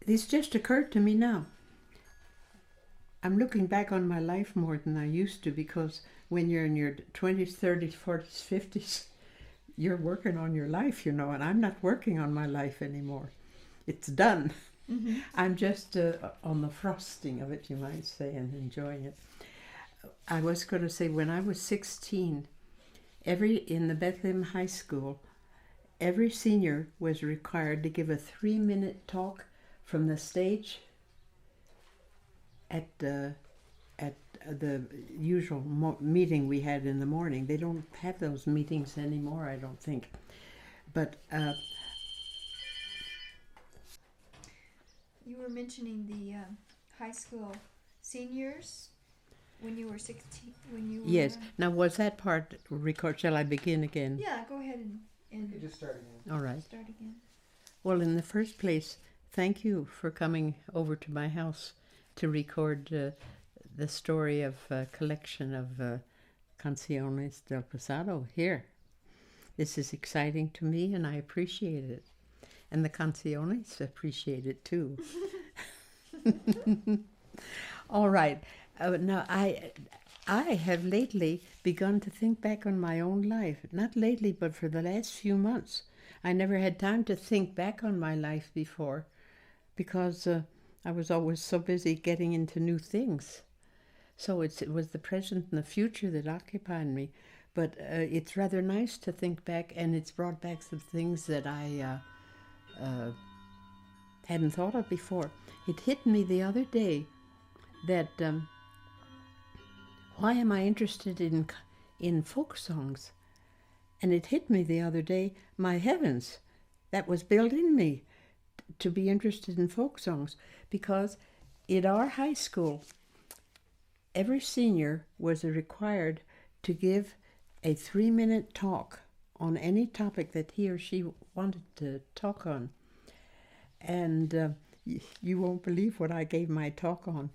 this just occurred to me now. I'm looking back on my life more than I used to, because when you're in your 20s, 30s, 40s, 50s, you're working on your life, you know, and I'm not working on my life anymore. It's done. Mm-hmm. I'm just on the frosting of it, you might say, and enjoying it. I was going to say, when I was 16, in the Bethlehem High School, every senior was required to give a 3-minute talk from the stage at the usual meeting we had in the morning. They don't have those meetings anymore, I don't think. But You were mentioning the high school seniors when you were 16. When you were, yes. Now, was that part record? Shall I begin again? Yeah, go ahead and You just start again. All right. start again. Well, in the first place, thank you for coming over to my house to record the story of a collection of Canciones del Pasado here. This is exciting to me, and I appreciate it. And the Canciones appreciate it too. All right. Now, I have lately begun to think back on my own life. Not lately, but for the last few months. I never had time to think back on my life before, because I was always so busy getting into new things. So it was the present and the future that occupied me. But it's rather nice to think back, and it's brought back some things that I hadn't thought of before. It hit me the other day that why am I interested in folk songs? And it hit me the other day, my heavens, that was built in me to be interested in folk songs, because in our high school, every senior was required to give a 3-minute talk on any topic that he or she wanted to talk on. And you won't believe what I gave my talk on.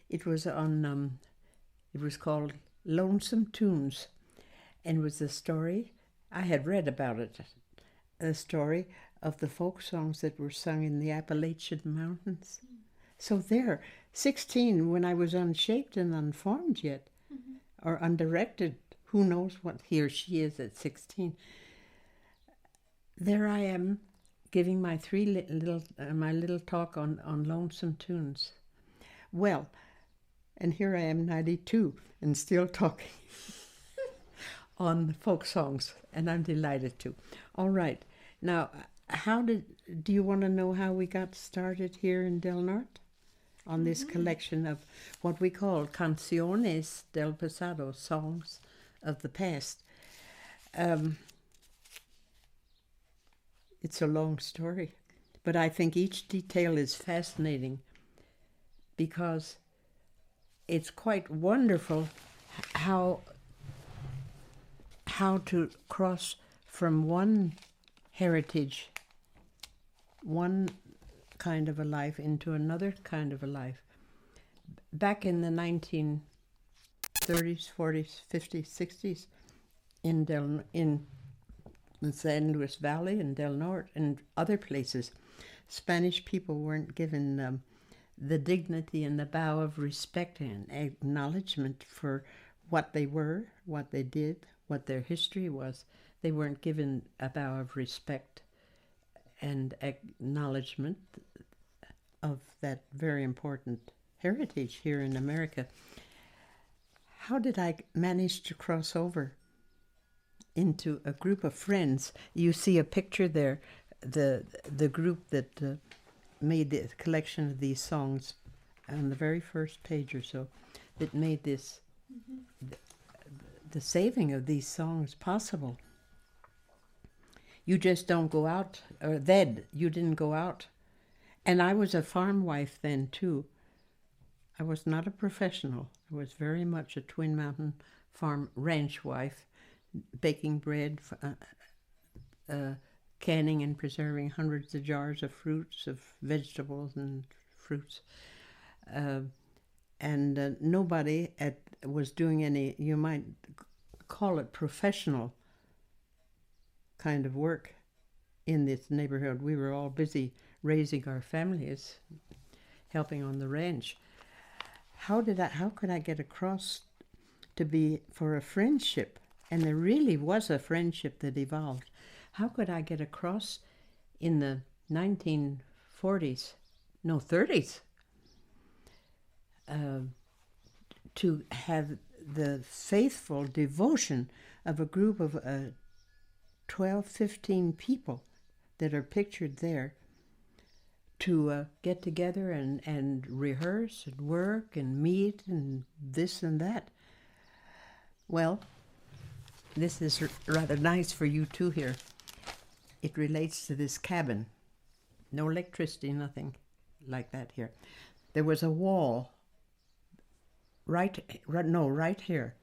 It was on, it was called Lonesome Tunes, and it was the story, I had read about it, a story of the folk songs that were sung in the Appalachian Mountains. So there, 16, when I was unshaped and unformed yet, or undirected, who knows what he or she is at 16. There I am, giving my my little talk on Lonesome Tunes. Well, and here I am, 92, and still talking on folk songs, and I'm delighted to. All right, now, do you want to know how we got started here in Del Norte? On this collection of what we call Canciones del Pasado, songs of the past. It's a long story, but I think each detail is fascinating, because it's quite wonderful how to cross from one heritage, one kind of a life, into another kind of a life. Back in the 1930s, 40s, 50s, 60s, in the San Luis Valley and Del Norte and other places, Spanish people weren't given the dignity and the bow of respect and acknowledgement for what they were, what they did, what their history was. They weren't given a bow of respect and acknowledgement of that very important heritage here in America. How did I manage to cross over into a group of friends? You see a picture there, the group that made the collection of these songs on the very first page or so, that made this, the saving of these songs possible. You just don't go out, or then you didn't go out. And I was a farm wife then too. I was not a professional. I was very much a Twin Mountain farm ranch wife, baking bread, canning and preserving hundreds of jars of fruits, of vegetables and fruits. And nobody was doing any, you might call it professional kind of work in this neighborhood. We were all busy raising our families, helping on the ranch. How could I get across to be for a friendship? And there really was a friendship that evolved. How could I get across in the 1940s, no, 30s, to have the faithful devotion of a group of 12, 15 people that are pictured there to get together and rehearse and work and meet and this and that. Well, this is rather nice for you too here. It relates to this cabin. No electricity, nothing like that here. There was a wall right here,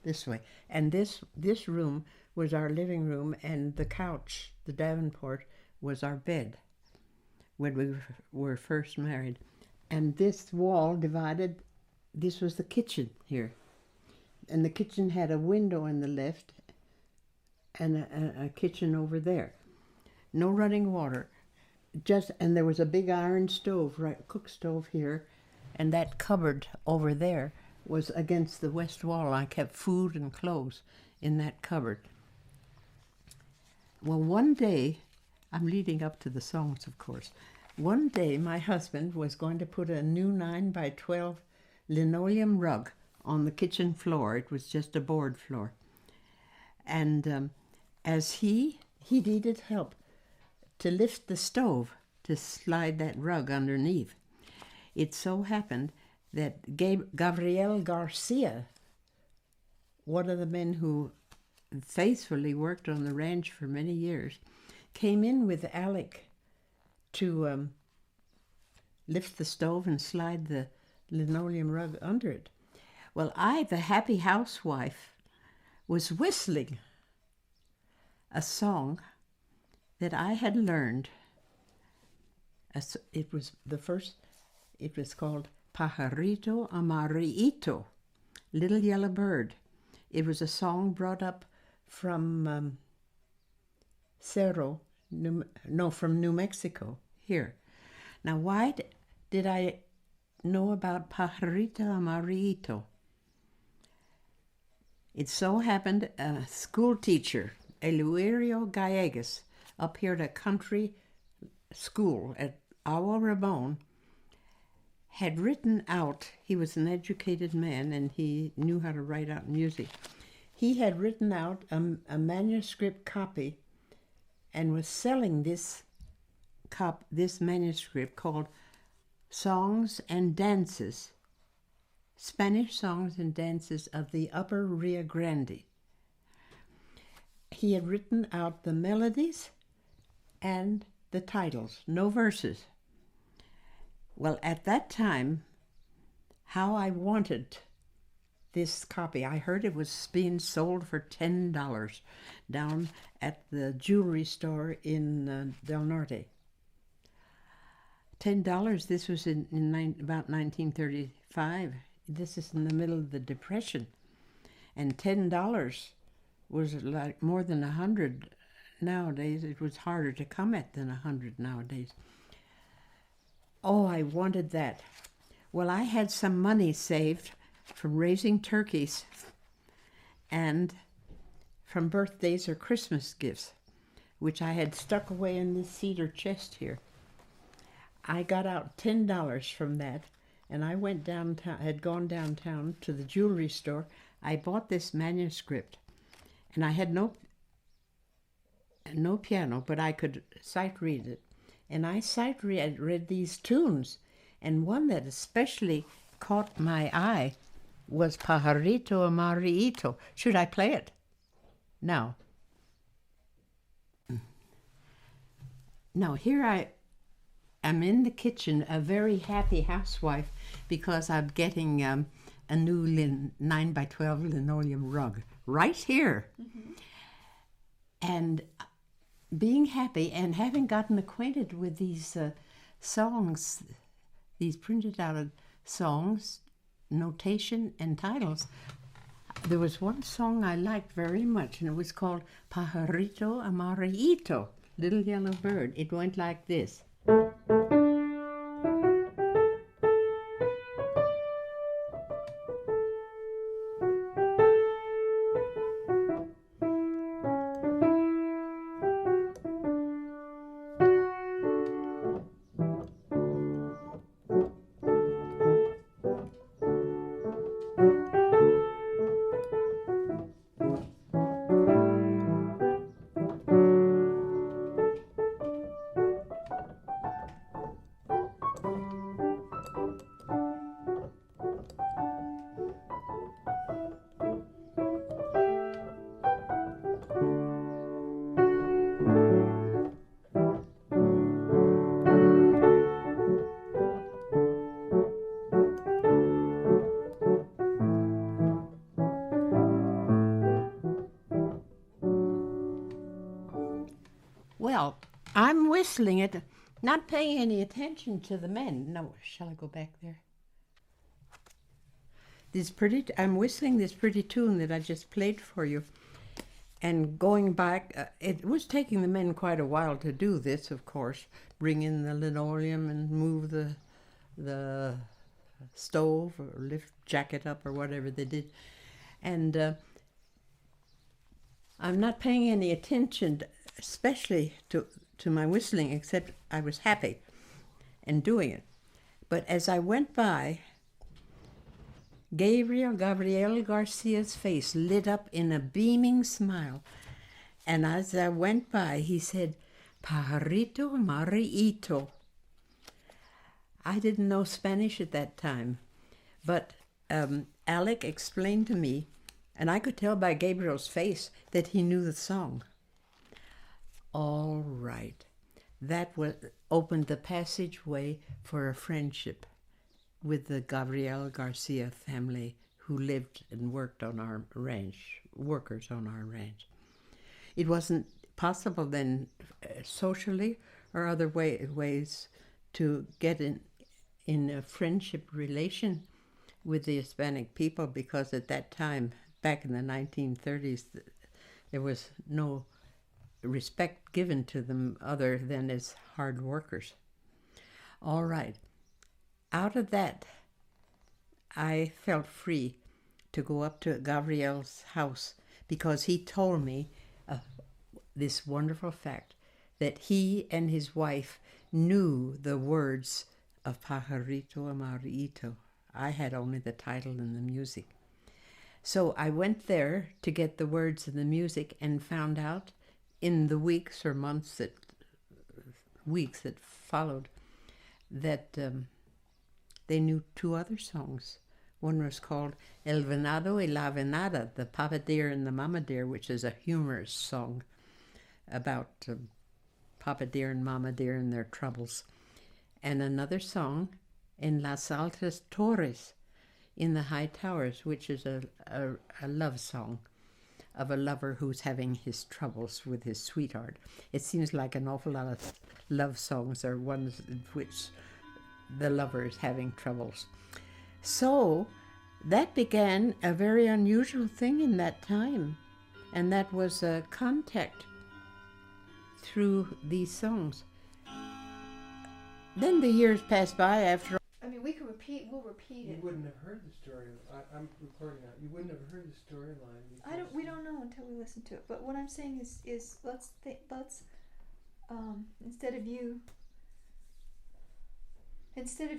this way. And this room was our living room, and the couch, the Davenport, was our bed when we were first married. And this wall divided, this was the kitchen here. And the kitchen had a window on the left and a kitchen over there. No running water. And there was a big iron stove, right, cook stove here, and that cupboard over there was against the west wall. I kept food and clothes in that cupboard. Well, one day, I'm leading up to the songs, of course. One day, my husband was going to put a new 9x12 linoleum rug on the kitchen floor. It was just a board floor. And as he needed help to lift the stove to slide that rug underneath. It so happened that Gabriel Garcia, one of the men who faithfully worked on the ranch for many years, came in with Alec to lift the stove and slide the linoleum rug under it. Well, I, the happy housewife, was whistling a song that I had learned. It was called Pajarito Amarillo, Little Yellow Bird. It was a song brought up from from New Mexico, here. Now, why did I know about Pajarito Amarillo? It so happened a school teacher, Eluirio Gallegos, up here at a country school at Agua Ramon, had written out, he was an educated man and he knew how to write out music. He had written out a manuscript copy and was selling this manuscript called Songs and Dances, Spanish Songs and Dances of the Upper Rio Grande. He had written out the melodies and the titles, no verses. Well, at that time, how I wanted this copy. I heard it was being sold for $10 down at the jewelry store in Del Norte. $10, this was about 1935. This is in the middle of the Depression. And $10 was like more than 100 nowadays. It was harder to come at than 100 nowadays. Oh, I wanted that. Well, I had some money saved from raising turkeys and from birthdays or Christmas gifts, which I had stuck away in this cedar chest here. I got out $10 from that, and I went downtown, had gone downtown to the jewelry store. I bought this manuscript, and I had no piano, but I could sight read it. And I sight read these tunes, and one that especially caught my eye was Pajarito Amarillo. Should I play it? No. Now, here I am in the kitchen, a very happy housewife, because I'm getting a new 9x12 linoleum rug right here. Mm-hmm. And being happy and having gotten acquainted with these songs, these printed out songs, notation and titles, there was one song I liked very much, and it was called Pajarito Amarillo, Little Yellow Bird. It went like this. Well, I'm whistling it, not paying any attention to the men. No, shall I go back there? I'm whistling this pretty tune that I just played for you. And going back, it was taking the men quite a while to do this, of course. Bring in the linoleum and move the stove or lift, jack it up or whatever they did. And I'm not paying any attention, especially to my whistling, except I was happy and doing it. But as I went by, Gabriel Garcia's face lit up in a beaming smile. And as I went by, he said, "Pajarito Mariito." I didn't know Spanish at that time, but Alec explained to me, and I could tell by Gabriel's face that he knew the song. All right. That opened the passageway for a friendship with the Gabriel Garcia family who lived and worked on our ranch, workers on our ranch. It wasn't possible then socially or other ways to get in a friendship relation with the Hispanic people, because at that time, back in the 1930s, there was no respect given to them other than as hard workers. All right. Out of that, I felt free to go up to Gabriel's house because he told me this wonderful fact that he and his wife knew the words of Pajarito Amarillo. I had only the title and the music. So I went there to get the words and the music and found out in the weeks or months that followed that they knew two other songs. One was called El Venado y la Venada, the Papa Deer and the Mama Deer, which is a humorous song about Papa Deer and Mama Deer and their troubles. And another song, En las altas torres, in the high towers, which is a love song of a lover who's having his troubles with his sweetheart. It seems like an awful lot of love songs are ones in which the lover is having troubles. So that began a very unusual thing in that time, and that was a contact through these songs. Then the years passed by after. I mean, we'll repeat it. You wouldn't have heard the story. I'm recording that. You wouldn't have heard the storyline. We don't know until we listen to it. But what I'm saying is let's instead of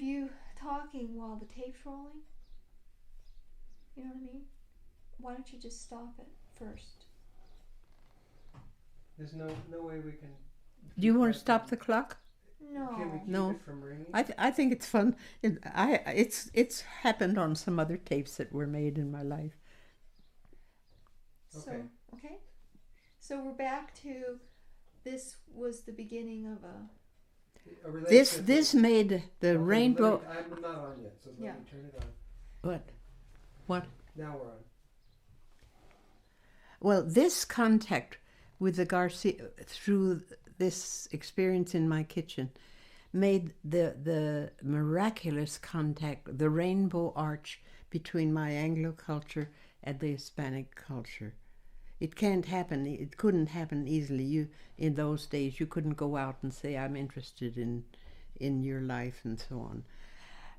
you talking while the tape's rolling, you know what I mean? Why don't you just stop it first? There's no way we can. Do you want to stop the clock? No. Can we keep No. it from ringing? I think it's fun. It's happened on some other tapes that were made in my life. Okay. So we're back to this was the beginning of A relationship This made the rainbow. I'm not on yet, so let me turn it on. What? Now we're on. Well, this contact with the Garcia through this experience in my kitchen made the miraculous contact, the rainbow arch between my Anglo culture and the Hispanic culture. It can't happen. It couldn't happen easily. In those days, you couldn't go out and say, "I'm interested in your life," and so on.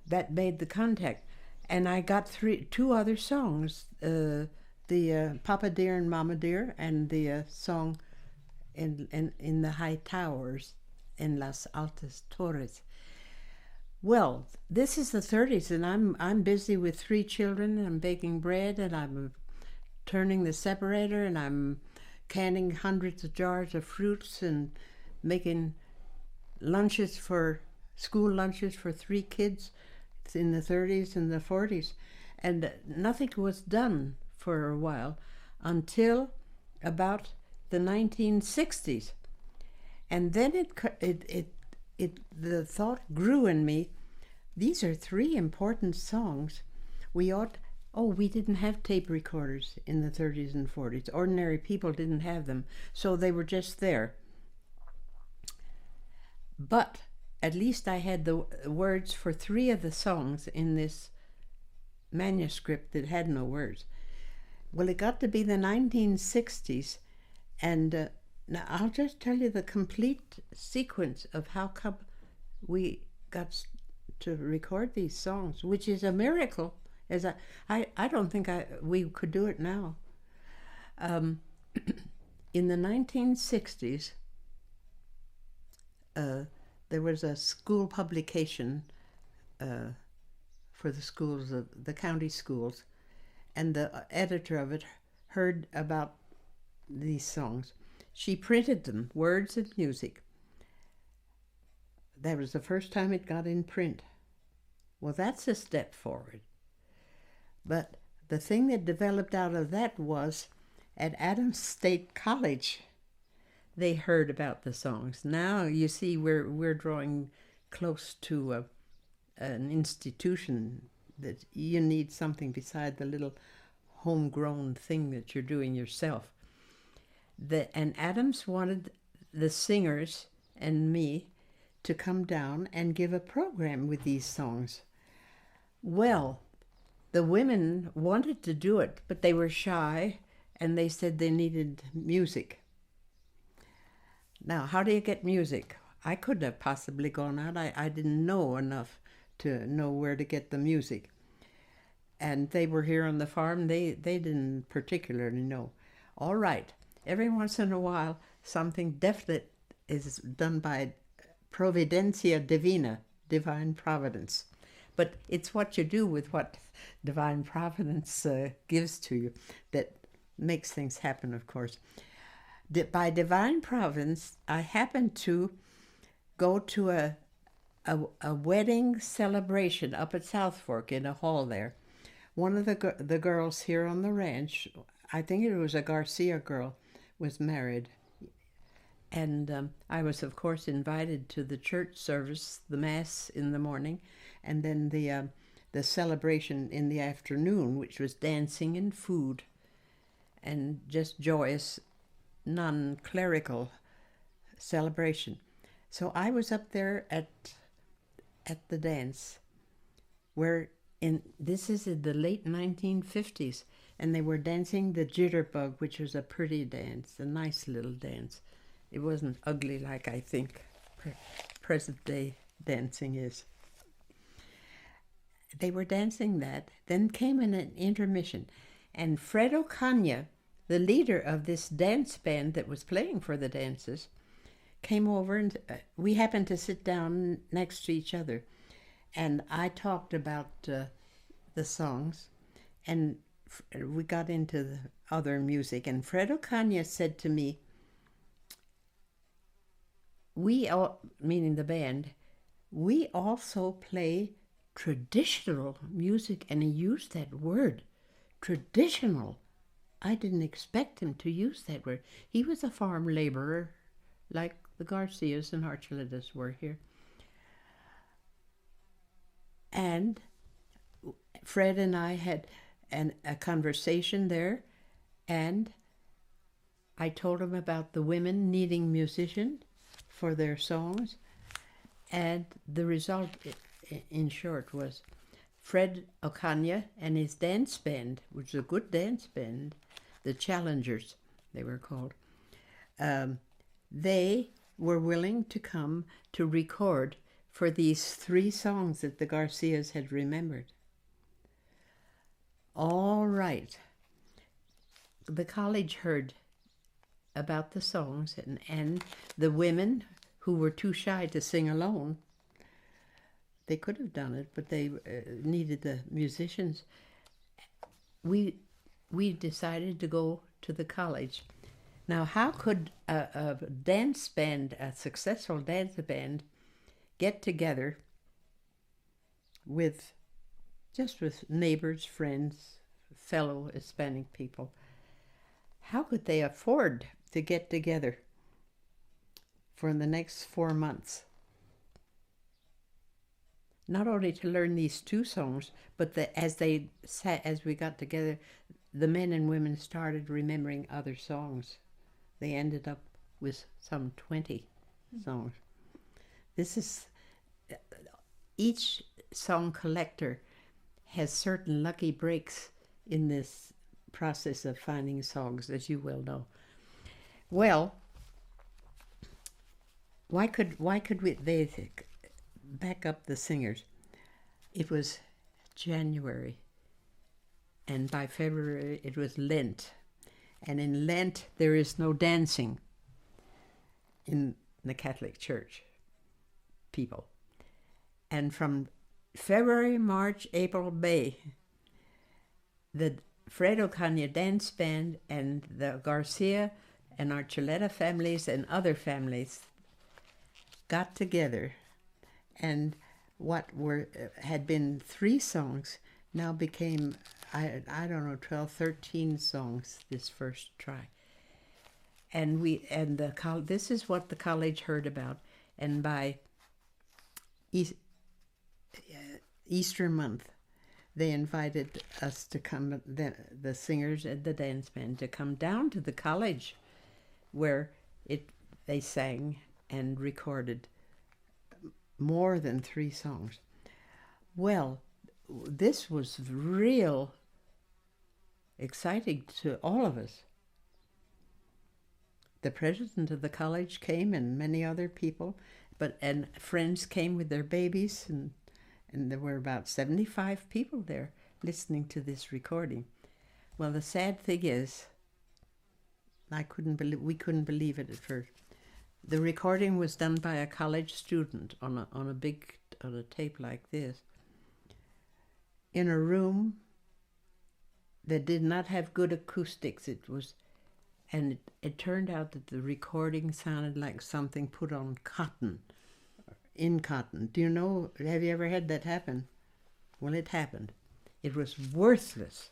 That made the contact, and I got two other songs: the Papa Deer and Mama Deer, and the song in the high towers, en las altas torres. Well, this is the 30s, and I'm busy with 3 children, and I'm baking bread, and I'm turning the separator, and I'm canning hundreds of jars of fruits and making school lunches for 3 kids in the 30s and the 40s. And nothing was done for a while until about the 1960s. And then the thought grew in me, these are 3 important songs. We didn't have tape recorders in the 30s and 40s. Ordinary people didn't have them, so they were just there. But at least I had the words for 3 of the songs in this manuscript that had no words. Well, it got to be the 1960s, and now I'll just tell you the complete sequence of how come we got to record these songs, which is a miracle. As I don't think we could do it now. In the 1960s, there was a school publication for the schools, the county schools, and the editor of it heard about these songs. She printed them, words and music. That was the first time it got in print. Well, that's a step forward. But the thing that developed out of that was at Adams State College, they heard about the songs. Now, you see, we're drawing close to an institution that you need something beside the little homegrown thing that you're doing yourself. And Adams wanted the singers and me to come down and give a program with these songs. Well, the women wanted to do it, but they were shy, and they said they needed music. Now, how do you get music? I couldn't have possibly gone out. I didn't know enough to know where to get the music. And they were here on the farm. They didn't particularly know. All right. Every once in a while, something definite is done by Providencia Divina, divine providence. But it's what you do with what divine providence gives to you that makes things happen, of course. By divine providence, I happened to go to a wedding celebration up at South Fork in a hall there. One of the girls here on the ranch, I think it was a Garcia girl, was married. And I was, of course, invited to the church service, the Mass in the morning, and then the celebration in the afternoon, which was dancing and food and just joyous, non-clerical celebration. So I was up there at the dance, this is in the late 1950s, and they were dancing the jitterbug, which was a pretty dance, a nice little dance. It wasn't ugly like I think present day dancing is. They were dancing that. Then came an intermission, and Fred Ocaña, the leader of this dance band that was playing for the dances, came over, and we happened to sit down next to each other. And I talked about the songs, and we got into the other music. And Fred Ocaña said to me, we all, meaning the band, we also play traditional music. And he used that word, traditional. I didn't expect him to use that word. He was a farm laborer, like the Garcias and Archulatas were here. And Fred and I had a conversation there, and I told him about the women needing musicians for their songs, and the result, in short, was Fred Ocaña and his dance band, which was a good dance band, the Challengers, they were called. They were willing to come to record for these 3 songs that the Garcias had remembered. All right. The college heard about the songs, and the women who were too shy to sing alone, they could have done it, but they needed the musicians. We decided to go to the college. Now, how could a dance band, a successful dance band, get together with neighbors, friends, fellow Hispanic people? How could they afford to get together for the next 4 months? Not only to learn these 2 songs, but as we got together, the men and women started remembering other songs. They ended up with some 20 songs. This is each song collector has certain lucky breaks in this process of finding songs, as you well know. Well, why could they back up the singers? It was January, and by February it was Lent, and in Lent there is no dancing in the Catholic Church, people. And from February, March, April, May, the Fred Ocaña Dance Band and the Garcia and Archuleta families and other families got together, and what had been 3 songs now became, I don't know, 12, 13 songs this first try. And this is what the college heard about, and by Easter month, they invited us to come, the singers and the dance band, to come down to the college where they sang and recorded more than 3 songs. Well, this was real exciting to all of us. The president of the college came and many other people, and friends came with their babies, and there were about 75 people there listening to this recording. Well, the sad thing is, we couldn't believe it at first. The recording was done by a college student on a tape like this, in a room that did not have good acoustics. It turned out that the recording sounded like something put on cotton, in cotton. Do you know, have you ever had that happen? Well, it happened. It was worthless.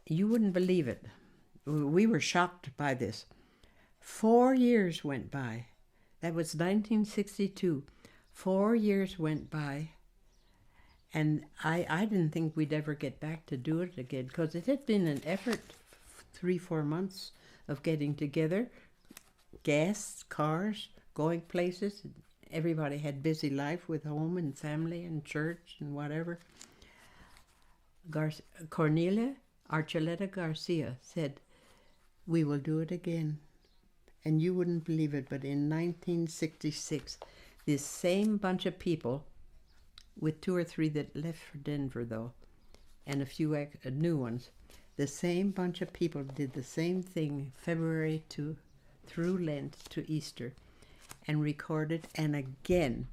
You wouldn't believe it. We were shocked by this. 4 years went by. That was 1962. 4 years went by, and I didn't think we'd ever get back to do it again, because it had been an effort, 3-4 months of getting together, gas, cars, going places. Everybody had busy life with home and family and church and whatever. Cornelia Archuleta Garcia said, "We will do it again." And you wouldn't believe it, but in 1966, this same bunch of people, with 2 or 3 that left for Denver though, and a few new ones, the same bunch of people did the same thing February through Lent to Easter, and recorded. And again,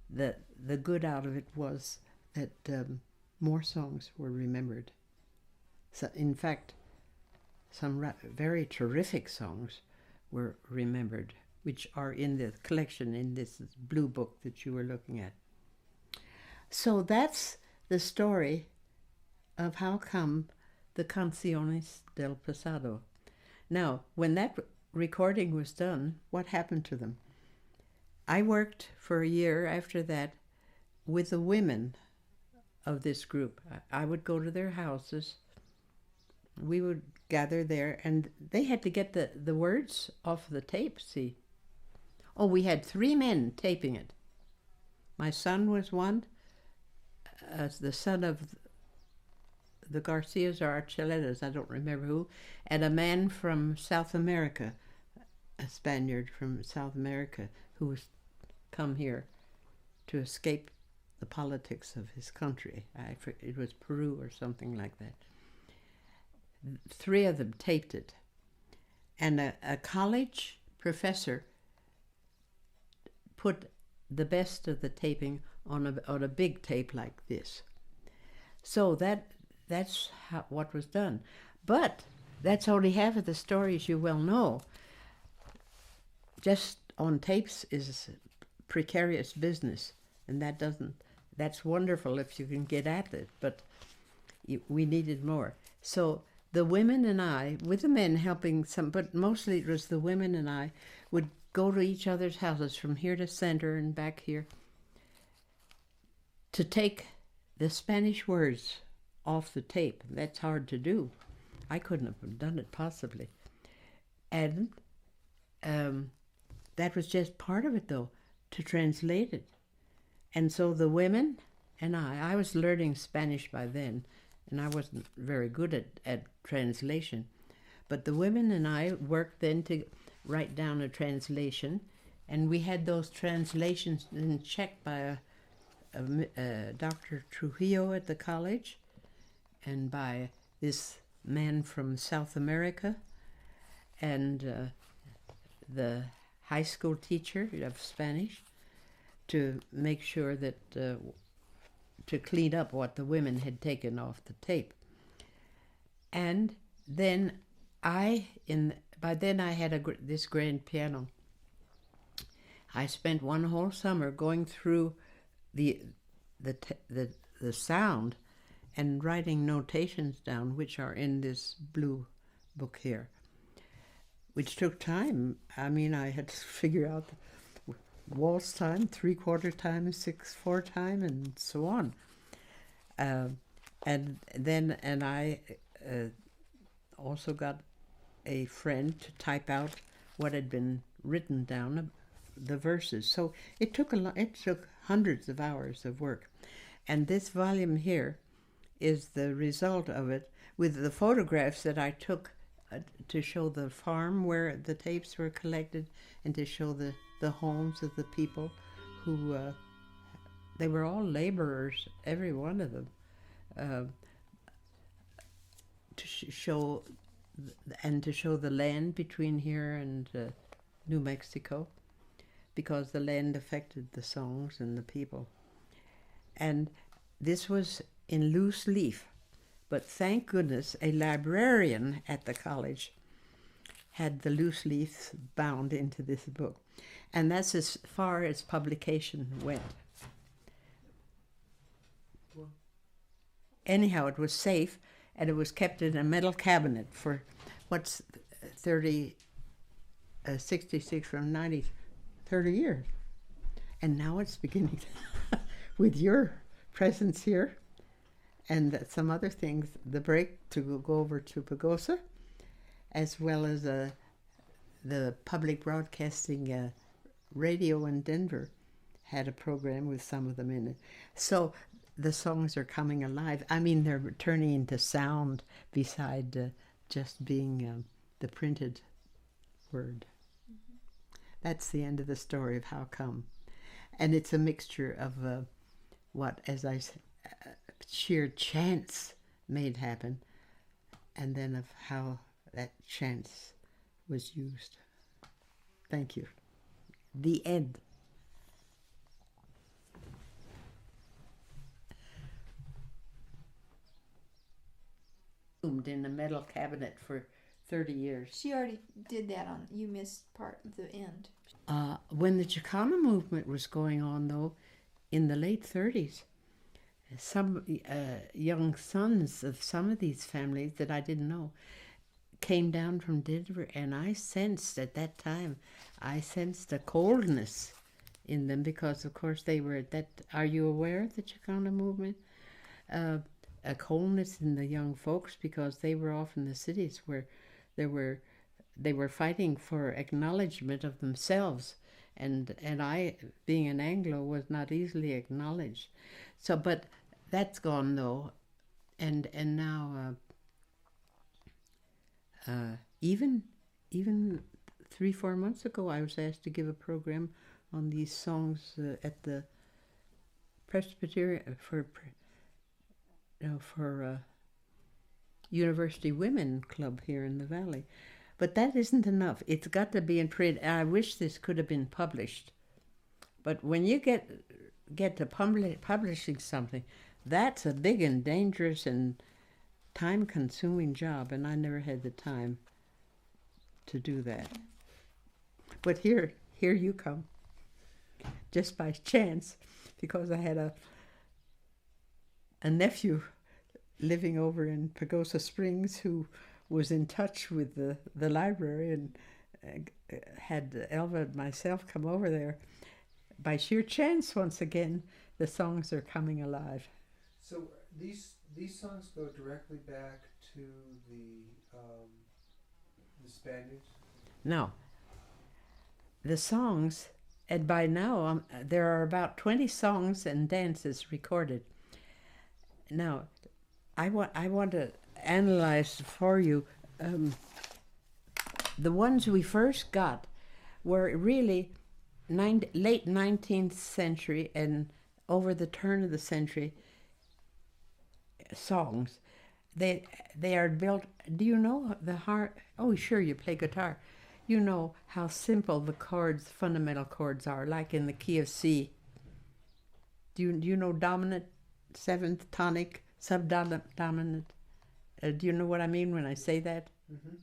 the good out of it was that more songs were remembered. So, in fact, some very terrific songs were remembered, which are in the collection in this blue book that you were looking at. So that's the story of how come the Canciones del Pasado. Now, when that recording was done, what happened to them? I worked for a year after that with the women of this group. I would go to their houses. We would gather there, and they had to get the words off the tape, see. Oh, we had 3 men taping it. My son was one, the son of the Garcias or Archuletas, I don't remember who, and a man from South America, a Spaniard from South America, who was come here to escape the politics of his country. It was Peru or something like that. 3 of them taped it, and a college professor put the best of the taping on a big tape like this. So that's what was done. But that's only half of the story, as you well know. Just on tapes is precarious business, and that's wonderful if you can get at it, but we needed more. So the women and I, with the men helping some, but mostly it was the women and I, would go to each other's houses from here to center and back here to take the Spanish words off the tape. That's hard to do. I couldn't have done it possibly. And that was just part of it, though, to translate it. And so the women and I was learning Spanish by then, and I wasn't very good at translation. But the women and I worked then to write down a translation, and we had those translations then checked by Dr. Trujillo at the college, and by this man from South America, and the high school teacher of Spanish, to make sure that to clean up what the women had taken off the tape. And then by then I had this grand piano. I spent one whole summer going through the sound and writing notations down, which are in this blue book here, which took time. I mean, I had to figure out waltz time, 3/4 time, 6/4 time, and so on. And I also got a friend to type out what had been written down, the verses. So it took hundreds of hours of work. And this volume here is the result of it, with the photographs that I took to show the farm where the tapes were collected, and to show the homes of the people who, they were all laborers, every one of them, to show the land between here and New Mexico, because the land affected the songs and the people. And this was in loose leaf, but thank goodness a librarian at the college had the loose leaves bound into this book. And that's as far as publication went. Anyhow, it was safe, and it was kept in a metal cabinet for 66 from 90, 30 years. And now it's beginning with your presence here and some other things, the break to go over to Pagosa, as well as the public broadcasting radio in Denver had a program with some of them in it. So the songs are coming alive. I mean, they're turning into sound beside just being the printed word. Mm-hmm. That's the end of the story of how come. And it's a mixture of what, as I said, sheer chance made happen, and then of how that chance was used. Thank you. The end. In a metal cabinet for 30 years. She already did that you missed part of the end. When the Chicano movement was going on, though, in the late 30s, some young sons of some of these families that I didn't know came down from Denver, and I sensed at that time, a coldness in them, because of course they were are you aware of the Chicano movement? A coldness in the young folks, because they were off in the cities where they were fighting for acknowledgement of themselves, and I, being an Anglo, was not easily acknowledged. So, but that's gone though, and now even 3-4 months ago, I was asked to give a program on these songs at the Presbyterian for University Women Club here in the Valley. But that isn't enough. It's got to be in print. I wish this could have been published. But when you get to publishing something, that's a big and dangerous and time-consuming job, and I never had the time to do that. But here you come, just by chance, because I had a nephew living over in Pagosa Springs who was in touch with the library, and had Elva and myself come over there. By sheer chance, once again, the songs are coming alive. So these songs go directly back to the Spaniards? No. the songs, and by now there are about 20 songs and dances recorded. Now, I want to analyze for you. The ones we first got were really late 19th century and over the turn of the century songs. They are built. Do you know the heart? Oh, sure, you play guitar. You know how simple the chords, fundamental chords are, like in the key of C. Do you know dominant, seventh, tonic, subdominant? Do you know what I mean when I say that? Mm-hmm.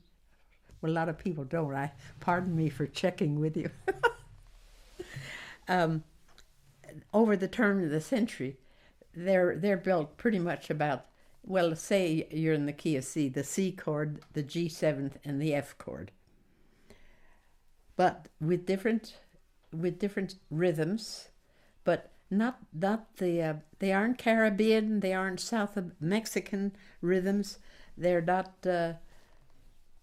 Well, a lot of people don't. Pardon me for checking with you. Over the turn of the century, they're built pretty much about, well, say you're in the key of C, the C chord, the G7th, and the F chord. But with different rhythms, but not the they aren't Caribbean, they aren't South Mexican rhythms. They're not.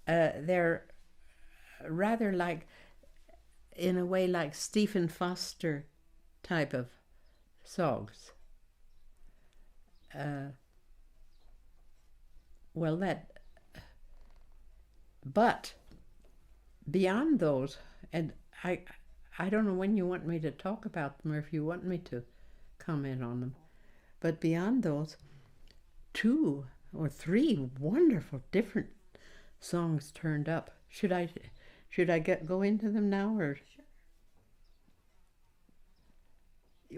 They're rather like, in a way, like Stephen Foster type of songs. But beyond those, and I don't know when you want me to talk about them or if you want me to comment on them, but beyond those, 2 or 3 wonderful different songs turned up. Should I go into them now, or? Sure.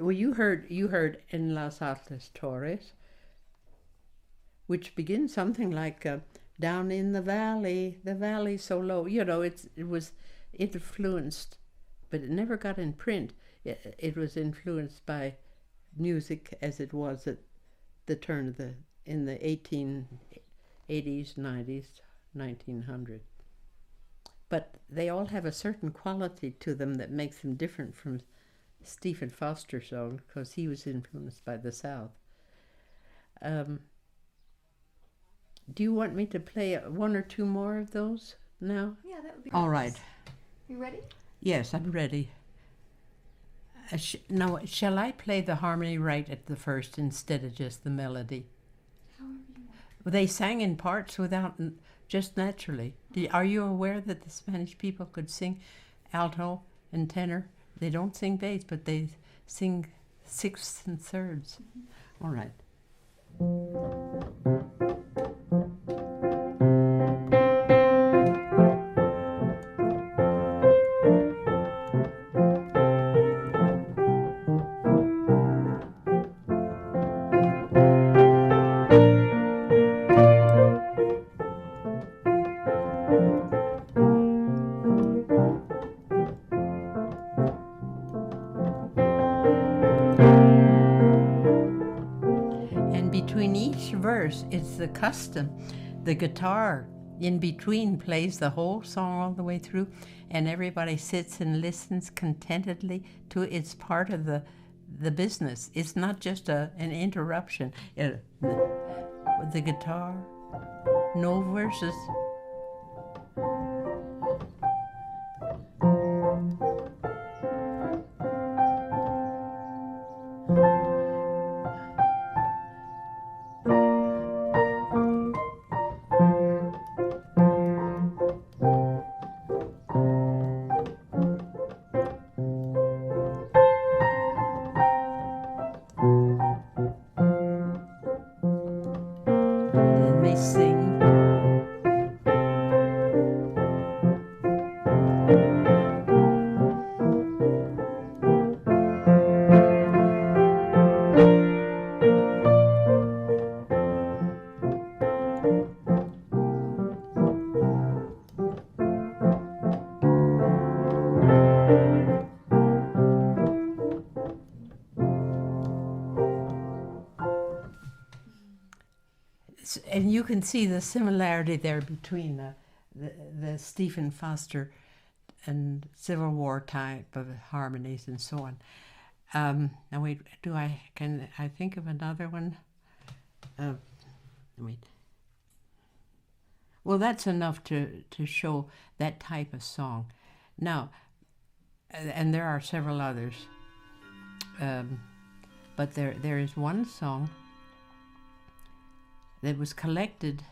Well, you heard In Las Altas Torres, which begins something like down in the valley so low. You know, it was influenced, but it never got in print. It was influenced by music as it was at the turn of in the 1880s, 90s, 1900. But they all have a certain quality to them that makes them different from Stephen Foster songs, because he was influenced by the South. Do you want me to play 1 or 2 more of those now? Yeah, that would be All nice. right. You ready? Yes, I'm ready. Now, shall I play the harmony right at the first instead of just the melody? However you want. They sang in parts without, just naturally. Are you aware that the Spanish people could sing alto and tenor? They don't sing bass, but they sing 6ths and 3rds. Mm-hmm. All right. Between each verse, it's the custom. The guitar in between plays the whole song all the way through, and everybody sits and listens contentedly to it. It's part of the business. It's not just an interruption. The guitar, no verses. And you can see the similarity there between the Stephen Foster and Civil War type of harmonies and so on. Now wait, can I think of another one? Wait. Well, that's enough to show that type of song. Now, and there are several others. But there is one song that was collected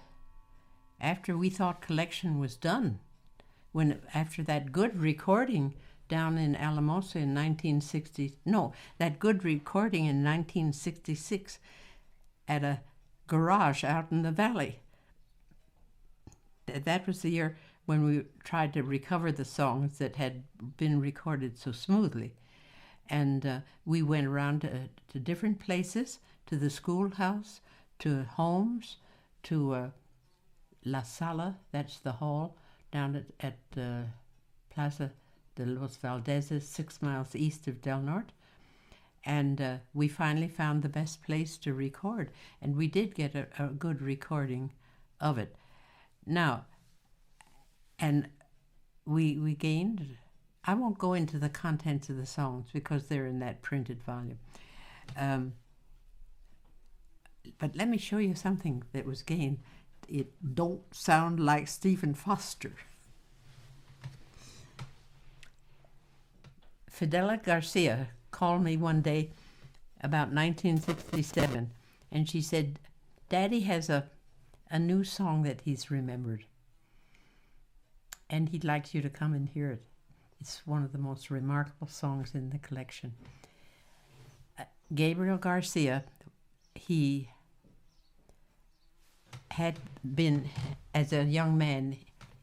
after we thought collection was done. After that good recording down in Alamosa in 1966 at a garage out in the valley. That was the year when we tried to recover the songs that had been recorded so smoothly. And we went around to different places, to the schoolhouse, to homes, to La Sala, that's the hall, down at Plaza de los Valdeses, 6 miles east of Del Norte. And we finally found the best place to record. And we did get a good recording of it. Now, and we gained, I won't go into the contents of the songs because they're in that printed volume. But let me show you something that was gained. It don't sound like Stephen Foster. Fidela Garcia called me one day about 1967, and she said, Daddy has a new song that he's remembered, and he'd like you to come and hear it. It's one of the most remarkable songs in the collection. Gabriel Garcia, he had been, as a young man,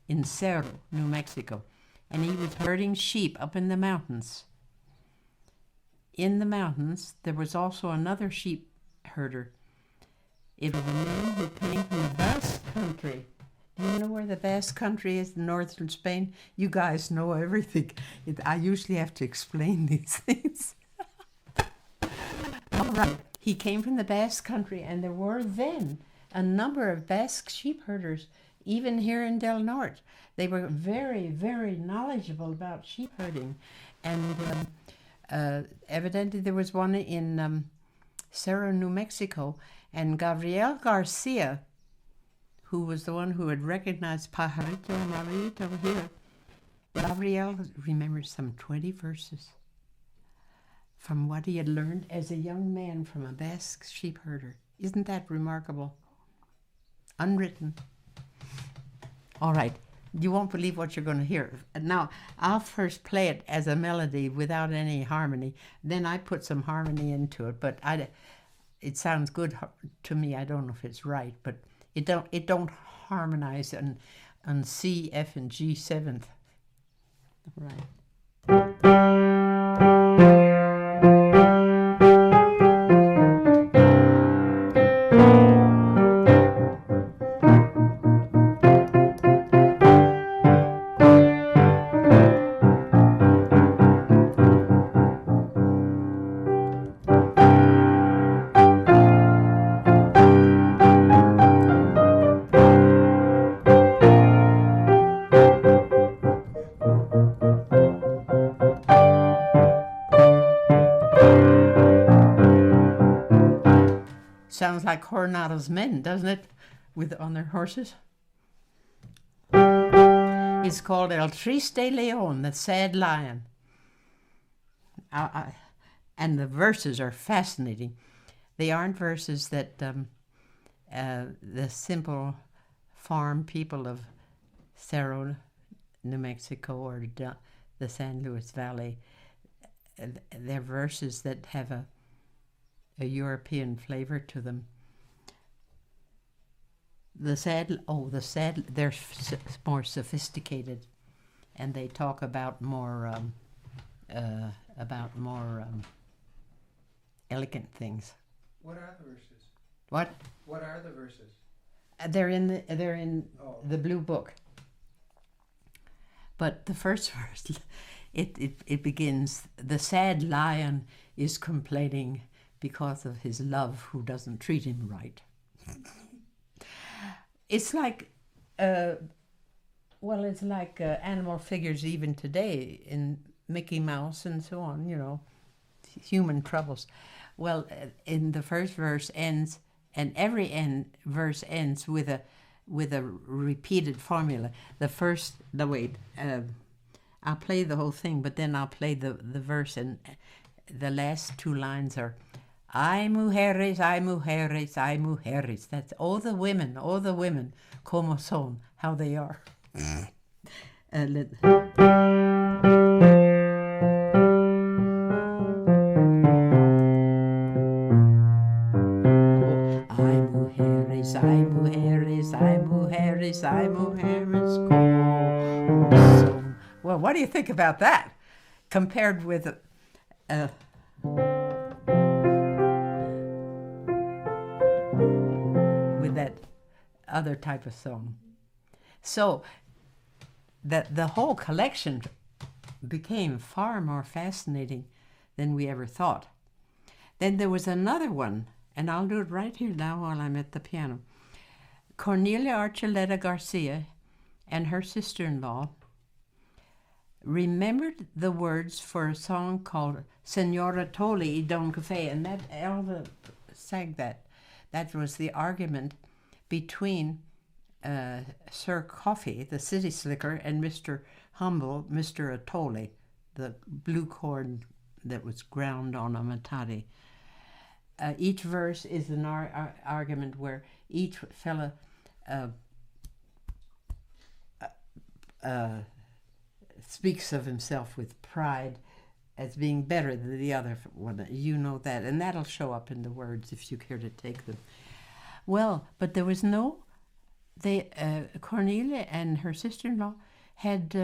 in Cerro, New Mexico, and he was herding sheep up in the mountains. In the mountains, there was also another sheep herder. It was a man who came from the Basque Country. Do you know where the Basque Country is in northern Spain? You guys know everything. I usually have to explain these things. All right. He came from the Basque Country, and there were then a number of Basque sheep herders, even here in Del Norte. They were very, very knowledgeable about sheep herding. And evidently there was one in Cerro, New Mexico. And Gabriel Garcia, who was the one who had recognized Pajarito Amarillo here, Gabriel remembers some 20 verses from what he had learned as a young man from a Basque sheep herder. Isn't that remarkable? Unwritten. All right. You won't believe what you're going to hear. Now, I'll first play it as a melody without any harmony. Then I put some harmony into it, but it sounds good to me. I don't know if it's right, but it don't harmonize on C, F, and G seventh. Right. Sounds like Coronado's men, doesn't it? On their horses. It's called El Triste León, the sad lion. And the verses are fascinating. They aren't verses that the simple farm people of Cerro, New Mexico, or the San Luis Valley. They're verses that have a European flavor to them. They're more sophisticated, and they talk about more elegant things. What are the verses? What? What are the verses? They're in the blue book. But the first verse, it begins, the sad lion is complaining because of his love who doesn't treat him right. It's like, it's like animal figures even today in Mickey Mouse and so on, human troubles. Well, in the first verse ends, and every verse ends with a repeated formula. I'll play the whole thing, but then I'll play the verse, and the last two lines are, ay mujeres, ay mujeres, ay mujeres. That's all the women, como son, how they are. Ay mujeres, ay mujeres, ay mujeres, ay mujeres, como son. Well, what do you think about that? Compared with that other type of song. So the whole collection became far more fascinating than we ever thought. Then there was another one, and I'll do it right here now while I'm at the piano. Cornelia Archuleta Garcia and her sister-in-law remembered the words for a song called Senora Toli y Don Café, and that Elva sang that. That was the argument between Sir Coffee, the city slicker, and Mr. Humble, Mr. Atoli, the blue corn that was ground on a matari. Each verse is an argument where each fella speaks of himself with pride as being better than the other one. You know that, and that'll show up in the words if you care to take them. Well, but there was no... Cornelia and her sister-in-law had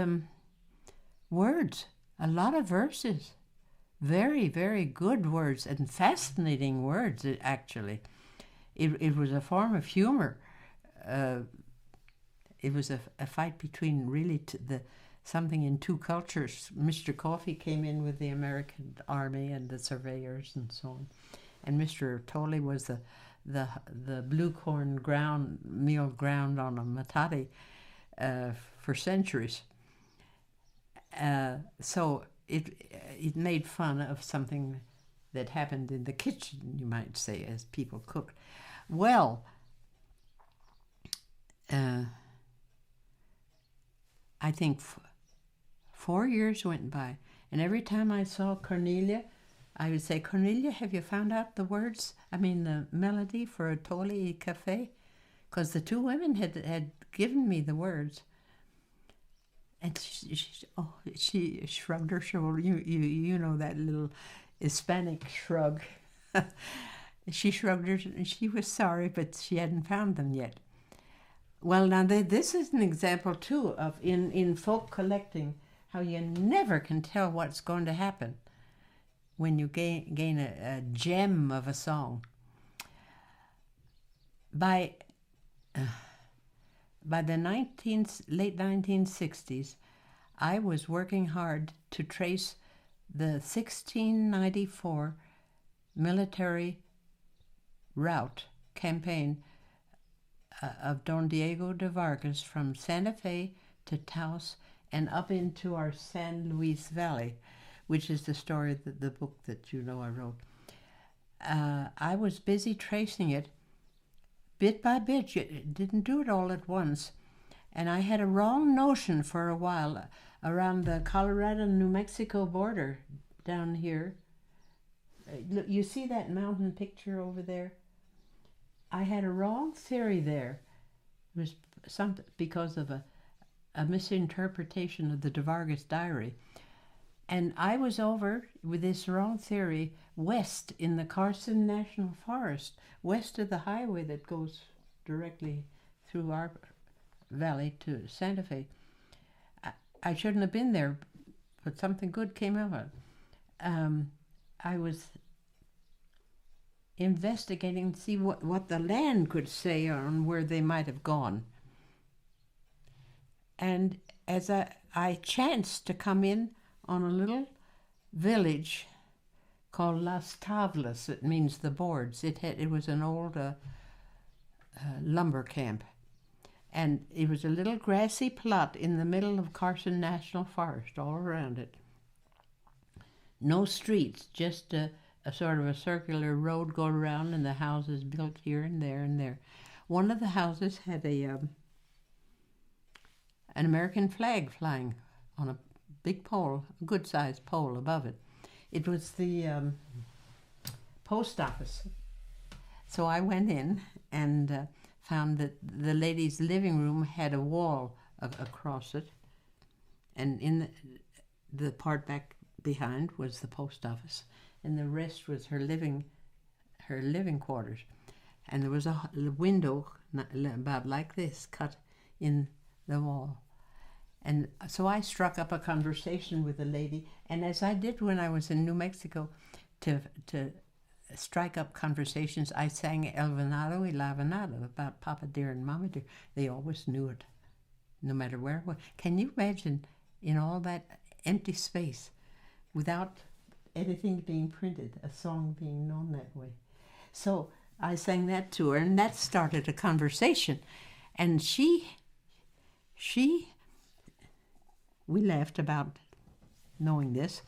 words, a lot of verses. Very, very good words and fascinating words, actually. It was a form of humor. It was a fight between really something in two cultures. Mr. Coffee came in with the American Army and the surveyors and so on. And Mr. Tolley was the blue corn meal ground on a matari for centuries. So it made fun of something that happened in the kitchen, you might say, as people cooked. Well, I think 4 years went by, and every time I saw Cornelia, I would say, Cornelia, have you found out the words? The melody for Atoli Cafe? Because the two women had given me the words. And she shrugged her shoulder. You know that little Hispanic shrug. She shrugged her, and she was sorry, but she hadn't found them yet. Well, now this is an example too of in folk collecting how you never can tell what's going to happen when you gain a gem of a song. By the late 1960s, I was working hard to trace the 1694 military route campaign of Don Diego de Vargas from Santa Fe to Taos and up into our San Luis Valley, which is the story of the book that I wrote. I was busy tracing it bit by bit. You didn't do it all at once. And I had a wrong notion for a while around the Colorado-New Mexico border down here. Look, you see that mountain picture over there? I had a wrong theory there. It was something because of a misinterpretation of the de Vargas diary. And I was over with this wrong theory west in the Carson National Forest, west of the highway that goes directly through our valley to Santa Fe. I shouldn't have been there, but something good came of it. I was investigating to see what the land could say on where they might have gone. And as I chanced to come in on a little village called Las Tablas, it means the boards. It was an old lumber camp. And it was a little grassy plot in the middle of Carson National Forest, all around it. No streets, just a sort of a circular road going around, and the houses built here and there and there. One of the houses had an American flag flying on a big pole, a good-sized pole above it. It was the post office. So I went in and found that the lady's living room had a wall across it, and in the part back behind was the post office, and the rest was her living quarters. And there was a window about like this cut in the wall. And so I struck up a conversation with the lady, and as I did when I was in New Mexico, to strike up conversations, I sang El Venado y la Venado about Papa Deer and Mama Deer. They always knew it, no matter where it was. Can you imagine in all that empty space, without anything being printed, a song being known that way? So I sang that to her, and that started a conversation. And we laughed about knowing this.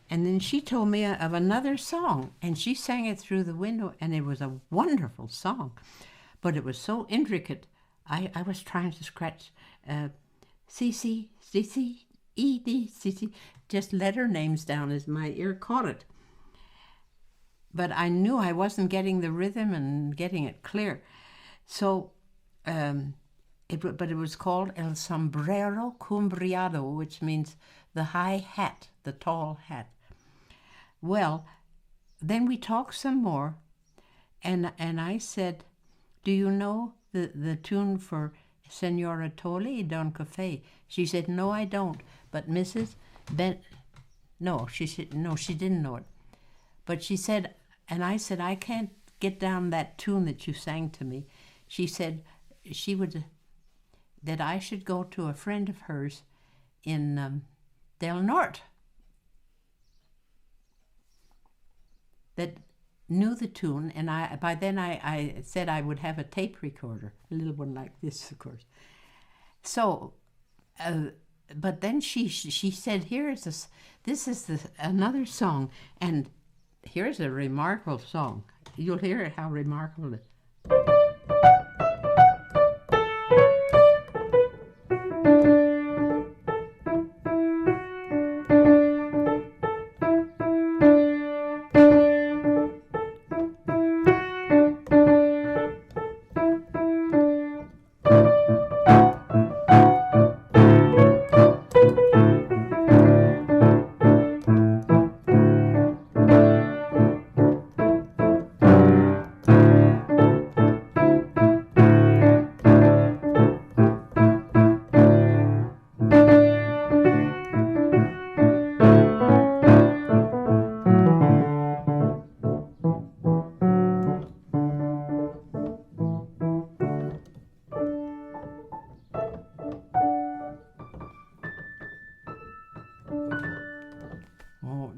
And then she told me of another song, and she sang it through the window, and it was a wonderful song. But it was so intricate, I was trying to scratch C, E, D, C, just letter names down as my ear caught it. But I knew I wasn't getting the rhythm and getting it clear. So, but it was called El Sombrero Cumbriado, which means the high hat, the tall hat. Well, then we talked some more, and I said, do you know the tune for Senora Toli Don Cafe? She said, no, I don't. But Mrs. She didn't know it. But she said, and I said, I can't get down that tune that you sang to me. She said that I should go to a friend of hers in Del Norte that knew the tune, and by then I said I would have a tape recorder, a little one like this, of course. So, but then she said, this is another song, and here's a remarkable song. You'll hear how remarkable it is.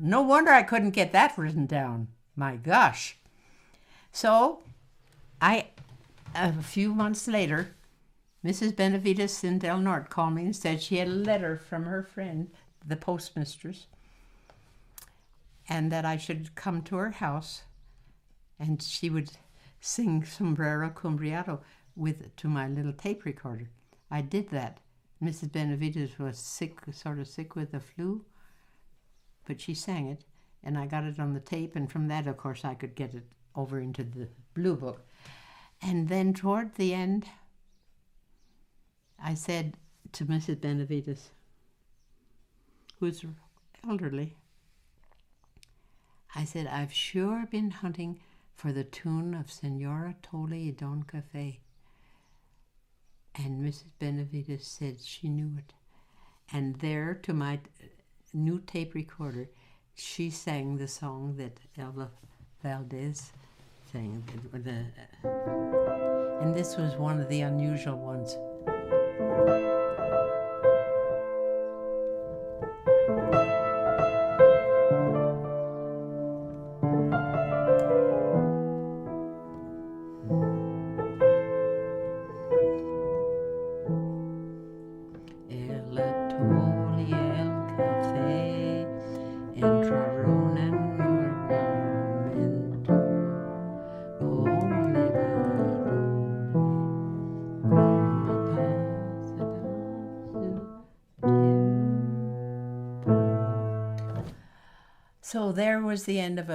No wonder I couldn't get that written down. My gosh. So, a few months later, Mrs. Benavides in Del Norte called me and said she had a letter from her friend, the postmistress, and that I should come to her house and she would sing Sombrero Cumbriado to my little tape recorder. I did that. Mrs. Benavides was sort of sick with the flu, but she sang it, and I got it on the tape, and from that, of course, I could get it over into the Blue Book. And then toward the end, I said to Mrs. Benavides, who's elderly, I said, I've sure been hunting for the tune of Senora Toli Don Cafe. And Mrs. Benavides said she knew it. And there, to my new tape recorder, she sang the song that Elva Valdez sang. And this was one of the unusual ones. So there was the end of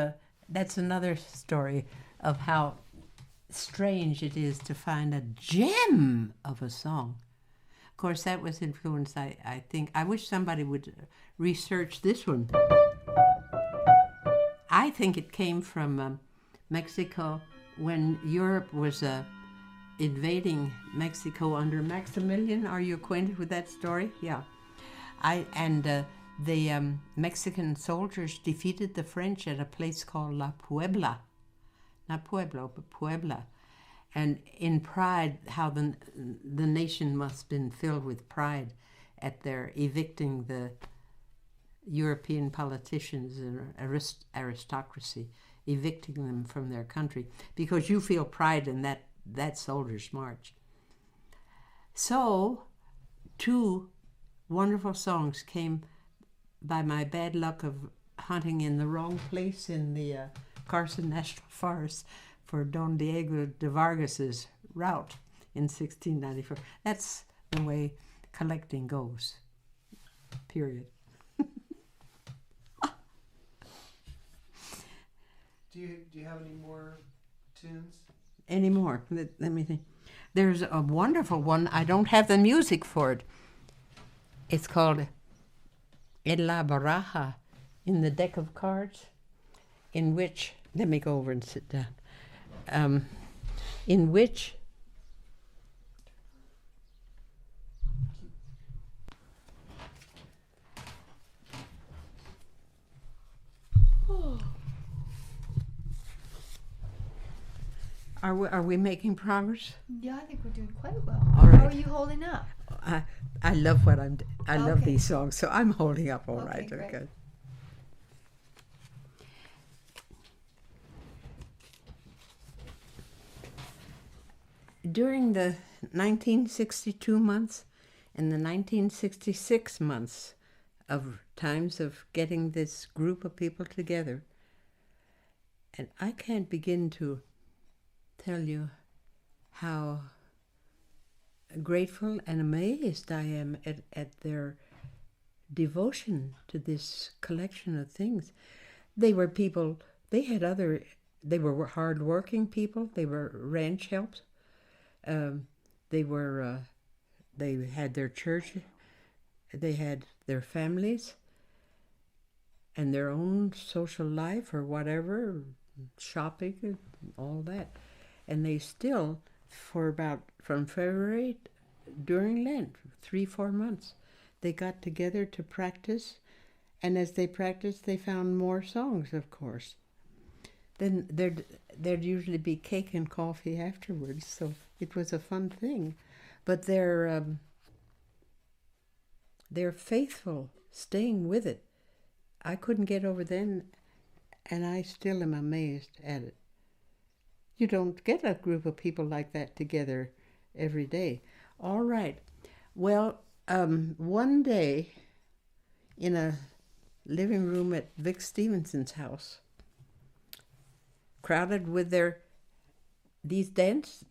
that's another story of how strange it is to find a gem of a song. Of course, that was influenced, I think. I wish somebody would research this one. I think it came from Mexico when Europe was invading Mexico under Maximilian. Are you acquainted with that story? Yeah. The Mexican soldiers defeated the French at a place called La Puebla. Not Pueblo, but Puebla. And in pride, how the nation must have been filled with pride at their evicting the European politicians and aristocracy, evicting them from their country, because you feel pride in that soldiers' march. So, 2 wonderful songs came by my bad luck of hunting in the wrong place in the Carson National Forest for Don Diego de Vargas's route in 1694. That's the way collecting goes, period. Do you have any more tunes? Any more? Let me think. There's a wonderful one. I don't have the music for it. It's called En la Baraja, in the deck of cards, in which, let me go over and sit down, in which Are we making progress? Yeah, I think we're doing quite well. All right. How are you holding up? I love what I love Okay. these songs, so I'm holding up all Okay, right. great. Okay. During the 1962 months and the 1966 months of times of getting this group of people together, and I can't begin to tell you how grateful and amazed I am at their devotion to this collection of things. They were people, they were hard-working people, they were ranch helps, they had their church, they had their families, and their own social life or whatever, shopping and all that. And they still, from February during Lent, 3-4 months, they got together to practice, and as they practiced, they found more songs, of course. Then there'd usually be cake and coffee afterwards, so it was a fun thing. But they're faithful, staying with it. I couldn't get over then, and I still am amazed at it. You don't get a group of people like that together every day. All right. Well, one day in a living room at Vic Stevenson's house, crowded with this dance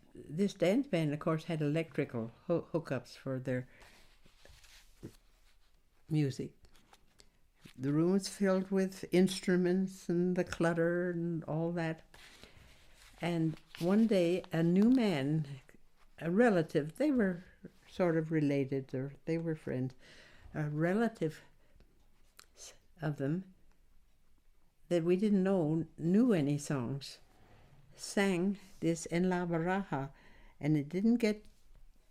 band, of course, had electrical hookups for their music. The room was filled with instruments and the clutter and all that. And one day, a new man, a relative, they were sort of related, or they were friends, a relative of them that we didn't know knew any songs, sang this En la Baraja, and it didn't get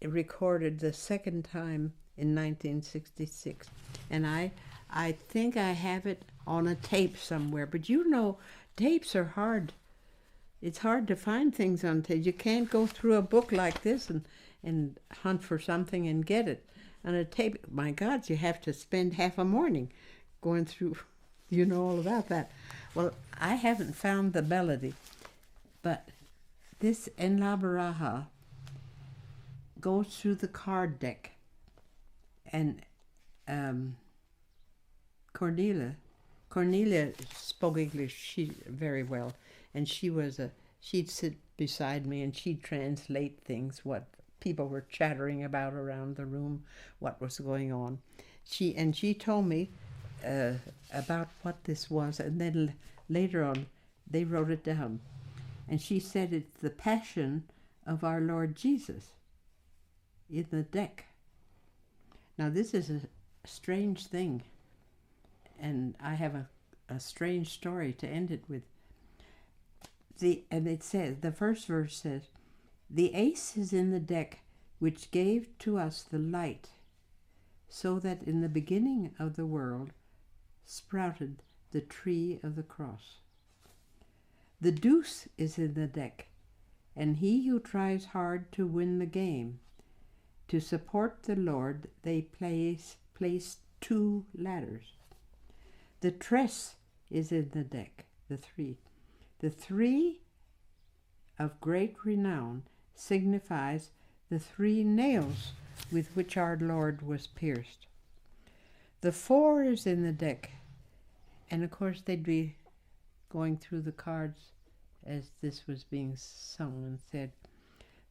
recorded the second time in 1966. And I think I have it on a tape somewhere, but you know, tapes are hard. It's hard to find things on tape. You can't go through a book like this and hunt for something and get it. On a tape, my God, you have to spend half a morning going through, you know all about that. Well, I haven't found the melody, but this En la Baraja goes through the card deck. And Cornelia spoke English very well, and she'd sit beside me and she'd translate things, what people were chattering about around the room, what was going on. She told me about what this was, and then later on they wrote it down. And she said it's the passion of our Lord Jesus in the deck. Now this is a strange thing, and I have a strange story to end it with. And it says, the first verse says, the ace is in the deck which gave to us the light, so that in the beginning of the world sprouted the tree of the cross. The deuce is in the deck, and he who tries hard to win the game. To support the Lord they place 2 ladders. The tress is in the deck, the 3. The 3 of great renown signifies the 3 nails with which our Lord was pierced. The 4 is in the deck, and of course they'd be going through the cards as this was being sung and said,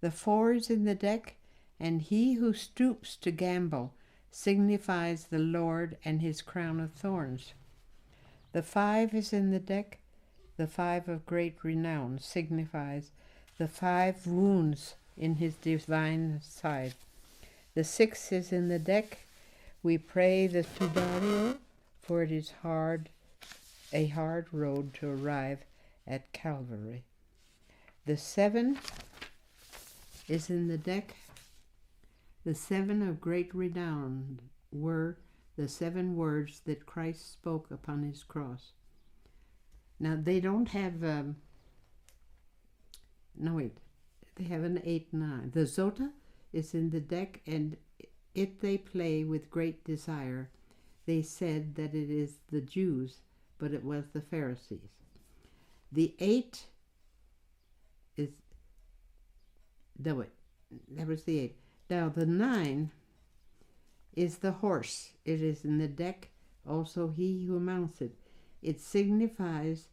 the 4 is in the deck, and he who stoops to gamble signifies the Lord and his crown of thorns. The 5 is in the deck, the 5 of great renown signifies the 5 wounds in his divine side. The 6 is in the deck, we pray the Sudario, for it is a hard road to arrive at Calvary. The 7 is in the deck. The 7 of great renown were the 7 words that Christ spoke upon his cross. Now they don't have, they have an 8-9. The Zota is in the deck, and it they play with great desire. They said that it is the Jews, but it was the Pharisees. The 8 is, that was the 8. Now the 9 is the horse. It is in the deck, also he who mounts it. It signifies,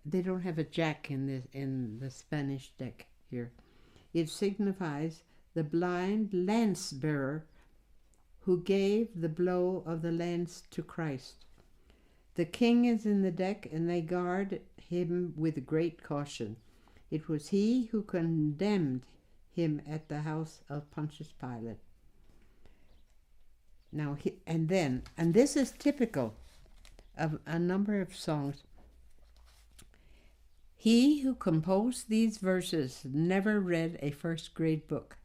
they don't have a jack in the Spanish deck here. It signifies the blind lance bearer who gave the blow of the lance to Christ. The king is in the deck, and they guard him with great caution. It was he who condemned him at the house of Pontius Pilate. Now, and this is typical of a number of songs. He who composed these verses never read a first-grade book.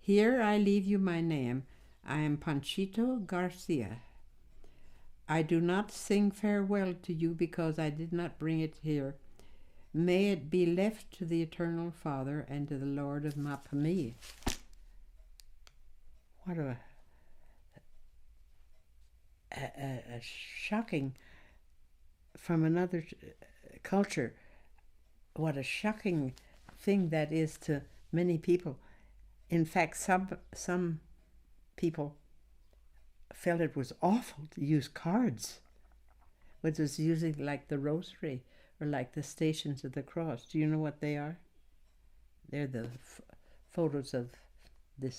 Here I leave you my name. I am Panchito Garcia. I do not sing farewell to you because I did not bring it here. May it be left to the Eternal Father and to the Lord of Mapami. What a shocking, from another culture, what a shocking thing that is to many people. In fact, some people felt it was awful to use cards, which is usually like the rosary or like the Stations of the Cross. Do you know what they are? They're the photos of the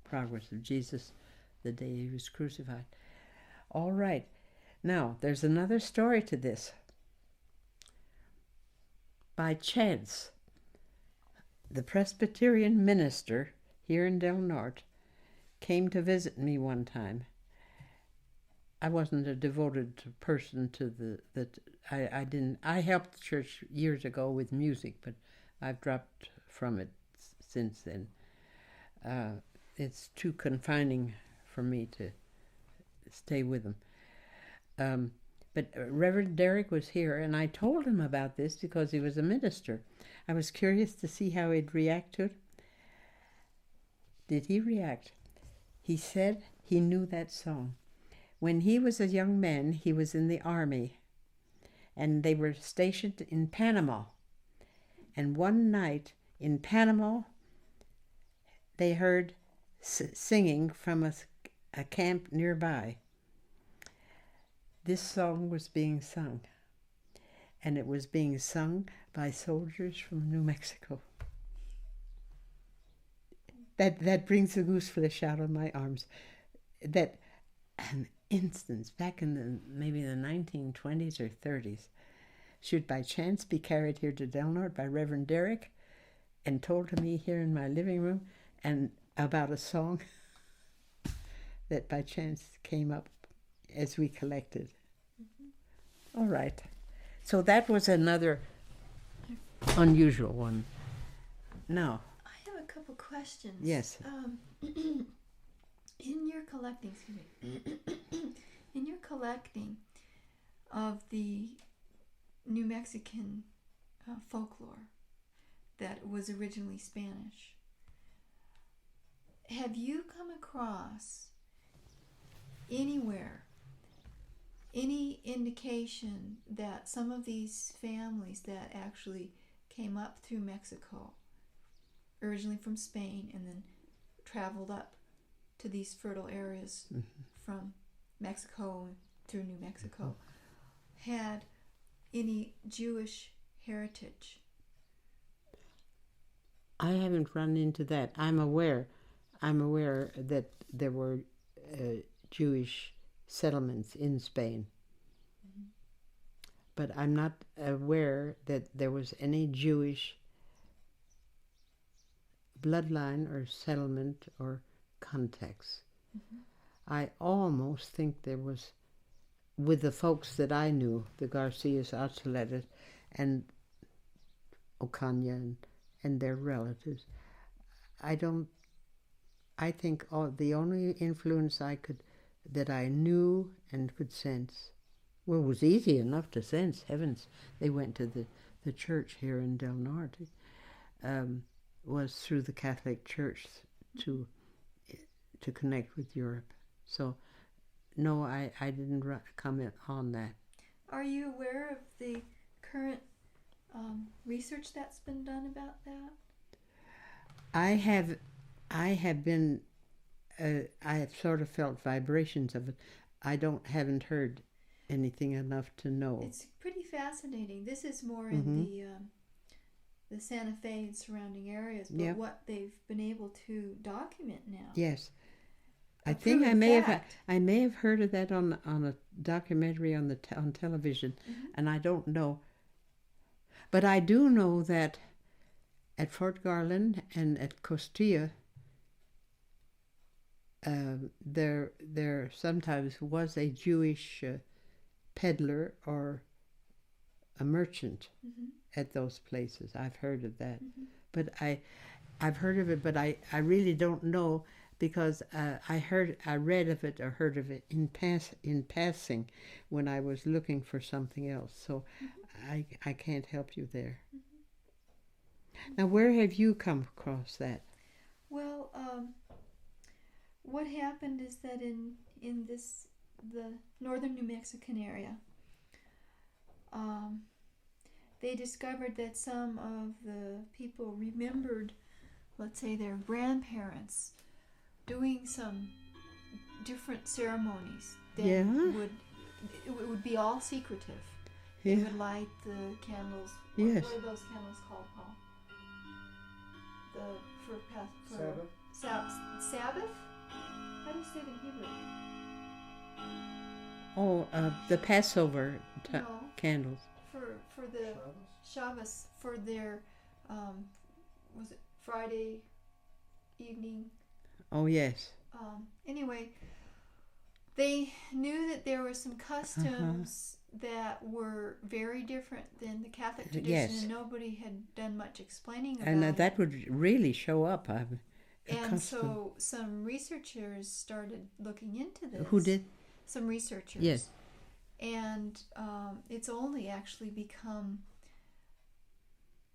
progress of Jesus the day he was crucified. All right. Now, there's another story to this. By chance, the Presbyterian minister here in Del Norte came to visit me one time. I wasn't a devoted person to I helped the church years ago with music, but I've dropped from it since then. It's too confining for me to stay with them. But Reverend Derek was here, and I told him about this because he was a minister. I was curious to see how he'd react to it. Did he react? He said he knew that song. When he was a young man, he was in the army, and they were stationed in Panama. And one night in Panama, they heard singing from a camp nearby. This song was being sung, and it was being sung by soldiers from New Mexico. That brings the goose flesh out on my arms. That instance back in maybe the 1920s or 30s should by chance be carried here to Del Norte by Reverend Derek and told to me here in my living room and about a song that by chance came up as we collected. Mm-hmm. All right. So that was another unusual one. Now, I have a couple questions. Yes. In your collecting, in your collecting of the New Mexican folklore that was originally Spanish, have you come across anywhere any indication that some of these families that actually came up through Mexico, originally from Spain, and then traveled up to these fertile areas mm-hmm. from Mexico through New Mexico, had any Jewish heritage? I haven't run into that. I'm aware that there were Jewish settlements in Spain. Mm-hmm. But I'm not aware that there was any Jewish bloodline or settlement or context. Mm-hmm. I almost think there was, with the folks that I knew, the Garcias, Archuleta, and Ocaña and their relatives, I think the only influence that I knew and could sense, well, it was easy enough to sense, heavens, they went to the church here in Del Norte, was through the Catholic Church to connect with Europe. So, no, I didn't comment on that. Are you aware of the current research that's been done about that? I have been. I have sort of felt vibrations of it. I haven't heard anything enough to know. It's pretty fascinating. This is more mm-hmm. in the Santa Fe and surrounding areas, but yep. what they've been able to document now. Yes, I think I may have heard of that on a documentary on television, mm-hmm. and I don't know. But I do know that at Fort Garland and at Costilla, there sometimes was a Jewish peddler or a merchant mm-hmm. at those places. I've heard of that, mm-hmm. but I've heard of it, but I really don't know, because I read of it or heard of it in passing when I was looking for something else. So mm-hmm. I can't help you there. Mm-hmm. Now, where have you come across that? Well, what happened is that in the northern New Mexican area, they discovered that some of the people remembered, let's say, their grandparents doing some different ceremonies that it would be all secretive. Yeah. They would light the candles. Yes. What are those candles called, Paul? Sabbath? How do you say it in Hebrew? Oh, the Passover candles. For the Shabbos, for their, was it Friday evening? Oh, yes. Anyway, they knew that there were some customs that were very different than the Catholic tradition, yes. and nobody had done much explaining about and that would really show up. And so some researchers started looking into this. Who did? Some researchers. Yes. And it's only actually become,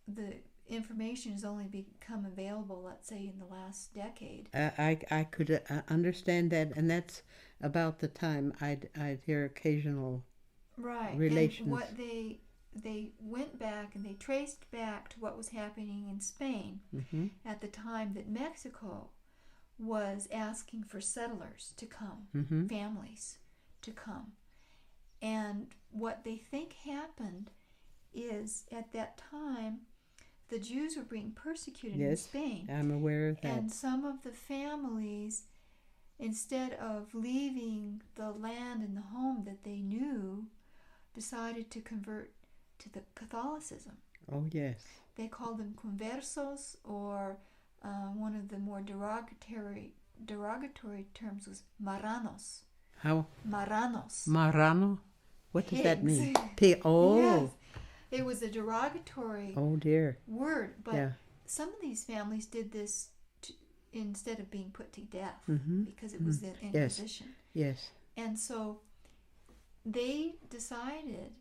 the information has only become available, let's say, in the last decade. I could understand that, and that's about the time I'd hear occasional relations. And what they went back and they traced back to what was happening in Spain mm-hmm. at the time that Mexico was asking for settlers to come, mm-hmm. families to come. And what they think happened is, at that time, the Jews were being persecuted in Spain. I'm aware of that. And some of the families instead of leaving the land and the home that they knew, decided to convert to the Catholicism. Oh, yes. They called them conversos, or one of the more derogatory terms was marranos. How? Marranos. Marrano? What does that Pigs. mean? Pig. Oh. Yes. It was a derogatory Oh, dear. word, but Yeah. some of these families did this instead of being put to death, Mhm. because it was the Yes. Inquisition. Yes. And so they decided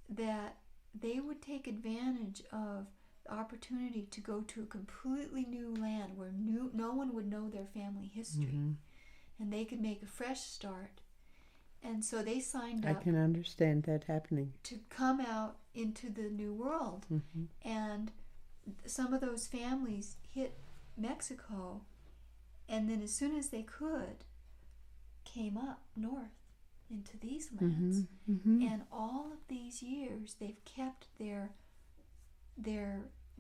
that they would take advantage of the opportunity to go to a completely new land where no one would know their family history, Mhm. and they could make a fresh start. And so they signed I up can understand that happening. to come out into the new world. Mhm. And some of those families hit Mexico, and then as soon as they could, came up north into these lands. Mhm. Mhm. And all of these years, they've kept their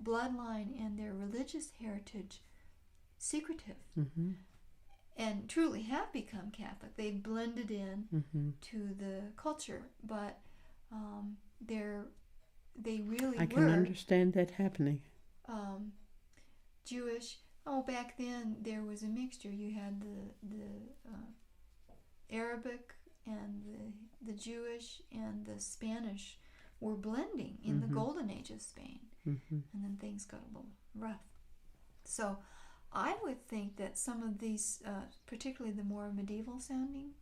bloodline and their religious heritage secretive, Mhm. and truly have become Catholic. They've blended in Mhm. to the culture, but they really I can were understand that happening. Jewish. Oh, back then there was a mixture. You had the Arabic and the Jewish and the Spanish were blending in the golden age of Spain, Mhm. and then things got a little rough. So I would think that some of these, particularly the more medieval sounding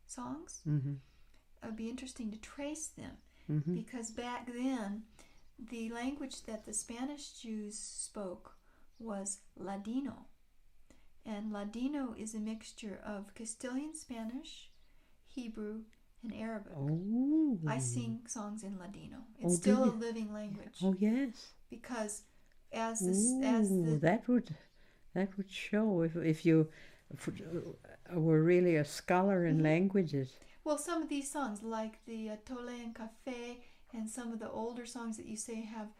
songs, Mhm. would be interesting to trace them, Mhm. because back then the language that the Spanish Jews spoke was Ladino. And Ladino is a mixture of Castilian Spanish, Hebrew, and Arabic. Oh. I sing songs in Ladino. Oh, It's do still a you? living language, Oh, yes. because as Ooh, the that would show if you were really a scholar in languages. well, some of these songs, like the Tole and Café, and some of the older songs that you say have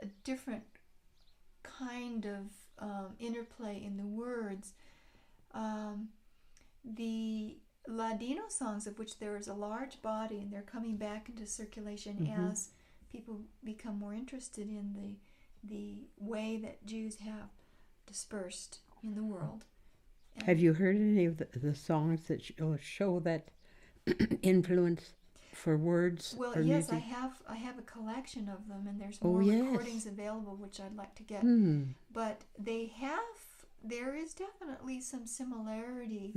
a different kind of interplay in the words. The Ladino songs, of which there is a large body, and they're coming back into circulation as people become more interested in the way that Jews have dispersed in the world. And Have you heard any of the songs that show that influence for words Well, or yes, music? I have a collection of them, and there's Oh, more yes. recordings available, which I'd like to get. But there is definitely some similarity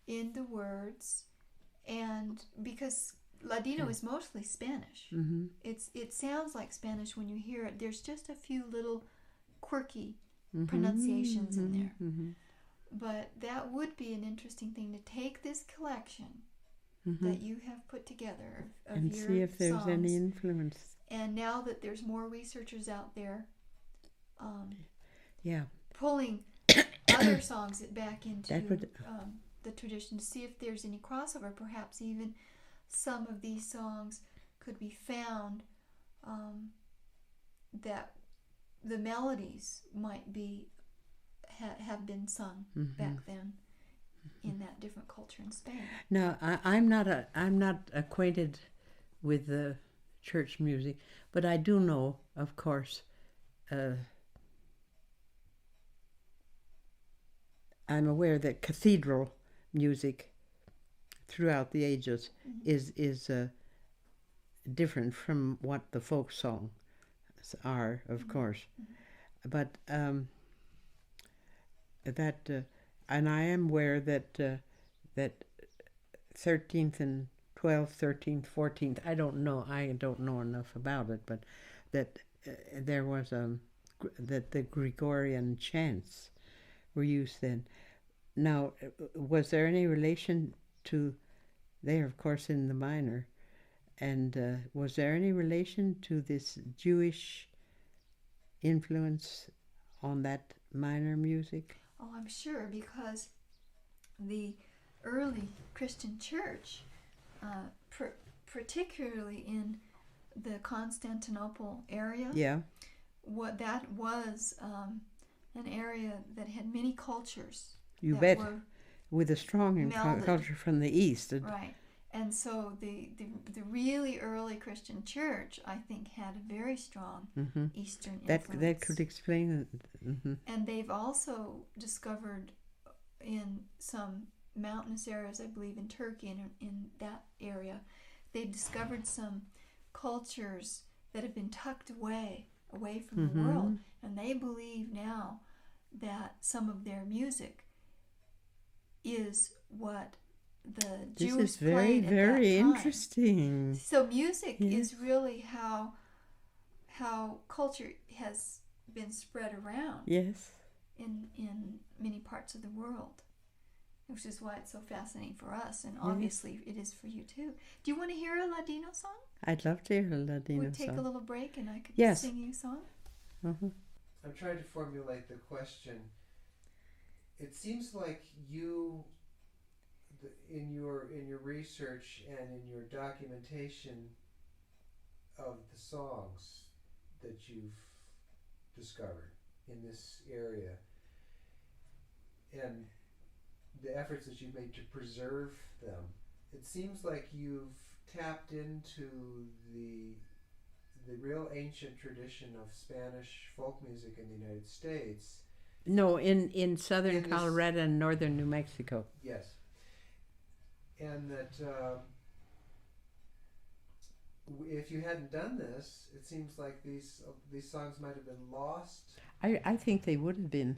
in the words, and because Ladino is mostly Spanish, it sounds like Spanish when you hear it. There's just a few little quirky pronunciations in there. But that would be an interesting thing, to take this collection that you have put together of And your see if there's songs, any influence. and now that there's more researchers out there Yeah. pulling other songs back into That would- the tradition, to see if there's any crossover. Perhaps even some of these songs could be found that the melodies might be have been sung back then in that different culture in Spain. Now, I'm not acquainted with the church music, but I do know, of course, I'm aware that cathedral music throughout the ages is different from what the folk songs are, of course. But and I am aware that that 13th and 12th, 13th, 14th, I don't know enough about it, but that there was that the Gregorian chants were used then. Now, was there any relation to, they're of course in the minor, and was there any relation to this Jewish influence on that minor music? Oh, I'm sure, because the early Christian church, particularly in the Constantinople area, Yeah. what that was an area that had many cultures. You that bet. were With a strong melded. culture from the East. Right. And so the really early Christian church, I think, had a very strong Eastern influence. That could explain it. Mm-hmm. And they've also discovered in some mountainous areas, I believe in Turkey and in that area, they've discovered some cultures that have been tucked away from the world. And they believe now that some of their music is what the Jews This is very, played at very that time. interesting. So music Yes. is really how culture has been spread around Yes. in many parts of the world, which is why it's so fascinating for us, and obviously it is for you too. Do you want to hear a Ladino song? I'd love to hear a Ladino We'll take song. a little break and I could Yes. sing you a song. I'm trying to formulate the question. It seems like you, in your research and in your documentation of the songs that you've discovered in this area, and the efforts that you've made to preserve them, it seems like you've tapped into the real ancient tradition of Spanish folk music in the United States. No, in southern In this- Colorado and northern New Mexico. Yes. And that if you hadn't done this, it seems like these songs might have been lost. I think they would have been.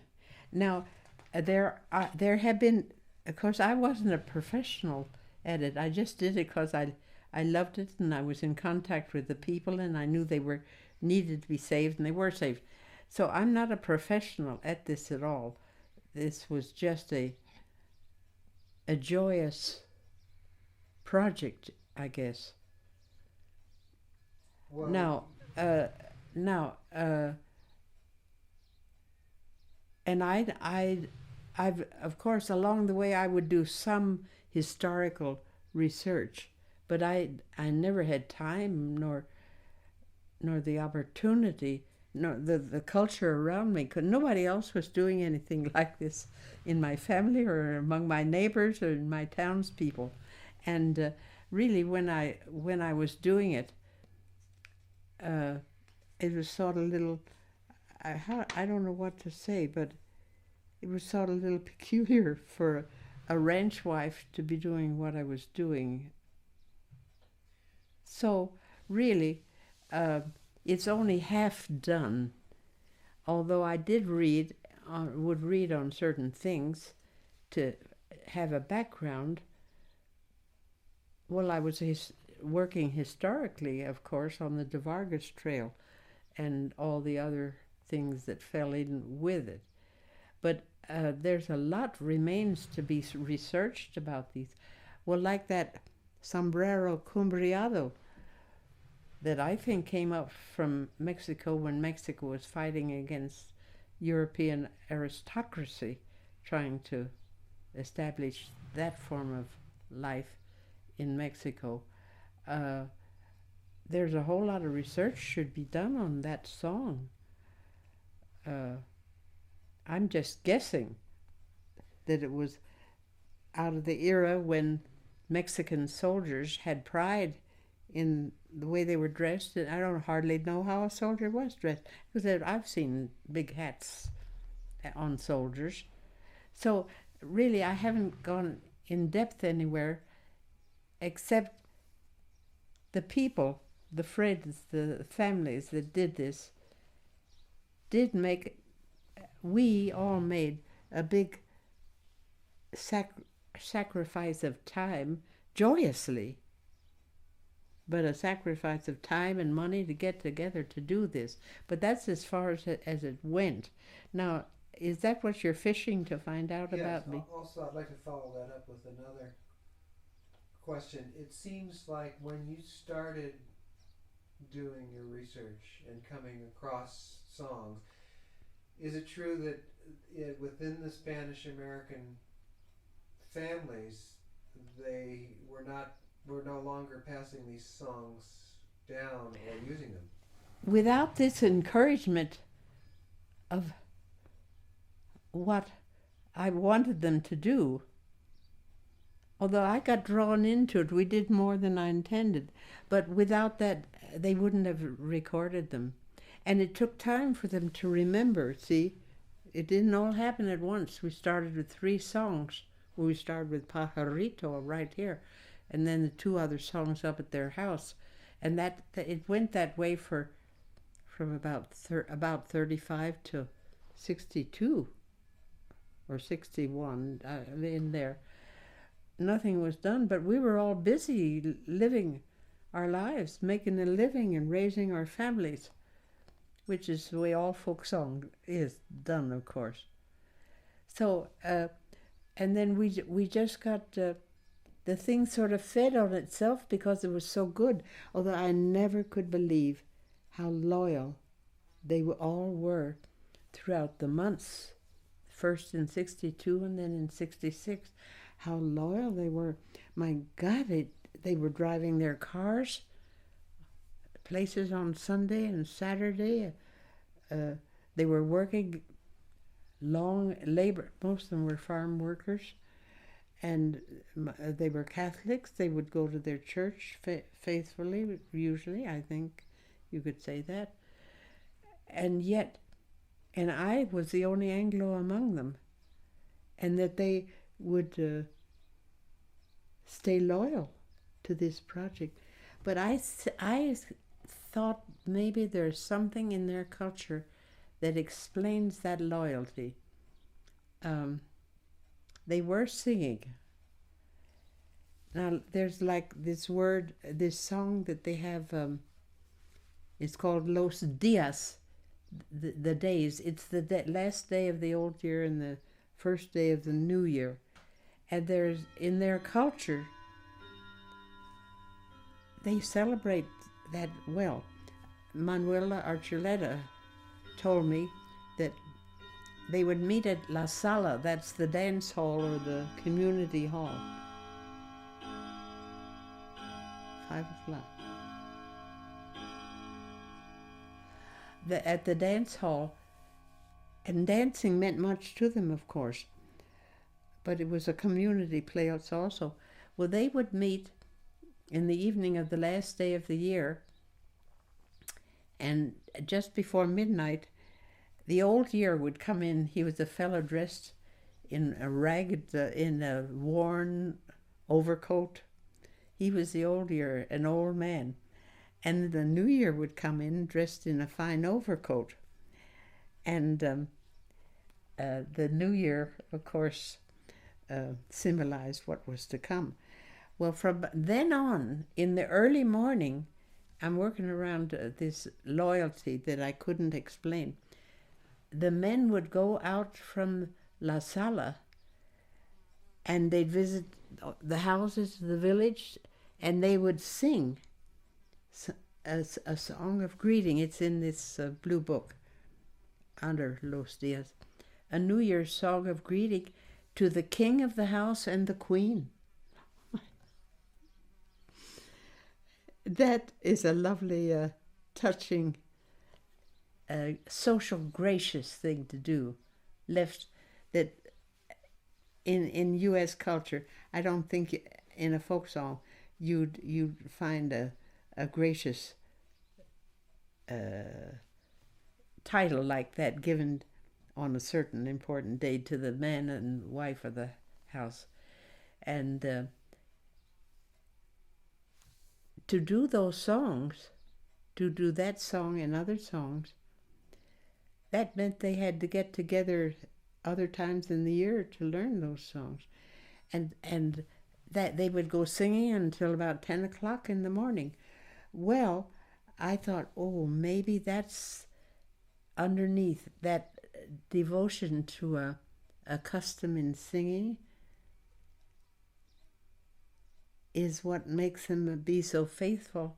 Now, there have been, of course, I wasn't a professional at it. I just did it because I loved it, and I was in contact with the people, and I knew they needed to be saved, and they were saved. So I'm not a professional at this at all. This was just a joyous project, I guess. Well, And I've of course along the way I would do some historical research, but I never had time nor the opportunity, nor the culture around me. 'Cause nobody else was doing anything like this in my family or among my neighbors or in my townspeople, and really when I was doing it. It was sort of little, I don't know what to say, but it was sort of a little peculiar for a ranch wife to be doing what I was doing. So really, it's only half done, although I did would read on certain things to have a background. Well, I was working historically, of course, on the DeVargas Trail and all the other things that fell in with it. But there's a lot remains to be researched about these. Well, like that sombrero cumbriado that I think came up from Mexico when Mexico was fighting against European aristocracy, trying to establish that form of life in Mexico. There's a whole lot of research should be done on that song. I'm just guessing that it was out of the era when Mexican soldiers had pride in the way they were dressed. And I don't hardly know how a soldier was dressed, because I've seen big hats on soldiers. So really I haven't gone in depth anywhere, except the people, the friends, the families that did this, we all made a big sacrifice of time, joyously, but a sacrifice of time and money to get together to do this. But that's as far as it went. Now, is that what you're fishing to find out about me? Also, I'd like to follow that up with another question. It seems like when you started doing your research and coming across songs, is it true that within the Spanish American families, they were no longer passing these songs down or using them? Without this encouragement of what I wanted them to do. Although I got drawn into it, we did more than I intended. But without that, they wouldn't have recorded them. And it took time for them to remember, see? It didn't all happen at once. We started with 3 songs. We started with Pajarito right here, and then the 2 other songs up at their house. And that it went that way from about 35 to 62 or 61 in there. Nothing was done, but we were all busy living our lives, making a living and raising our families, which is the way all folk song is done, of course. So, and then we just got, the thing sort of fed on itself because it was so good, although I never could believe how loyal they all were throughout the months, first in 62 and then in 66. How loyal they were. My God, they were driving their cars places on Sunday and Saturday. They were working long labor. Most of them were farm workers, and they were Catholics. They would go to their church faithfully, usually, I think you could say that. And I was the only Anglo among them, and that they would stay loyal to this project. But I thought maybe there's something in their culture that explains that loyalty. They were singing. Now, there's like this song that they have, it's called Los Días, the days. It's the last day of the old year and the first day of the new year. And there's, in their culture, they celebrate that well. Manuela Archuleta told me that they would meet at La Sala, that's the dance hall or the community hall. 5 o'clock. At the dance hall, and dancing meant much to them, of course, but it was a community place also. Well, they would meet in the evening of the last day of the year, and just before midnight, the old year would come in. He was a fellow dressed in a ragged, in a worn overcoat. He was the old year, an old man. And the new year would come in dressed in a fine overcoat. And the new year, of course, symbolized what was to come. Well, from then on, in the early morning, I'm working around this loyalty that I couldn't explain. The men would go out from La Sala and they'd visit the houses of the village, and they would sing a song of greeting. It's in this blue book under Los Días, a New Year's song of greeting to the king of the house and the queen. That is a lovely, touching, social, gracious thing to do. Left that in U.S. culture, I don't think in a folk song you'd find a gracious title like that given on a certain important day to the man and wife of the house. And to do those songs, to do that song and other songs, that meant they had to get together other times in the year to learn those songs. And that they would go singing until about 10 o'clock in the morning. Well, I thought, oh, maybe that's underneath that devotion to a custom in singing is what makes them be so faithful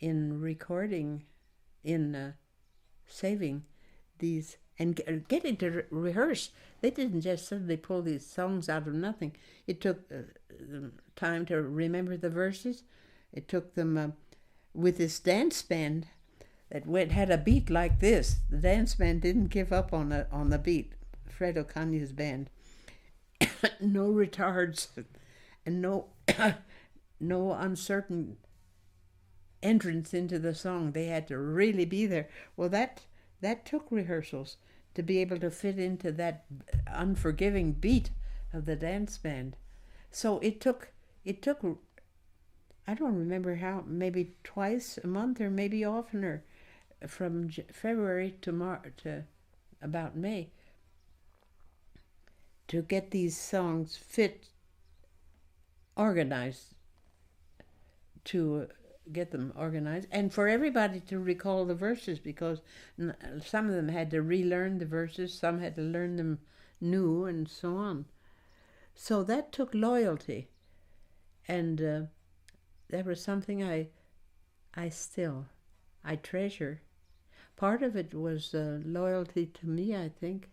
in recording, in saving these, and getting to rehearse. They didn't just suddenly pull these songs out of nothing. It took time to remember the verses. It took them with this dance band that had a beat like this. The dance band didn't give up on the beat. Fred O'Connor's band, no retards and no no uncertain entrance into the song. They had to really be there. Well, that took rehearsals to be able to fit into that unforgiving beat of the dance band. So it took I don't remember how, maybe twice a month or maybe oftener, from February to about May, to get these songs fit, organized, to get them organized, and for everybody to recall the verses, because some of them had to relearn the verses, some had to learn them new, and so on. So that took loyalty, and that was something I treasure. Part of it was loyalty to me, I think.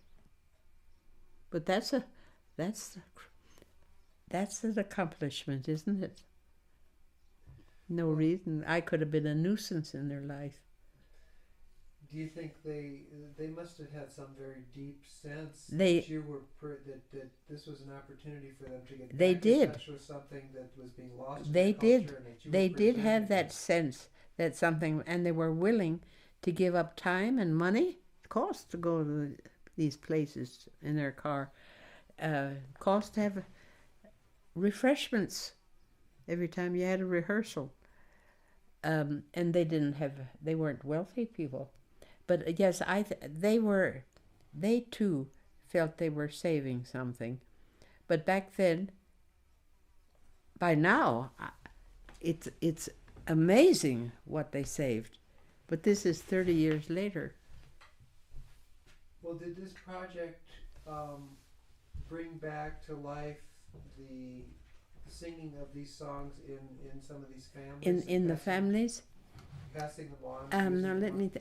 But that's an accomplishment, isn't it? No reason. I could have been a nuisance in their life. Do you think they must have had some very deep sense that you were that this was an opportunity for them to get they back did. in touch with something that was being lost They in their did. culture, and that you They were did have presenting that sense that something, and they were willing to give up time and money. It costs to go to these places in their car. Cost to have refreshments every time you had a rehearsal. And they weren't wealthy people. But yes, they too felt they were saving something. But back then, by now, it's amazing what they saved. But this is 30 years later. Well, did this project bring back to life the singing of these songs in some of these families? In the families? Passing them on? Now let me...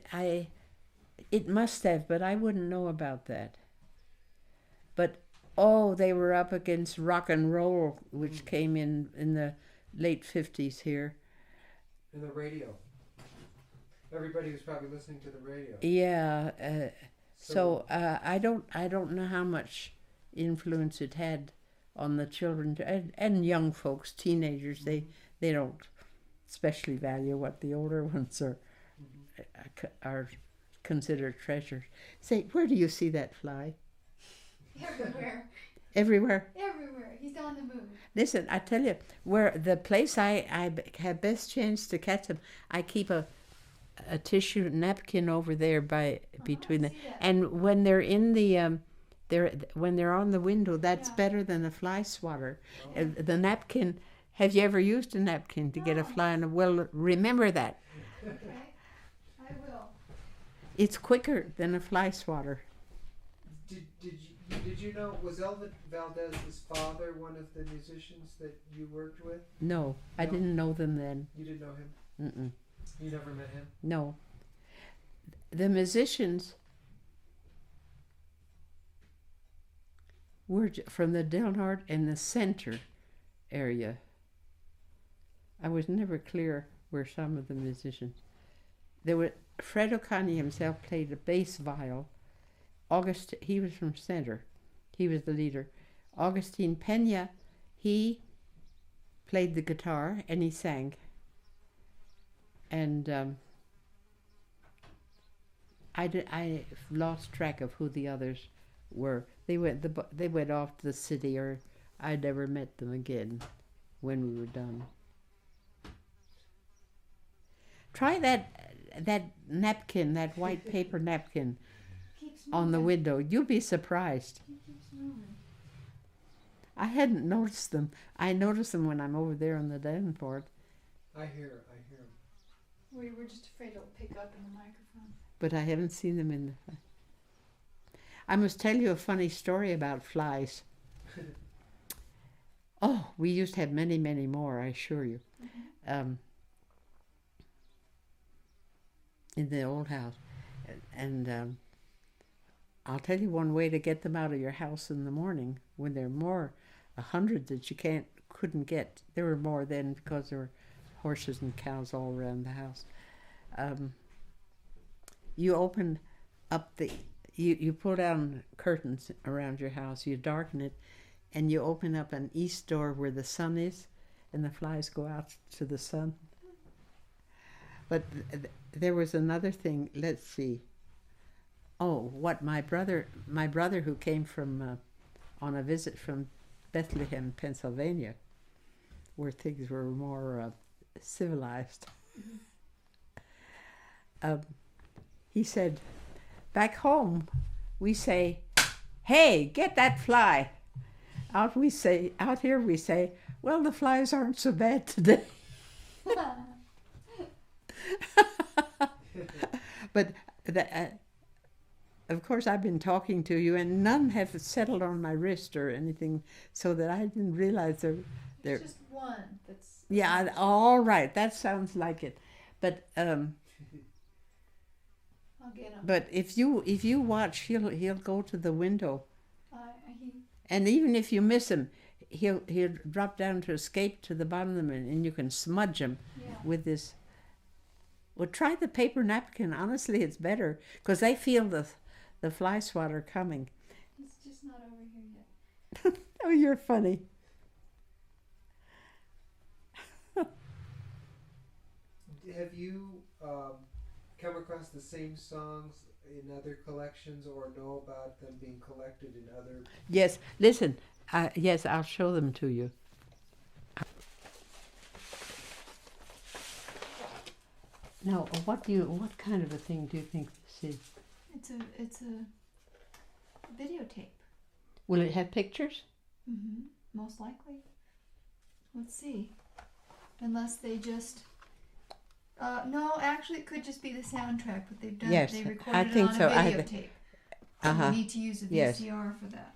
it must have, but I wouldn't know about that. But, they were up against rock and roll, which came in the late 50s here. And the radio. Everybody was probably listening to the radio. Yeah. So I don't know how much influence it had on the children and young folks, teenagers. They don't especially value what the older ones are considered treasures. Say, where do you see that fly? Everywhere. Everywhere. Everywhere. He's on the move. Listen, I tell you, where the place I have best chance to catch them, I keep a tissue napkin over there between and when they're in the when they're on the window, that's better than a fly swatter. The napkin. Have you ever used a napkin to get a fly on? Well, remember that. Okay, I will. It's quicker than a fly swatter. Did you know, was Elvin Valdez's father one of the musicians that you worked with? No, I didn't know them then. You didn't know him? Mm-mm. You never met him? No. The musicians were from the Delnard and the center area. I was never clear where some of the musicians. There were Fred O'Connor himself played the bass viol. He was from center. He was the leader. Augustine Pena, he played the guitar and he sang. And I lost track of who the others were. They went off to the city, or I never met them again when we were done. Try that napkin, that white paper napkin on the window. You'll be surprised. He keeps moving. I hadn't noticed them. I notice them when I'm over there on the Davenport. I hear him. We were just afraid it'll pick up in the microphone. But I haven't seen them in the... I must tell you a funny story about flies. We used to have many, many more, I assure you. Mm-hmm. In the old house. And I'll tell you one way to get them out of your house in the morning when there are more, 100 that you couldn't get. There were more then because there were horses and cows all around the house. You open up you pull down curtains around your house, you darken it, and you open up an east door where the sun is, and the flies go out to the sun. But there was another thing. Let's see. Oh, what my brother who came from on a visit from Bethlehem, Pennsylvania, where things were more civilized. He said, back home, we say, "Hey, get that fly." Out here we say, "Well, the flies aren't so bad today." But of course, I've been talking to you, and none have settled on my wrist or anything, so that I didn't realize they're. There's just one that's. Yeah, all right. That sounds like it, but. I'll get him. But if you watch, he'll go to the window, He and even if you miss him, he'll drop down to escape to the bottom of them, and you can smudge him with this. Well, try the paper napkin. Honestly, it's better because they feel the fly swatter coming. He's just not over here yet. Oh, you're funny. Have you come across the same songs in other collections, or know about them being collected in other? Yes, listen. Yes, I'll show them to you. Now, what kind of a thing do you think this is? It's a videotape. Will it have pictures? Mm-hmm. Most likely. Let's see. Unless they just. No, actually, it could just be the soundtrack, but they've done. Yes, they I recorded think it on so. a videotape. Uh-huh. You need to use a Yes. VCR for that.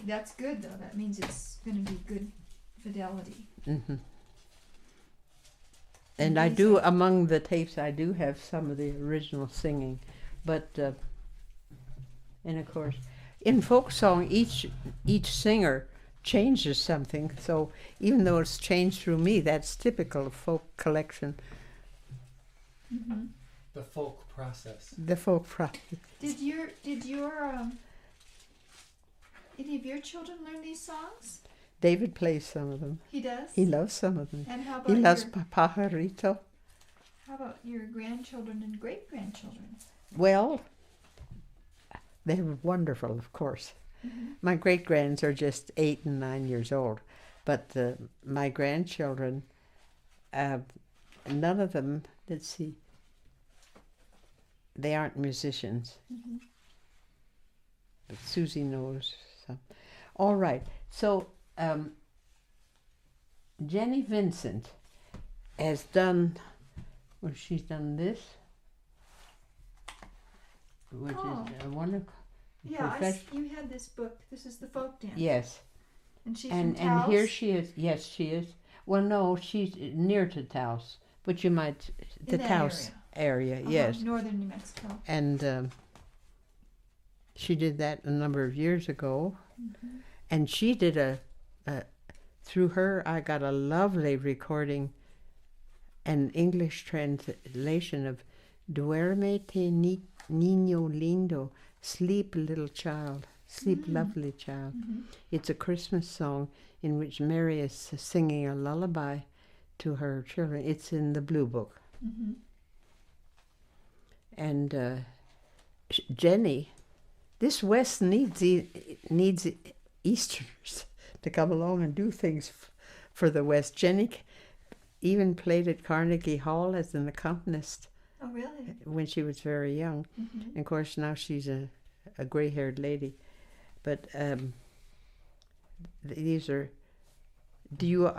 That's good though. That means it's going to be good fidelity. Mm-hmm. And I do, among the tapes, I do have some of the original singing, but and of course, in folk song, each singer changes something. So even though it's changed through me, that's typical of folk collection. Mm-hmm. The folk process. The folk process. Did your any of your children learn these songs? David plays some of them. He does. He loves some of them. And how He about loves your, Pajarito. how about your grandchildren and great grandchildren? Well, they're wonderful, of course. Mm-hmm. My great-grands are just 8 and 9 years old, but my grandchildren, none of them, let's see, they aren't musicians. Mm-hmm. But Susie knows some. All right, so Jenny Vincent has done, well, she's done this, which is a wonderful. Yeah, you had this book. This is the folk dance. Yes. And she's And from Taos? here she is. Yes, she is. Well, no, she's near to Taos, but you might the In that Taos area. Yes. Northern New Mexico. And she did that a number of years ago, Mm-hmm. and she did a through her. I got a lovely recording, an English translation of "Duerme te niño lindo." Sleep, little child. Sleep, lovely child. Mm-hmm. It's a Christmas song in which Mary is singing a lullaby to her children. It's in the Blue Book. Mm-hmm. And Jenny, this West needs Easterners to come along and do things for the West. Jenny even played at Carnegie Hall as an accompanist. Oh, really? When she was very young. Mm-hmm. And of course, now she's a gray-haired lady. But these are. Do you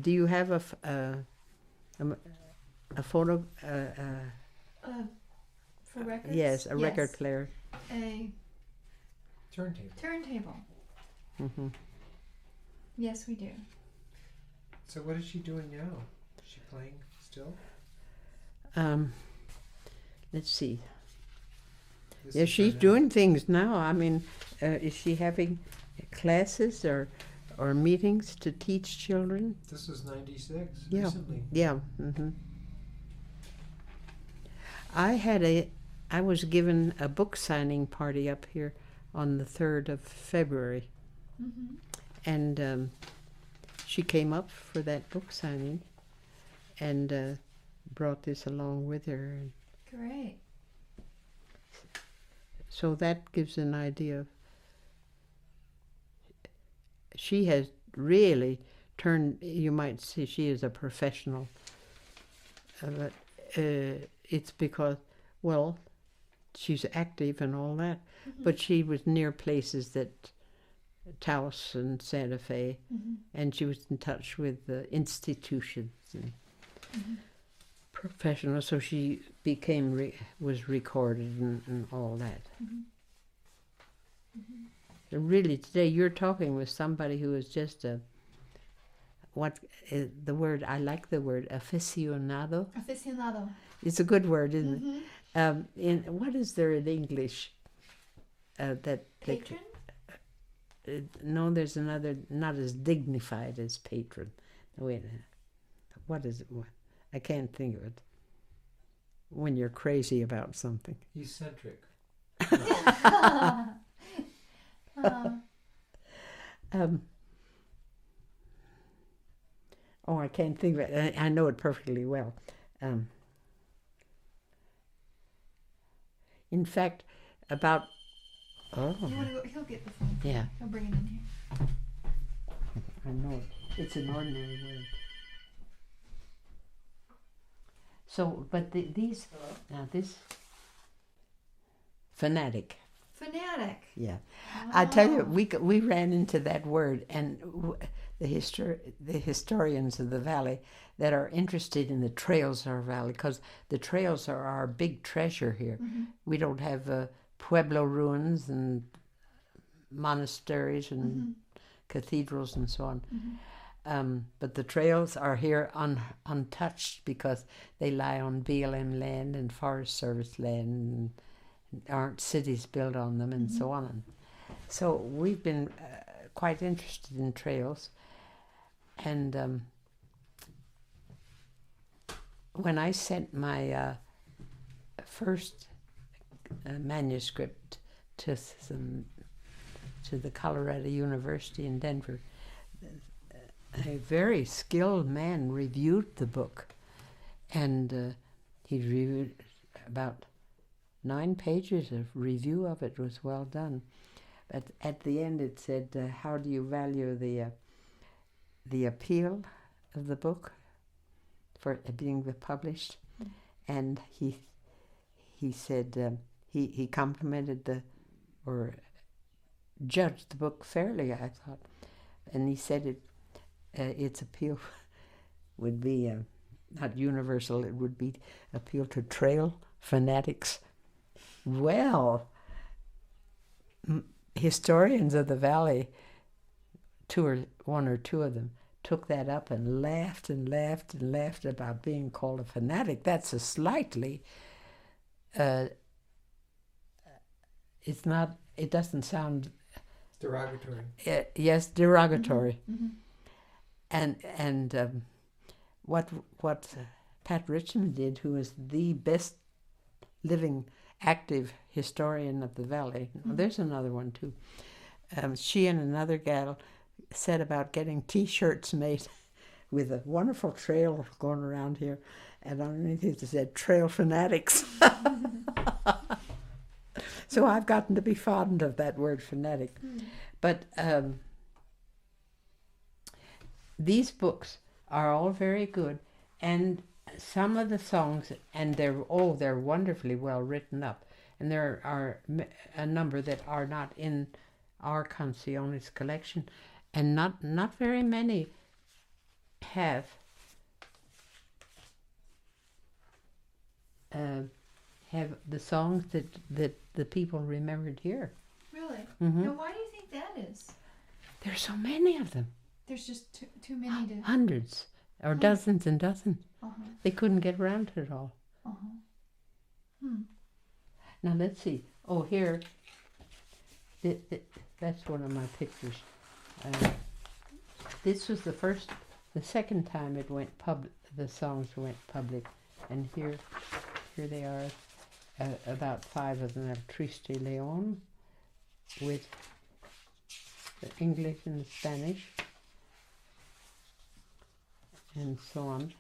do you have a photo? For records? Yes, a record player. A turntable. Mm-hmm. Yes, we do. So what is she doing now? Is she playing still? Let's see. This Yeah, is she's her now. doing things now. I mean, is she having classes or meetings to teach children? This was 96. Yeah. Recently. Yeah. Mm-hmm. I was given a book signing party up here on the 3rd of February. Mm-hmm. And she came up for that book signing and brought this along with her. Great. So that gives an idea of, she has really turned, you might say she is a professional. But it's because, well, she's active and all that, Mm-hmm. but she was near places that Taos and Santa Fe, Mm-hmm. and she was in touch with the institutions and Mm-hmm. professionals, so she was recorded and all that. Mm-hmm. Mm-hmm. And really, today you're talking with somebody who is just the word, I like the word, aficionado. Aficionado. It's a good word, isn't Mm-hmm. it? What is there in English? Patron? No, there's another, not as dignified as patron. Wait, what is it? I can't think of it. When you're crazy about something. Eccentric. Oh, I can't think of it. I know it perfectly well. In fact, about... Oh, You want to go? He'll get the phone. yeah, He'll bring it in here. I know it. It's an ordinary word. So, but this fanatic. Fanatic. Yeah, I tell you, Oh. we ran into that word, and the historians of the valley that are interested in the trails of our valley, because the trails are our big treasure here. Mm-hmm. We don't have Pueblo ruins and monasteries and Mm-hmm. cathedrals and so on. Mm-hmm. But the trails are here untouched because they lie on BLM land and Forest Service land, and aren't cities built on them and so on. So we've been quite interested in trails. And when I sent my first manuscript to the Colorado University in Denver, a very skilled man reviewed the book, and he reviewed about 9 pages of review of it. Was well done. But at the end it said, how do you value the appeal of the book for being published? And he said, he complimented or judged the book fairly, I thought. And he said its appeal would be not universal, it would be appeal to trail fanatics. Well, historians of the valley, one or two of them, took that up and laughed and laughed and laughed about being called a fanatic. That's a slightly, it's not, it doesn't sound... Derogatory. Yes, derogatory. Mm-hmm. And what Pat Richmond did, who is the best living active historian of the valley. There's another one too. She and another gal set about getting T-shirts made with a wonderful trail going around here, and underneath it said "Trail Fanatics." So I've gotten to be fond of that word "fanatic." But these books are all very good, and some of the songs, and they're wonderfully well written up, and there are a number that are not in our Canciones collection, and not very many have the songs that the people remembered here. Really? Mm-hmm. Now, why do you think that is? There's so many of them. There's just too many to... Hundreds or dozens and dozens. Uh-huh. They couldn't get around to it all. Uh-huh. Now let's see. Oh, here. That's one of my pictures. This was the second time it went public. The songs went public, and here here they are, about 5 of them have Triste Leon with the English and the Spanish and so on.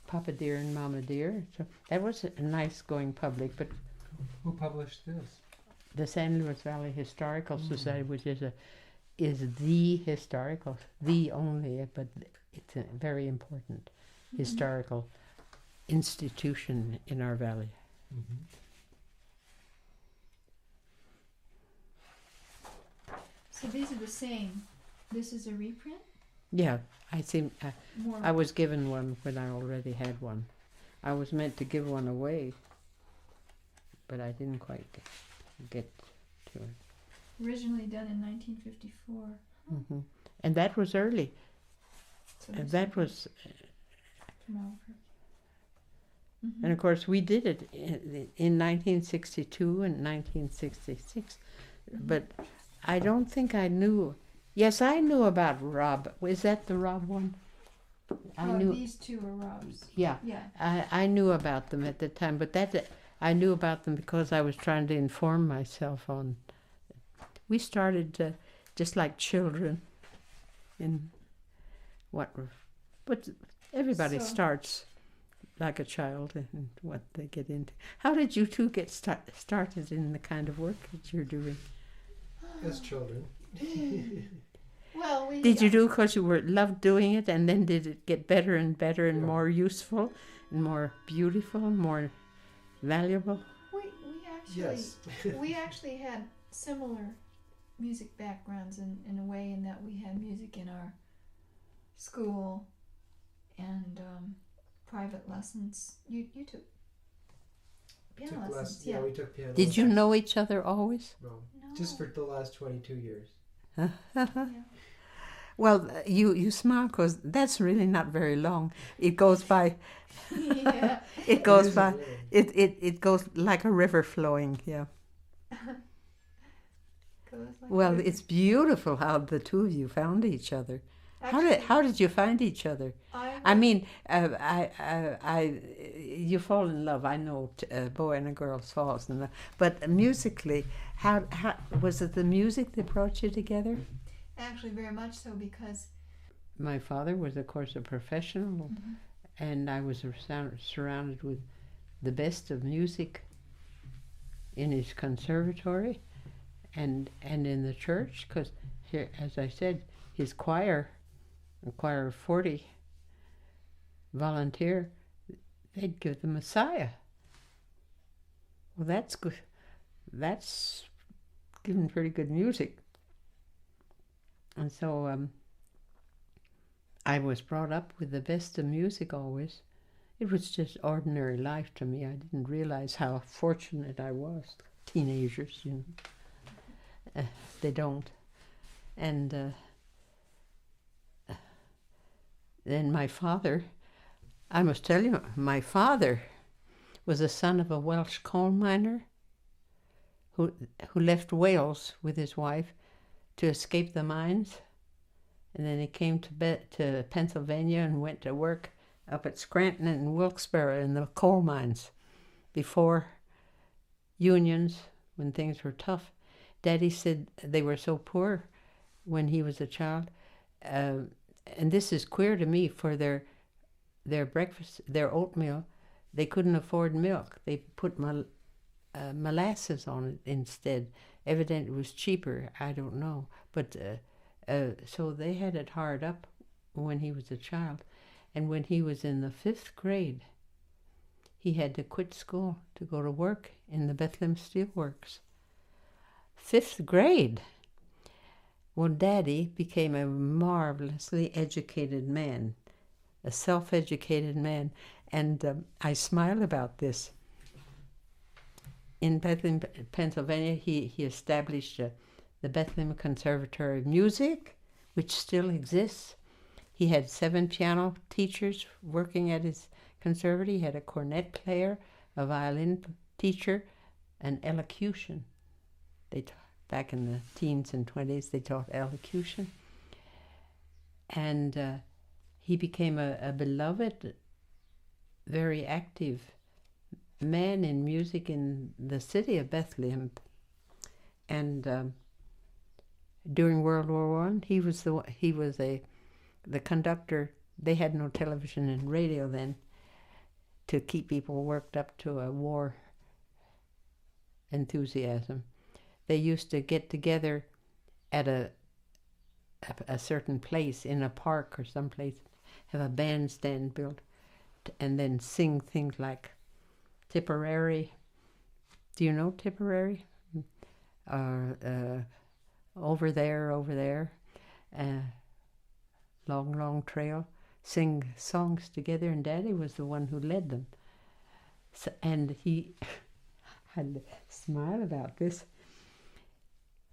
Papa Dear and Mama Dear. So that was a nice going public, but Who published this? the San Luis Valley Historical Society, which is the historical, the only, but it's a very important historical institution in our valley. Mm-hmm. So these are the same. This is a reprint? Yeah, I seem More. I was given one when I already had one. I was meant to give one away, but I didn't quite get to it. Originally done in 1954. Hmm. And that was early. So And this that was, from Albuquerque. Mhm. and of course we did it in 1962 and 1966. But I don't think I knew. Yes, I knew about Rob. Was that the Rob one? I knew. These two are Rob's. Yeah, Yeah. I knew about them at the time, but I knew about them because I was trying to inform myself on. We started just like children, in but everybody So- starts like a child in what they get into. How did you two get started in the kind of work that you're doing? As children. Well, we Did you do it because you loved doing it, and then did it get better and better and Yeah. more useful and more beautiful, more valuable? Yes. we actually had similar music backgrounds in a way, in that we had music in our school and private lessons. You took piano Took lessons, yeah, we took piano. Did you lessons. know each other always? No, No. just for the last 22 years. Yeah. Well, you smile because that's really not very long. It goes by. Yeah. It goes isn't by. really. It goes like a river flowing. Yeah. Goes like Well, a- it's beautiful how the two of you found each other. Actually, How did you find each other? I mean, you fall in love. I know a boy and a girl falls in love, but musically, how was it? The music that brought you together? actually very much so, because My father was, of course, a professional, and I was surrounded with the best of music in his conservatory, and in the church. Because here, as I said, his choir, a choir of 40 volunteer, they'd give the Messiah. Well, that's good. That's giving pretty good music. And so I was brought up with the best of music always. It was just ordinary life to me. I didn't realize how fortunate I was. Teenagers, you know, they don't. And then my father, I must tell you, my father was the son of a Welsh coal miner who left Wales with his wife to escape the mines, and then he came to Pennsylvania and went to work up at Scranton and Wilkes-Barre in the coal mines before unions, when things were tough. Daddy said they were so poor when he was a child, and this is queer to me, for their breakfast, their oatmeal, they couldn't afford milk. They put molasses on it instead. Evidently it was cheaper, I don't know. But so they had it hard up when he was a child. And when he was in the 5th grade, he had to quit school to go to work in the Bethlehem Steelworks. 5th grade. Well, Daddy became a marvelously educated man, a self-educated man. And I smile about this. In Bethlehem, Pennsylvania, he established the Bethlehem Conservatory of Music, which still exists. He had 7 piano teachers working at his conservatory. He had a cornet player, a violin teacher, and elocution. Back in the teens and 20s, they taught elocution. And he became a beloved very active man in music in the city of Bethlehem. And during World War One, he was the conductor. They had no television and radio then to keep people worked up to a war enthusiasm. They used to get together at a certain place in a park or someplace, have a bandstand built, and then sing things like Tipperary. Do you know Tipperary? Or over there, long, long trail. Sing songs together, and Daddy was the one who led them. So, and he had to smile about this.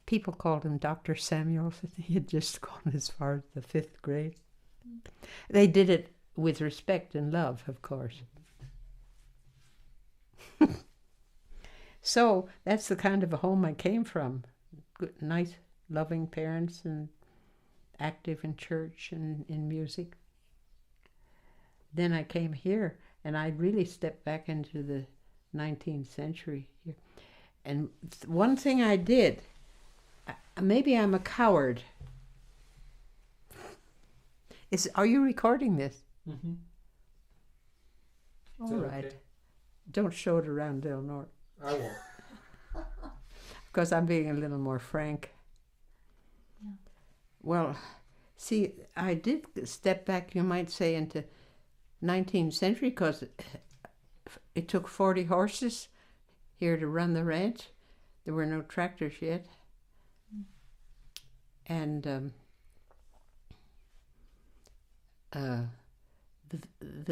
People called him Dr. Samuels. He had just gone as far as the 5th grade. They did it with respect and love, of course. So that's the kind of a home I came from. Good, nice, loving parents and active in church and in music. Then I came here, and I really stepped back into the 19th century here. And one thing I did, maybe I'm a coward. Are you recording this? Mm-hmm. All right. Okay. Don't show it around Del Norte. I won't. Because I'm being a little more frank. Yeah. Well, see, I did step back, you might say, into 19th century because it took 40 horses here to run the ranch. There were no tractors yet. And the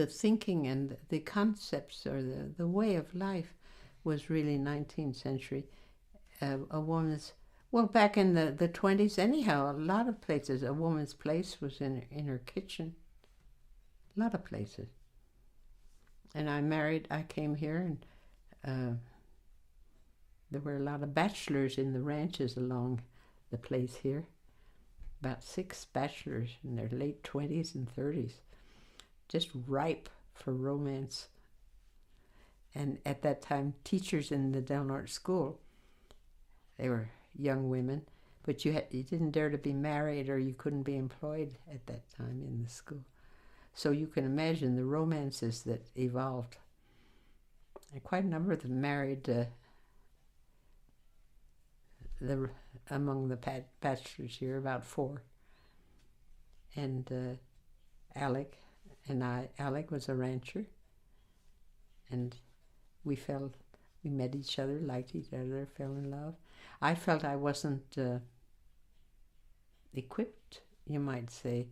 thinking and the concepts or the way of life was really 19th century. A woman's, well, back in the 20s anyhow, a lot of places, a woman's place was in her kitchen. A lot of places. And I came here, and there were a lot of bachelors in the ranches along the place here. About 6 bachelors in their late 20s and 30s, just ripe for romance. And at that time, teachers in the Del Norte school, they were young women, but you didn't dare to be married, or you couldn't be employed at that time in the school. So you can imagine the romances that evolved. And quite a number of them married among the bachelors here, about 4. And Alec was a rancher, and we met each other, liked each other, fell in love. I felt I wasn't equipped, you might say,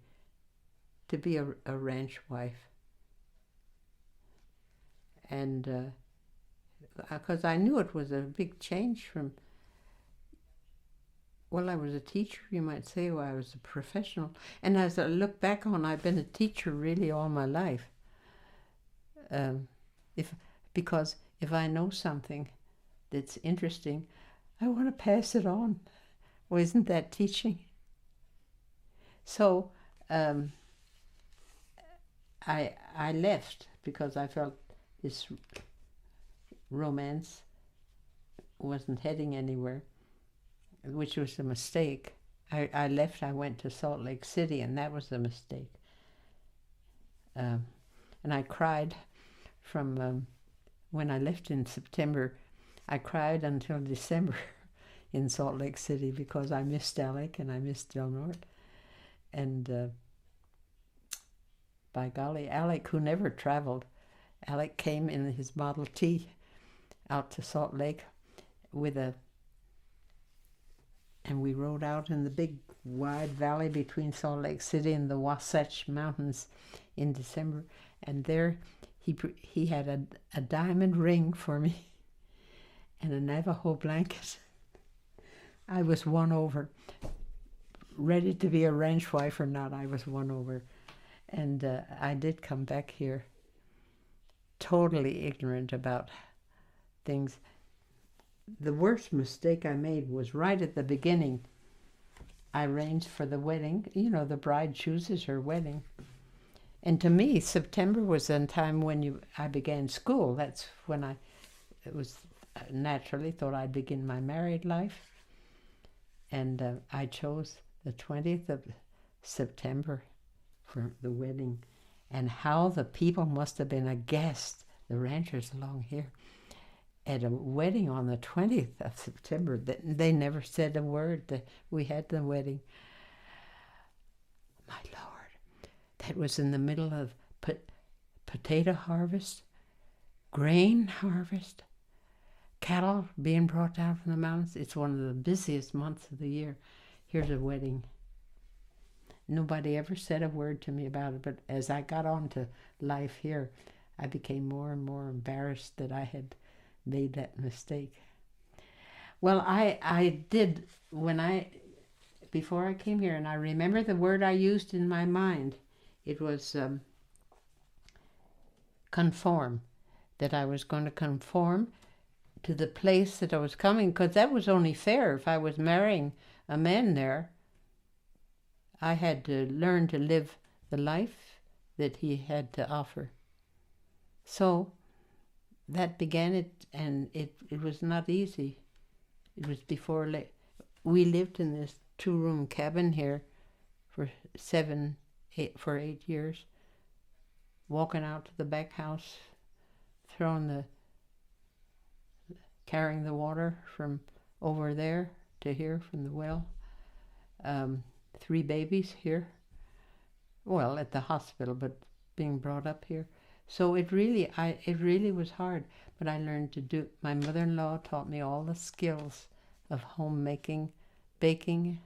to be a ranch wife. And because I knew it was a big change from, well, I was a teacher, you might say, or I was a professional. And as I look back on, I've been a teacher really all my life. Because if I know something that's interesting, I want to pass it on. Well, isn't that teaching? So I left because I felt this romance wasn't heading anywhere, which was a mistake. I left, I went to Salt Lake City, and that was a mistake. And I cried from when I left in September. I cried until December in Salt Lake City because I missed Alec and I missed Del Norte. And by golly, Alec, who never traveled, Alec came in his Model T out to Salt Lake and we rode out in the big wide valley between Salt Lake City and the Wasatch Mountains in December. And there he had a diamond ring for me and a Navajo blanket. I was won over. Ready to be a ranch wife or not, I was won over. And I did come back here totally ignorant about things. The worst mistake I made was right at the beginning. I arranged for the wedding. You know, the bride chooses her wedding. And to me, September was the time when I began school. That's when I naturally thought I'd begin my married life. And I chose the 20th of September for the wedding. And how the people must have been aghast, the ranchers along here, at a wedding on the 20th of September. They never said a word. We had the wedding. My Lord, that was in the middle of potato harvest, grain harvest, cattle being brought down from the mountains. It's one of the busiest months of the year. Here's a wedding. Nobody ever said a word to me about it, but as I got on to life here, I became more and more embarrassed that I had made that mistake. Well, I did before I came here, and I remember the word I used in my mind. It was conform, that I was going to conform to the place that I was coming, because that was only fair. If I was marrying a man there, I had to learn to live the life that he had to offer. So that began it, and it was not easy. It was before we lived in this 2-room cabin here for 8 years, walking out to the back house, carrying the water from over there to here from the well. 3 babies here, well, at the hospital, but being brought up here. So it really was hard, but I learned to do. My mother-in-law taught me all the skills of homemaking, baking,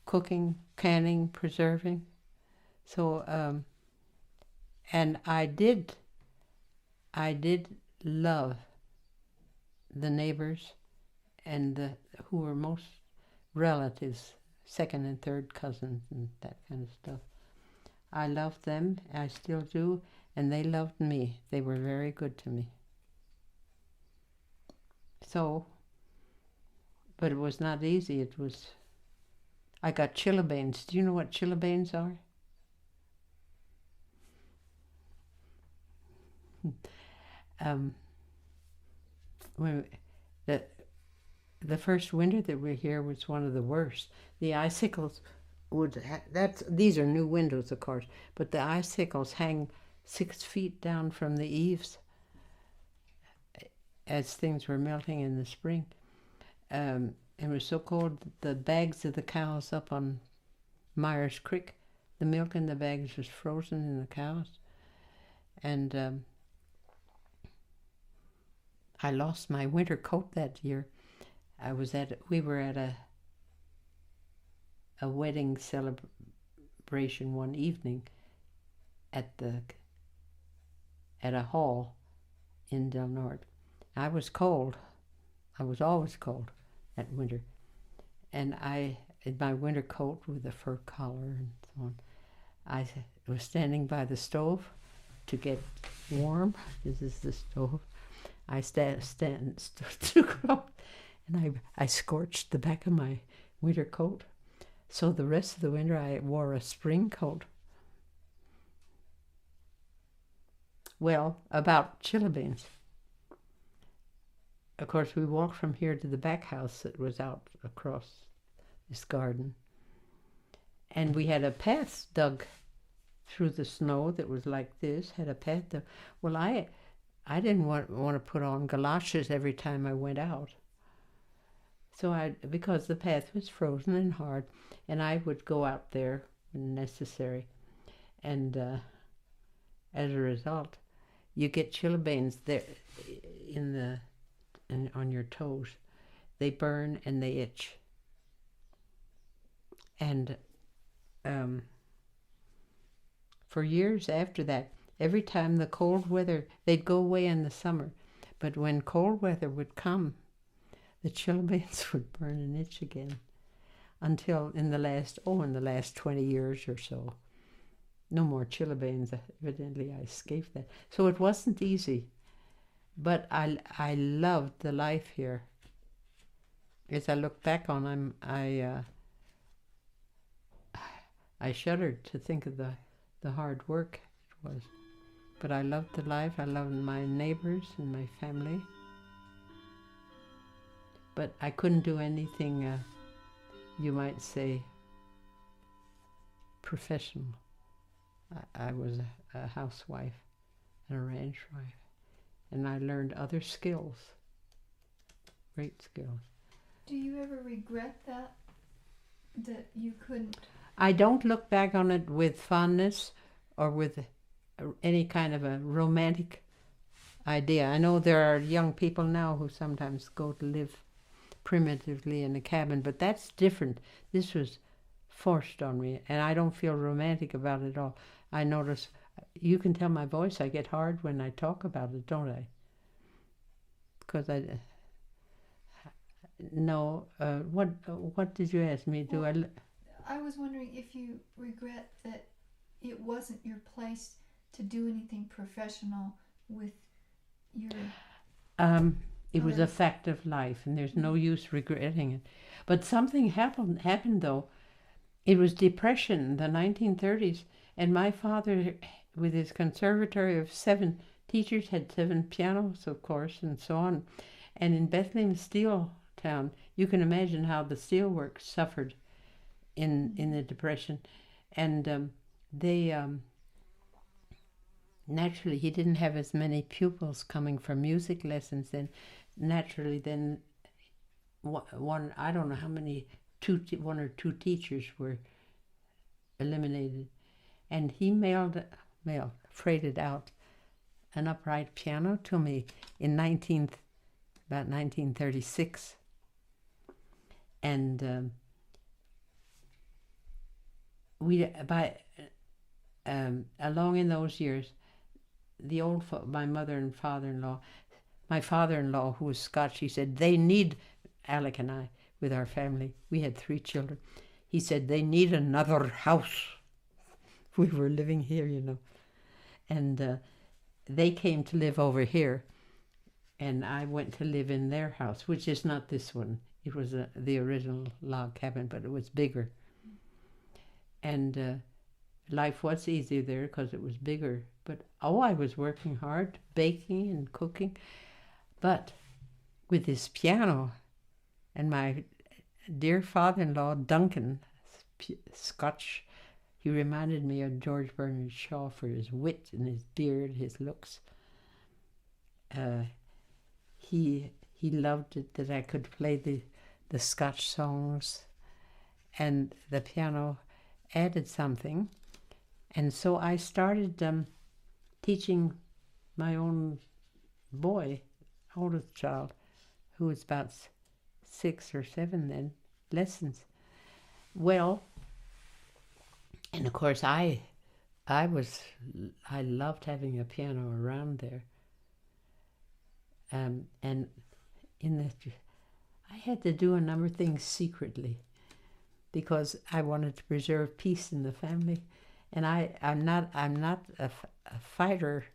cooking, canning, preserving. So, and I did love the neighbors and who were most relatives, second and third cousins and that kind of stuff. I loved them, I still do, and they loved me. They were very good to me. So, but it was not easy. I got chilblains. Do you know what chilblains are? When the first winter that we were here was one of the worst. The icicles these are new windows, of course, but the icicles hang 6 feet down from the eaves as things were melting in the spring. It was so cold that the bags of the cows up on Myers Creek, the milk in the bags was frozen in the cows. And I lost my winter coat that year. We were at a wedding celebration one evening at a hall in Del Norte. I was cold. I was always cold that winter. And in my winter coat with a fur collar and so on, I was standing by the stove to get warm. This is the stove. I stood and I scorched the back of my winter coat. So the rest of the winter I wore a spring coat. Well, about chilblains. Of course, we walked from here to the back house that was out across this garden. And we had a path dug through the snow that was like this, had a path. Well, I didn't want to put on galoshes every time I went out. So because the path was frozen and hard, and I would go out there when necessary. And as a result, you get chilblains there on your toes. They burn and they itch. And for years after that, every time the cold weather, they'd go away in the summer, but when cold weather would come, the chilblains would burn and itch again, until in the last 20 years or so, no more chilblains. Evidently, I escaped that. So it wasn't easy, but I loved the life here. As I look back on, I shuddered to think of the hard work it was. But I loved the life. I loved my neighbors and my family. But I couldn't do anything, you might say, professional. I was a housewife and a ranch wife. And I learned other skills, great skills. Do you ever regret that you couldn't? I don't look back on it with fondness or with any kind of a romantic idea. I know there are young people now who sometimes go to live primitively in a cabin, but that's different. This was forced on me, and I don't feel romantic about it at all. I notice, you can tell my voice, I get hard when I talk about it, don't I? Because what did you ask me? I was wondering if you regret that it wasn't your place to do anything professional with your... It was a fact of life, and there's no use regretting it. But something happened though. It was depression, the 1930s, and my father, with his conservatory of 7 teachers, had 7 pianos, of course, and so on. And in Bethlehem Steel Town, you can imagine how the steelworks suffered in the depression. And naturally, he didn't have as many pupils coming for music lessons. Then, naturally, one I don't know how many, 1 or 2 teachers were eliminated, and he freighted out an upright piano to me in about 1936, and along in those years, my mother and father-in-law, my father-in-law, who was Scotch, he said, they need Alec and I, with our family. We had 3 children. He said, they need another house. We were living here, you know. And they came to live over here, and I went to live in their house, which is not this one. It was the original log cabin, but it was bigger. And life was easier there because it was bigger. But, I was working hard, baking and cooking. But with this piano, and my dear father-in-law, Duncan, Scotch, he reminded me of George Bernard Shaw for his wit and his beard, his looks. He loved it that I could play the Scotch songs, and the piano added something. And so I started teaching my own boy, oldest child, who was about 6 or 7 then, lessons. Well, and of course I loved having a piano around there. And I had to do a number of things secretly because I wanted to preserve peace in the family. And I'm not a fighter.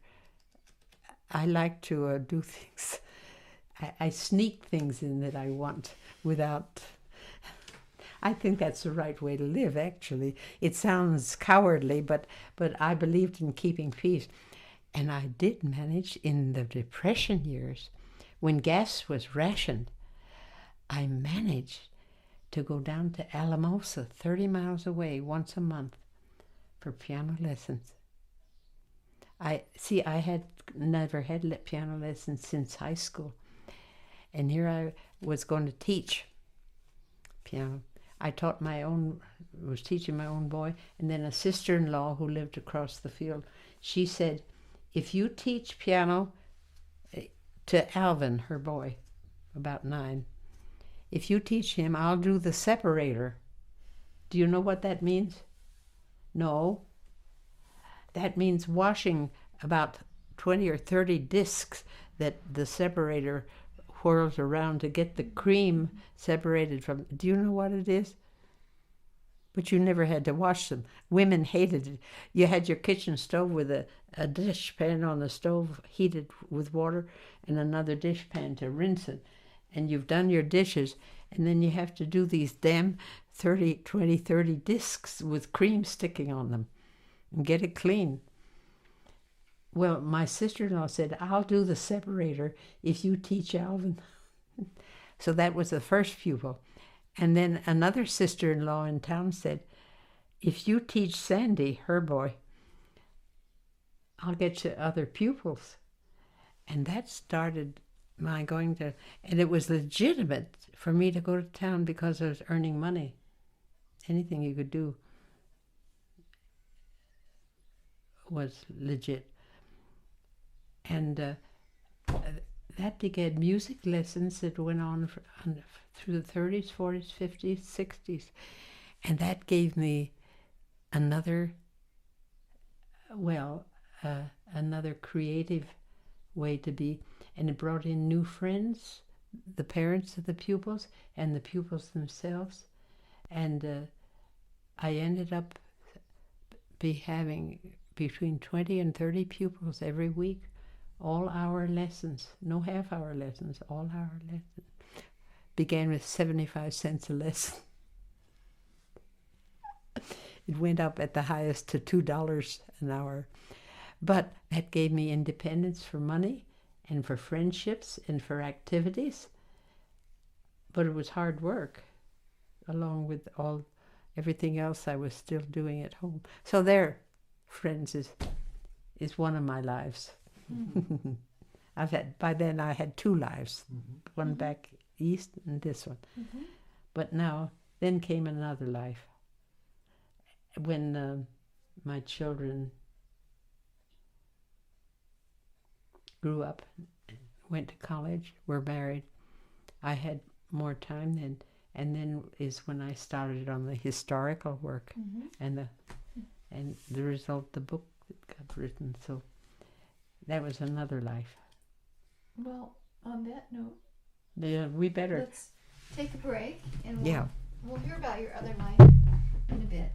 I like to do things. I sneak things in that I want without... I think that's the right way to live, actually. It sounds cowardly, but I believed in keeping peace. And I did manage in the Depression years, when gas was rationed, I managed to go down to Alamosa, 30 miles away, once a month for piano lessons. I had never had piano lessons since high school. And here I was going to teach piano. I was teaching my own boy, and then a sister-in-law who lived across the field, she said, if you teach piano to Alvin, her boy, about 9, if you teach him, I'll do the separator. Do you know what that means? No. That means washing about 20 or 30 discs that the separator whirls around to get the cream separated from. Do you know what it is? But you never had to wash them. Women hated it. You had your kitchen stove with a dish pan on the stove heated with water and another dish pan to rinse it. and you've done your dishes, and then you have to do these damn 30 discs with cream sticking on them and get it clean. Well, my sister-in-law said, I'll do the separator if you teach Alvin. So that was the first pupil. And then another sister-in-law in town said, if you teach Sandy, her boy, I'll get you other pupils. And that started my going to, and it was legitimate for me to go to town because I was earning money. Anything you could do was legit. And that began music lessons that went on through the 30s, 40s, 50s, 60s. And that gave me another creative way to be. And it brought in new friends, the parents of the pupils and the pupils themselves. And I ended up having between 20 and 30 pupils every week, all hour lessons, no half-hour lessons, all hour lessons. Began with 75 cents a lesson. It went up at the highest to $2 an hour. But that gave me independence for money and for friendships and for activities. But it was hard work, along with everything else I was still doing at home. So there, friends, is one of my lives. Mm-hmm. By then I had two lives, mm-hmm. one mm-hmm. back east and this one. Mm-hmm. But then came another life. When my children grew up, went to college, were married, I had more time then. And then is when I started on the historical work, mm-hmm. and the result, the book that got written. So that was another life. Well, on that note, yeah, we better. Let's take a break, and we'll hear about your other life in a bit.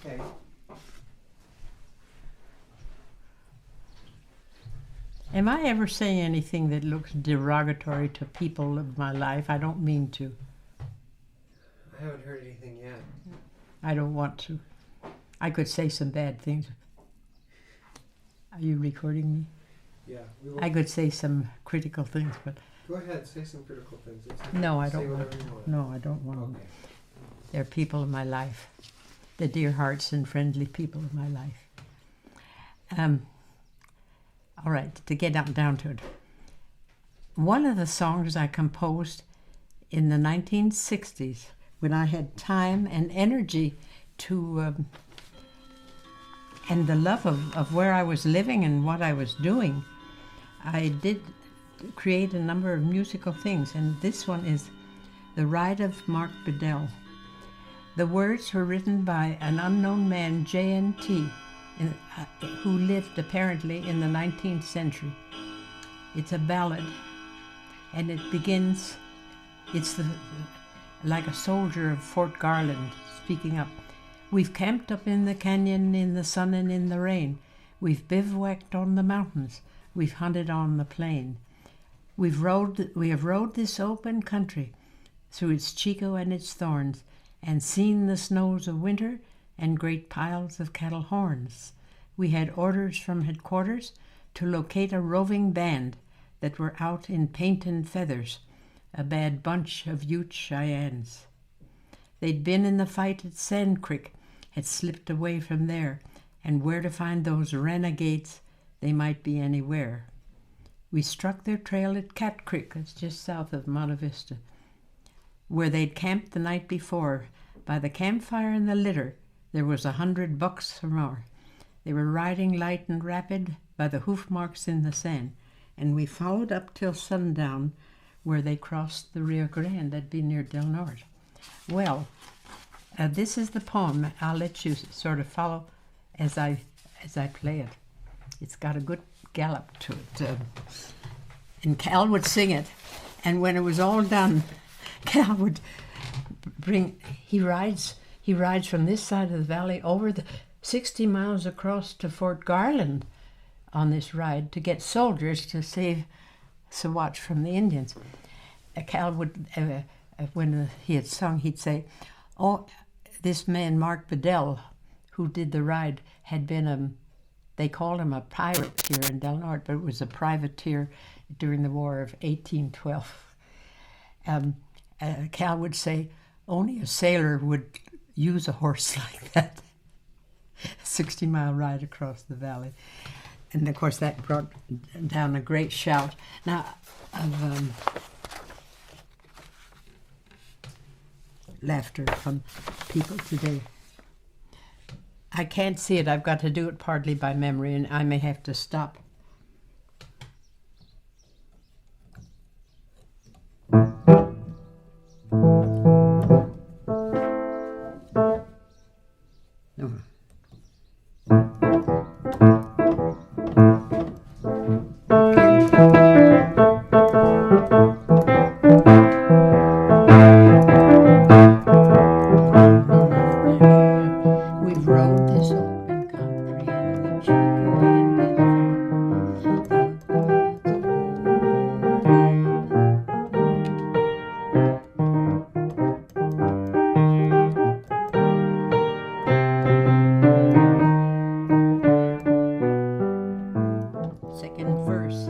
Okay. Am I ever saying anything that looks derogatory to people of my life? I don't mean to. I haven't heard anything yet. I don't want to. I could say some bad things. Are you recording me? Yeah. I could say some critical things, but... Go ahead, say some critical things. No, I don't want to. No, I don't want to. They're people of my life. The dear hearts and friendly people of my life. All right, to get down to it. One of the songs I composed in the 1960s, when I had time and energy to, and the love of where I was living and what I was doing, I did create a number of musical things, and this one is The Ride of Mark Bedell. The words were written by an unknown man, J.N.T., who lived apparently in the 19th century. It's a ballad, and it begins, like a soldier of Fort Garland speaking up. We've camped up in the canyon in the sun and in the rain. We've bivouacked on the mountains. We've hunted on the plain. We have rode this open country through its chico and its thorns, and seen the snows of winter and great piles of cattle horns. We had orders from headquarters to locate a roving band that were out in paint and feathers, a bad bunch of Ute Cheyennes. They'd been in the fight at Sand Creek, had slipped away from there, and where to find those renegades, they might be anywhere. We struck their trail at Cat Creek, it's just south of Monte Vista, where they'd camped the night before. By the campfire and the litter, there was 100 bucks or more. They were riding light and rapid by the hoof marks in the sand, and we followed up till sundown, where they crossed the Rio Grande. That'd be near Del Norte. Well, this is the poem. I'll let you sort of follow as I play it. It's got a good gallop to it. And Cal would sing it, and when it was all done, Cal would he rides from this side of the valley over the 60 miles across to Fort Garland on this ride to get soldiers to save Saguache from the Indians. Cal would, when he had sung, he'd say, "Oh, this man, Mark Bedell, who did the ride, had been they called him a pirate here in Del Norte, but it was a privateer during the War of 1812. Cal would say, only a sailor would use a horse like that. 60-mile ride across the valley." And of course that brought down a great shout. Now, of laughter from people today. I can't see it. I've got to do it partly by memory, and I may have to stop. No. We've rode this open country and the chicken second verse.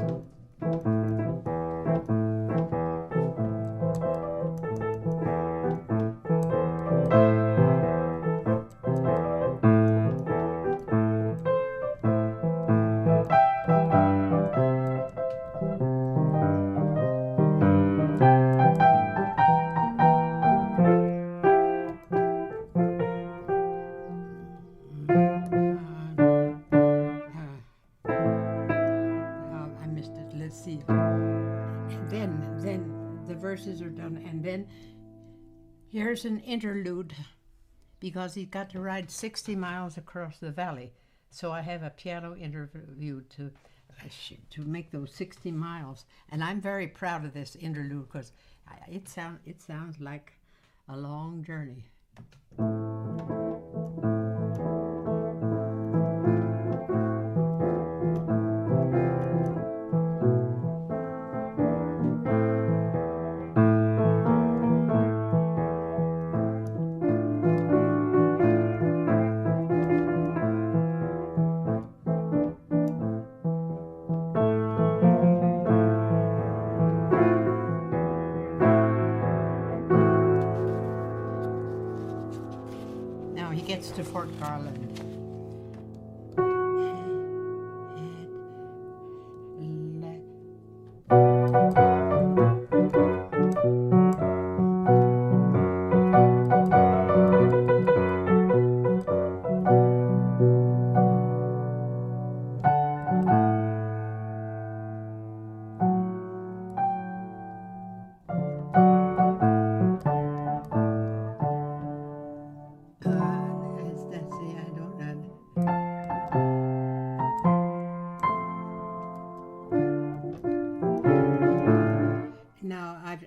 I missed it. Let's see. And then the verses are done, and then here's an interlude, because he's got to ride 60 miles across the valley. So I have a piano interlude to make those 60 miles, and I'm very proud of this interlude because it sounds like a long journey. Now he gets to Fort Garland.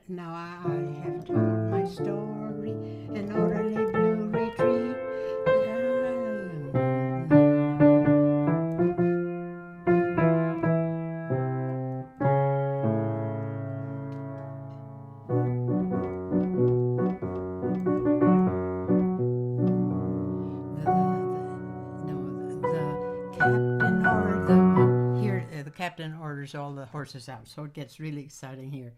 Now I have told my story, an orderly blue retreat. The captain orders all the horses out, so it gets really exciting here.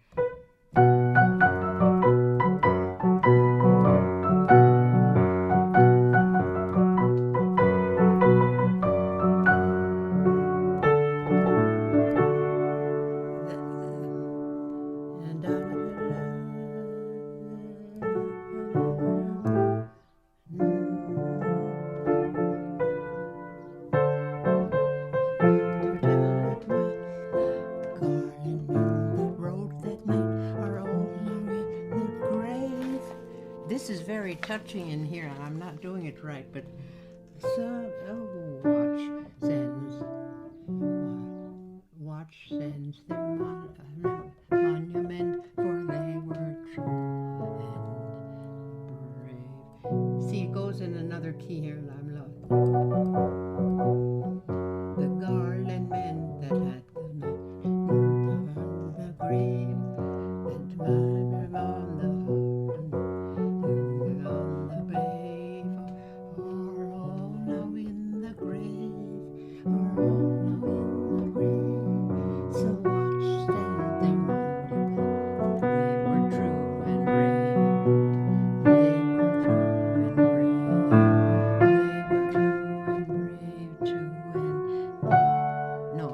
This is very touching in here. I'm not doing it right, but watch sends their monument, for they were true and brave. See, it goes in another key here, and I'm low. The garland men that had the grave, and twine on the brave, are all now in the grave, are all now in the grave. So watch stand their monument, they were true and brave, they were true and brave, they were true and brave, true and no.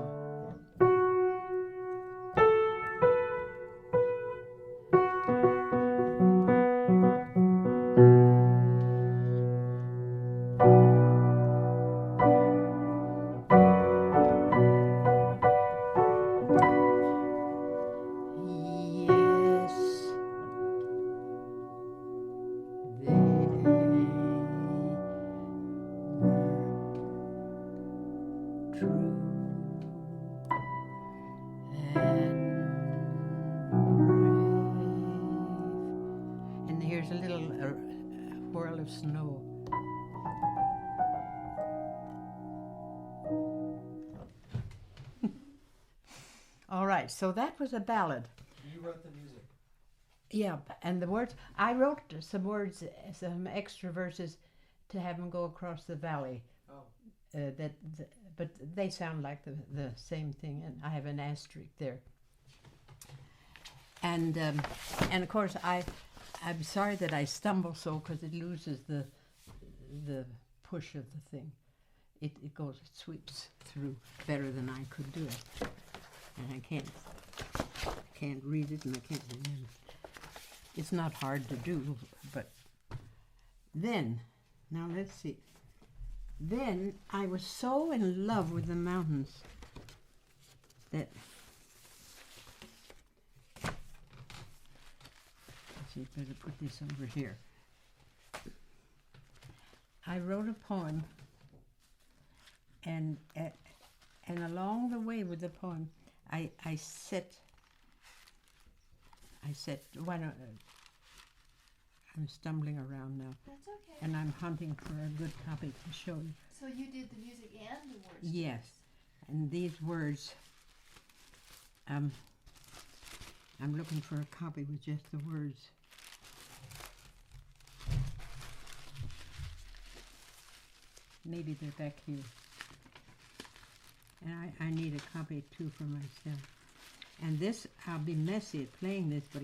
Yes, they were true and brave. And here's a little whirl of snow. All right, so that was a ballad. You wrote the music. Yeah, and the words, I wrote some words, some extra verses to have them go across the valley. Oh. But they sound like the same thing, and I have an asterisk there. And of course, I'm sorry that I stumble so, because it loses the push of the thing. It sweeps through better than I could do it, and I can't read it, and I can't remember. It's not hard to do, but then, now let's see. Then I was so in love with the mountains that, let's see, better put this over here. I wrote a poem, and along the way with the poem, I set. Why don't I'm stumbling around now, That's okay. and I'm hunting for a good copy to show you. So you did the music and the words? Yes, and these words, I'm looking for a copy with just the words. Maybe they're back here. And I need a copy too for myself. And this, I'll be messy at playing this, but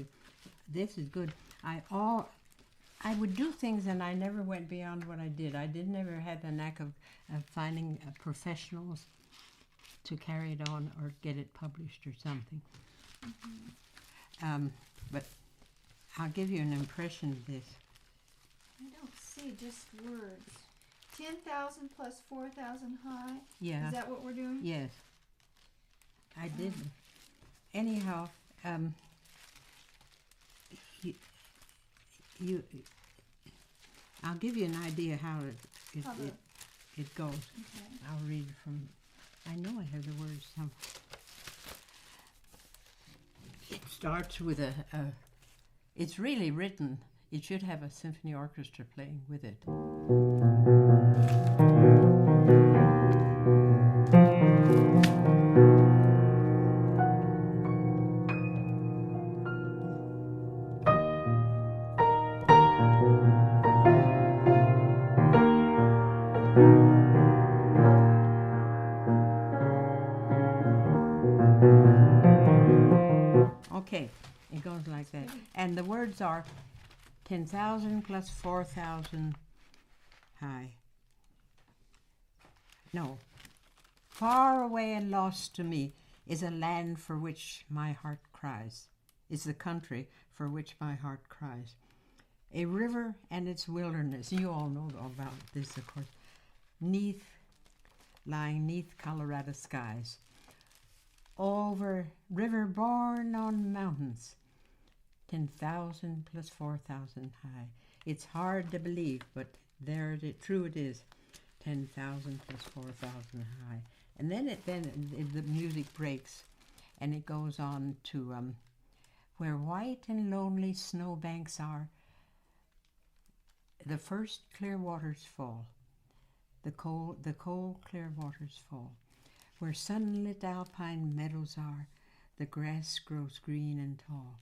this is good. I would do things, and I never went beyond what I did. I never had the knack of finding professionals to carry it on or get it published or something. Mm-hmm. But I'll give you an impression of this. I don't see, just words. 10,000 plus 4,000 high? Yeah. Is that what we're doing? Yes. I did. Anyhow, I'll give you an idea how it goes. Okay. I'll read from, I know I have the words somewhere. It starts with it's really written. It should have a symphony orchestra playing with it. Okay, it goes like that. And the words are 10,000 plus 4,000 high. No. Far away and lost to me is a land for which my heart cries. Is the country for which my heart cries. A river and its wilderness. You all know about this, of course. Lying neath Colorado skies. Over river born on mountains, 10,000 plus 4,000 high. It's hard to believe, but true it is. 10,000 plus 4,000 high. And then the music breaks, and it goes on to where white and lonely snowbanks are, the first clear waters fall. The cold clear waters fall. Where sunlit alpine meadows are, the grass grows green and tall.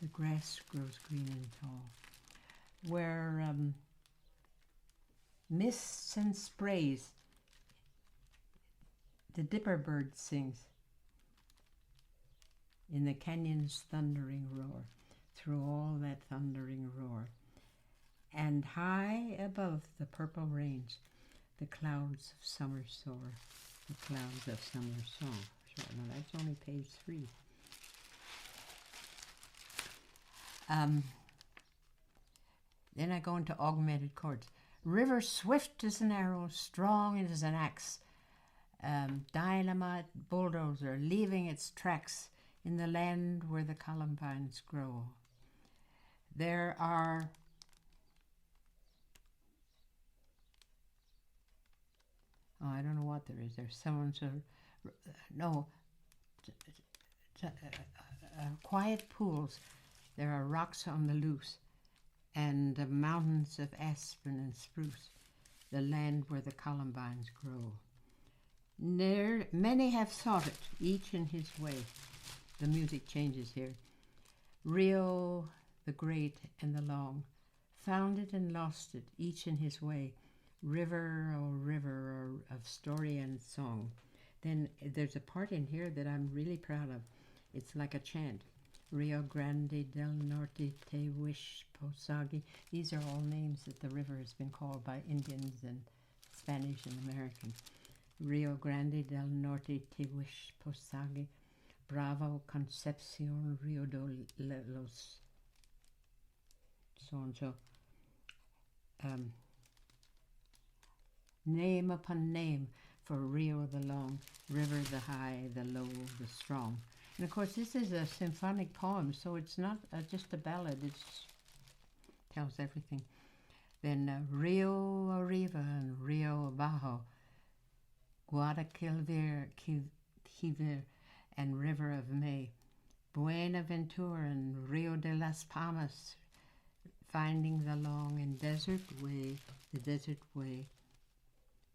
The grass grows green and tall. Where mists and sprays, the dipper bird sings in the canyon's thundering roar, through all that thundering roar. And high above the purple range, the clouds of summer soar, the clouds of summer soar. No, that's only page 3. Then I go into augmented chords. River swift as an arrow, strong as an axe, dynamite bulldozer leaving its tracks in the land where the columbines grow. There are I don't know what there is. There's someone's quiet pools. There are rocks on the loose, and mountains of aspen and spruce, the land where the columbines grow. Many have sought it, each in his way. The music changes here. Rio, the great and the long, found it and lost it, each in his way. River, oh river of story and song. Then there's a part in here that I'm really proud of. It's like a chant. Rio Grande del Norte, Tewish, Posagi. These are all names that the river has been called by Indians and Spanish and Americans. Rio Grande del Norte, Tewish, Posagi. Bravo, Concepcion, Rio de los... So and so. Name upon name for Rio the long, river the high, the low, the strong. And of course this is a symphonic poem, so it's not just a ballad, it tells everything. Then Rio Arriba and Rio Abajo, Guadalquivir and River of May, Buenaventura and Rio de las Palmas, finding the long and desert way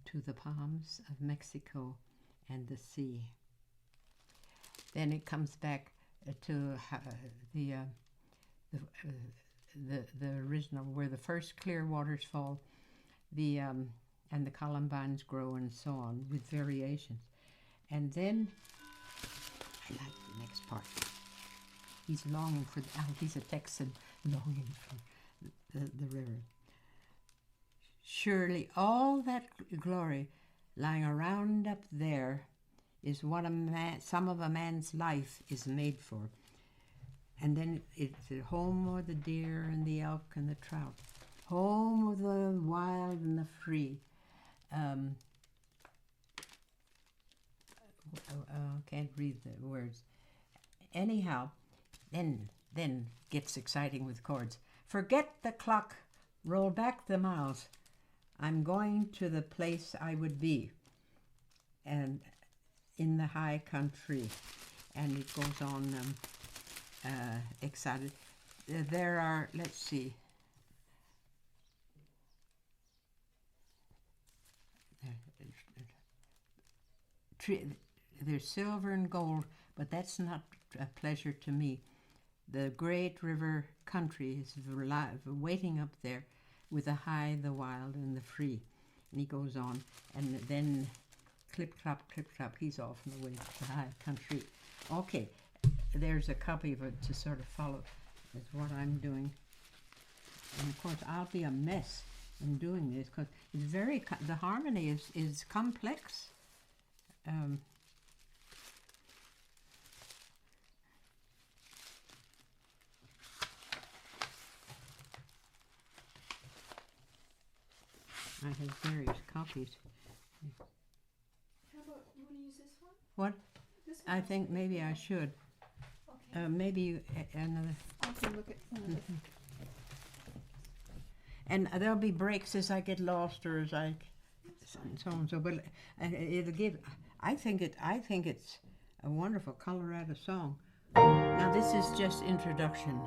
to the palms of Mexico and the sea. Then it comes back to the original, where the first clear waters fall, and the columbines grow, and so on, with variations. And then I like the next part. He's longing for he's a Texan longing for the river. Surely all that glory lying around up there is what some of a man's life is made for. And then it's the home of the deer and the elk and the trout, home of the wild and the free. Can't read the words. Anyhow, then gets exciting with chords. Forget the clock, roll back the miles. I'm going to the place I would be, and in the high country. And it goes on excited. There are, let's see, there's silver and gold, but that's not a pleasure to me. The great river country is waiting up there with the high, the wild, and the free. And he goes on, and then clip-clop, he's off and away to the high country. Okay, there's a copy of it to sort of follow. That's what I'm doing. And of course, I'll be a mess in doing this, because it's very, the harmony is complex. I have various copies. How about, you want to use this one? What? This one I think maybe I should. Okay. maybe another. I can look at one of the And there'll be breaks as I get lost or as I so on and so. But it'll give. I think it's a wonderful Colorado song. Now this is just introduction.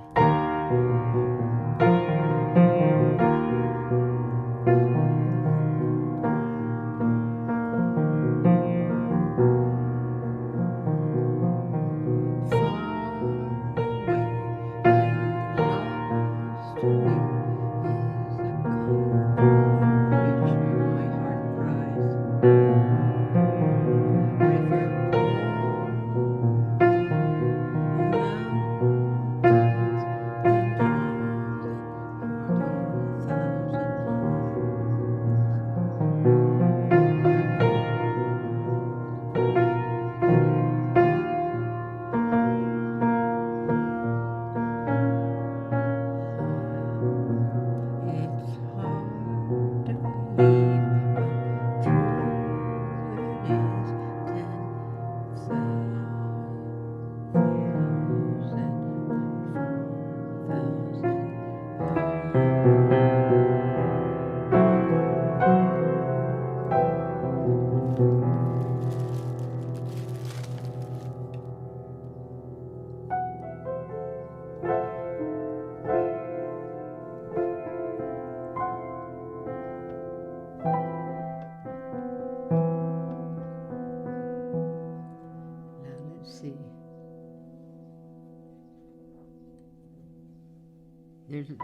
There's a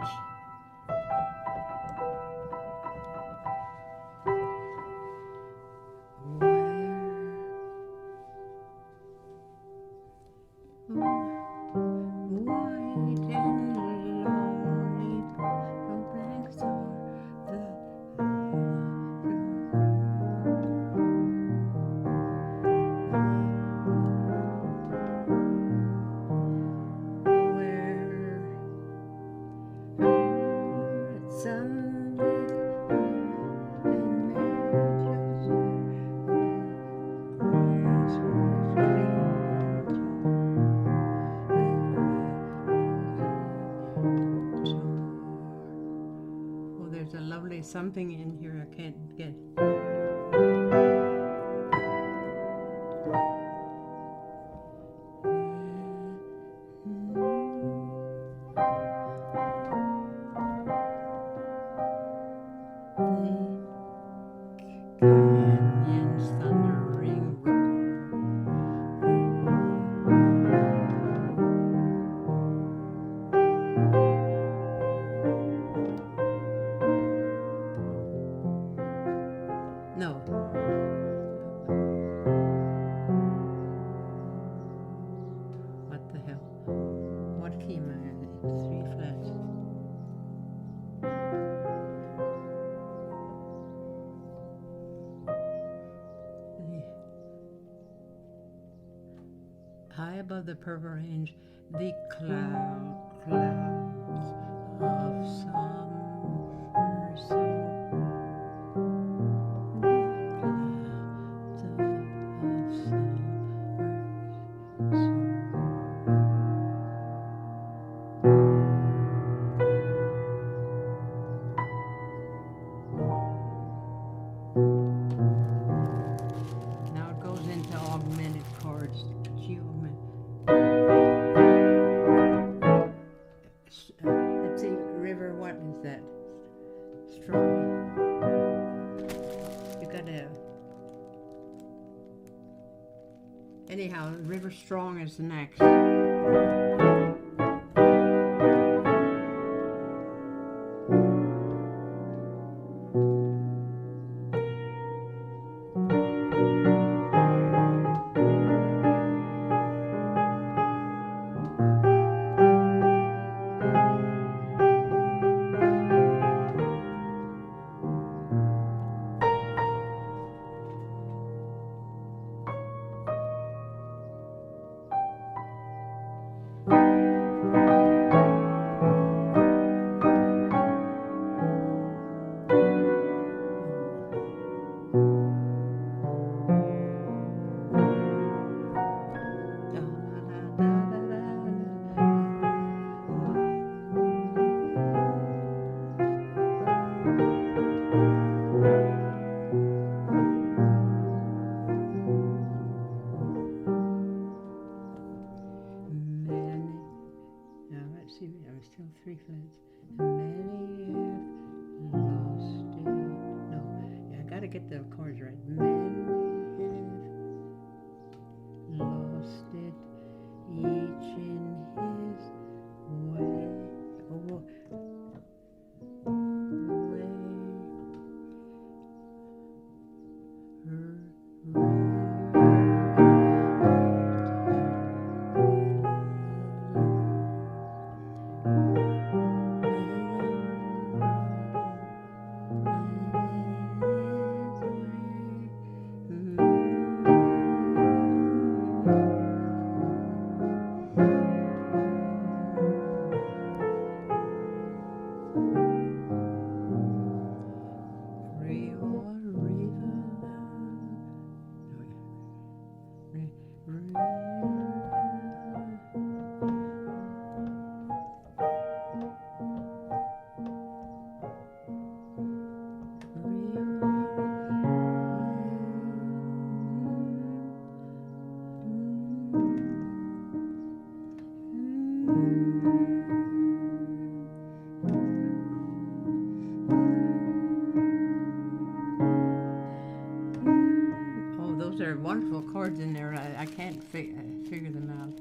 something in here I can't get. Canyons thundering No. What the hell? What key am I in? It's 3 flats. High above the purple range, the clouds of summer soul. Now it goes into augmented chords. Let's see, River, what is that? Strong. You gotta. Anyhow, River Strong is the next. I'm still 3 flats. Many have lost it. No, yeah, I gotta get the chords right. Many have lost it, each in his way. Oh, way. Oh, those are wonderful chords in there. I can't figure them out.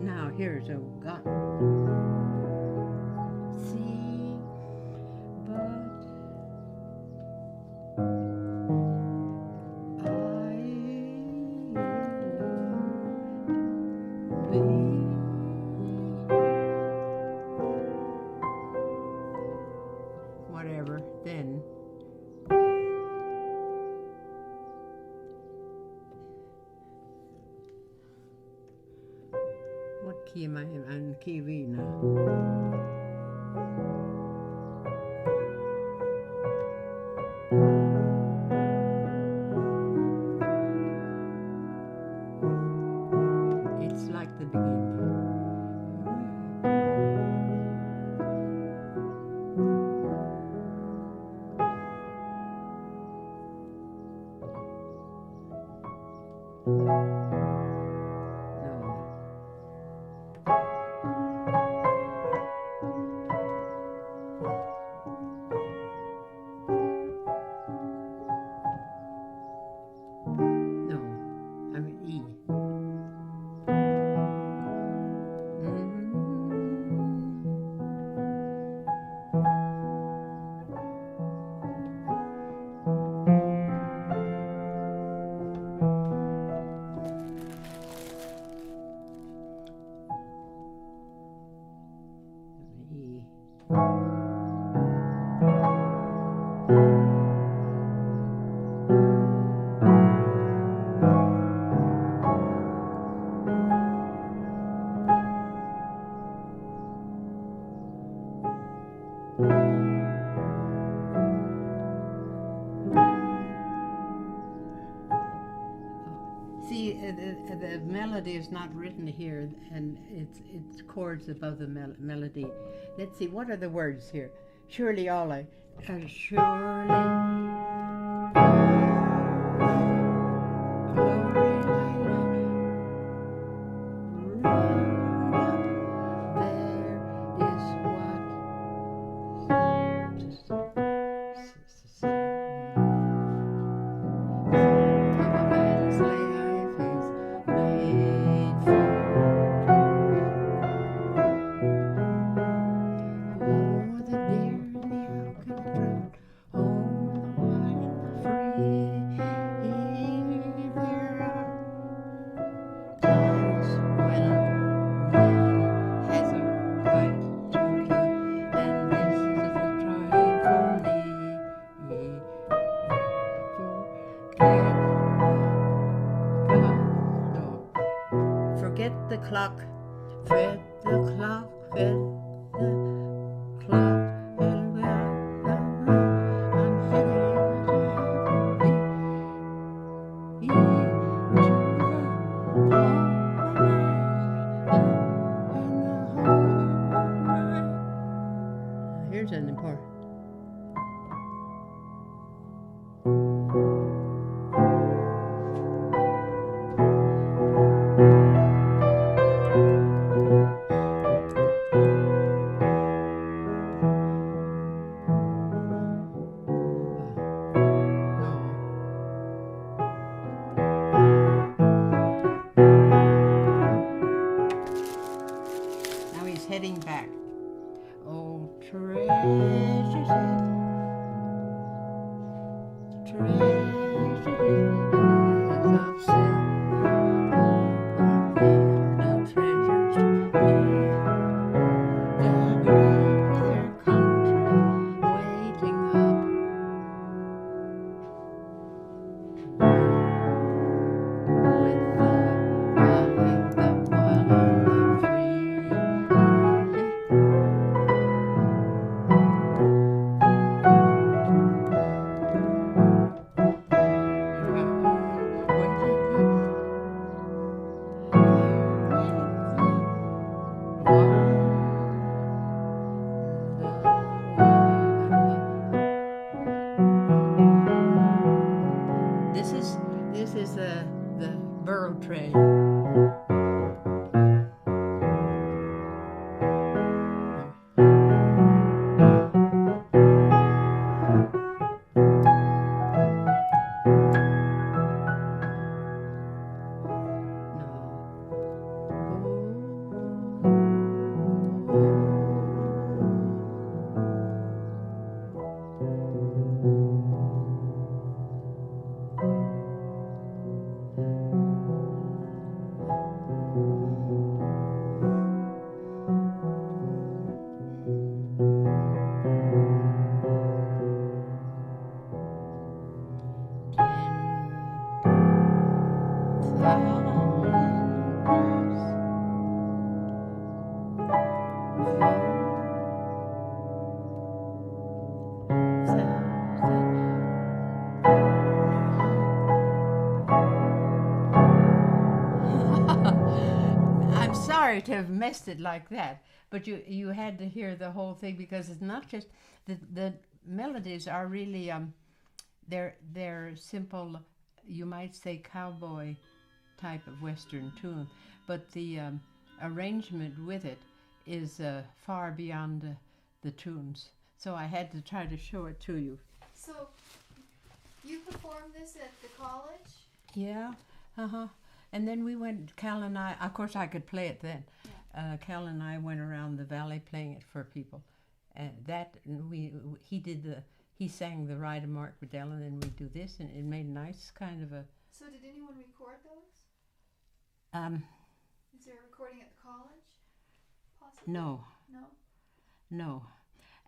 Now here's a got. See, but I love thee. Whatever, then. What key am I in? I'm in key V now. It's like the beginning. No. No, I'm an E. E. See, the melody is not written here, and it's chords above the melody. Let's see, what are the words here? Surely all I, surely. Forget the clock, Fed the clock, fed the clock, and well, I'm heading to the here's an important. Now he's heading back. Oh, treasures, treasures of silver, but they are no treasures to me. The great mother country waiting up. With the wild, the free. This is the burro train. I'm sorry to have messed it like that, but you had to hear the whole thing because it's not just the melodies are really they're simple, you might say cowboy type of Western tune, but the arrangement with it is far beyond the tunes. So I had to try to show it to you. So you performed this at the college? Yeah, and then we went, Cal and I, of course I could play it then. Yeah. Cal and I went around the valley playing it for people. And he sang the Ride of Mark Waddell, and then we do this, and it made a nice kind of a... So did anyone record those? Is there a recording at the college? Possibly? No. No? No.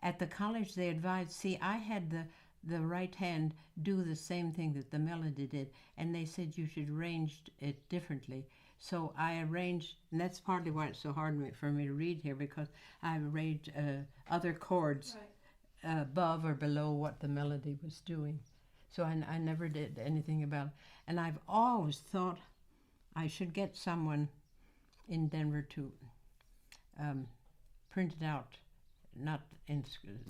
At the college they advised, see, I had the right hand do the same thing that the melody did, and they said you should arrange it differently. So I arranged, and that's partly why it's so hard for me to read here, because I arranged other chords above or below what the melody was doing. So I never did anything about it. And I've always thought I should get someone in Denver to print it out, not in script.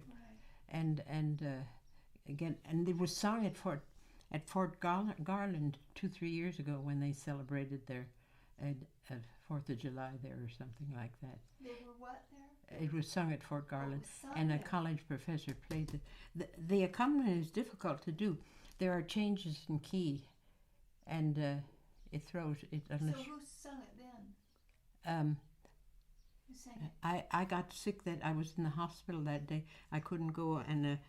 Right. And again, and it was sung at Fort Garland 2-3 years ago when they celebrated their 4th of July there or something like that. They were what there? It was sung at Fort Garland, and a college professor played it. The accompaniment is difficult to do. There are changes in key, and it throws it. So who sung it then? Who sang it? I got sick that I was in the hospital that day. I couldn't go, and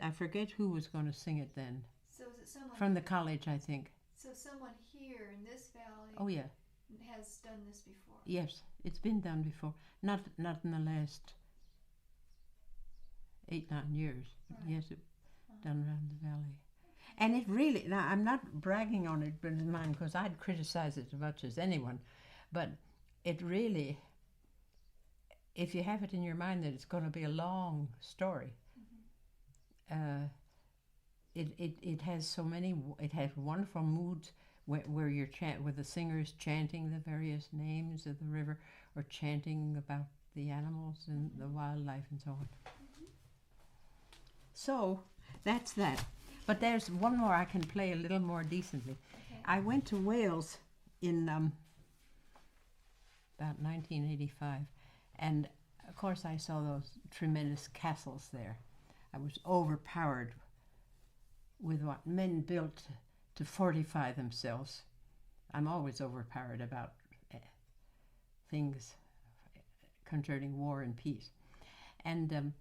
I forget who was going to sing it then. So is it someone from the college, I think? So someone here in this valley. Oh yeah. Has done this before. Yes, it's been done before. Not in the last 8-9 years. Right. Yes, it done around the valley. And it really, now I'm not bragging on it, but it's mine, because I'd criticize it as much as anyone, but it really, if you have it in your mind that it's going to be a long story, it has so many. It has wonderful moods where you're where the singer's chanting the various names of the river, or chanting about the animals and the wildlife and so on. So that's that. But there's one more I can play a little more decently. Okay. I went to Wales in about 1985, and of course I saw those tremendous castles there. I was overpowered with what men built to fortify themselves. I'm always overpowered about things concerning war and peace. And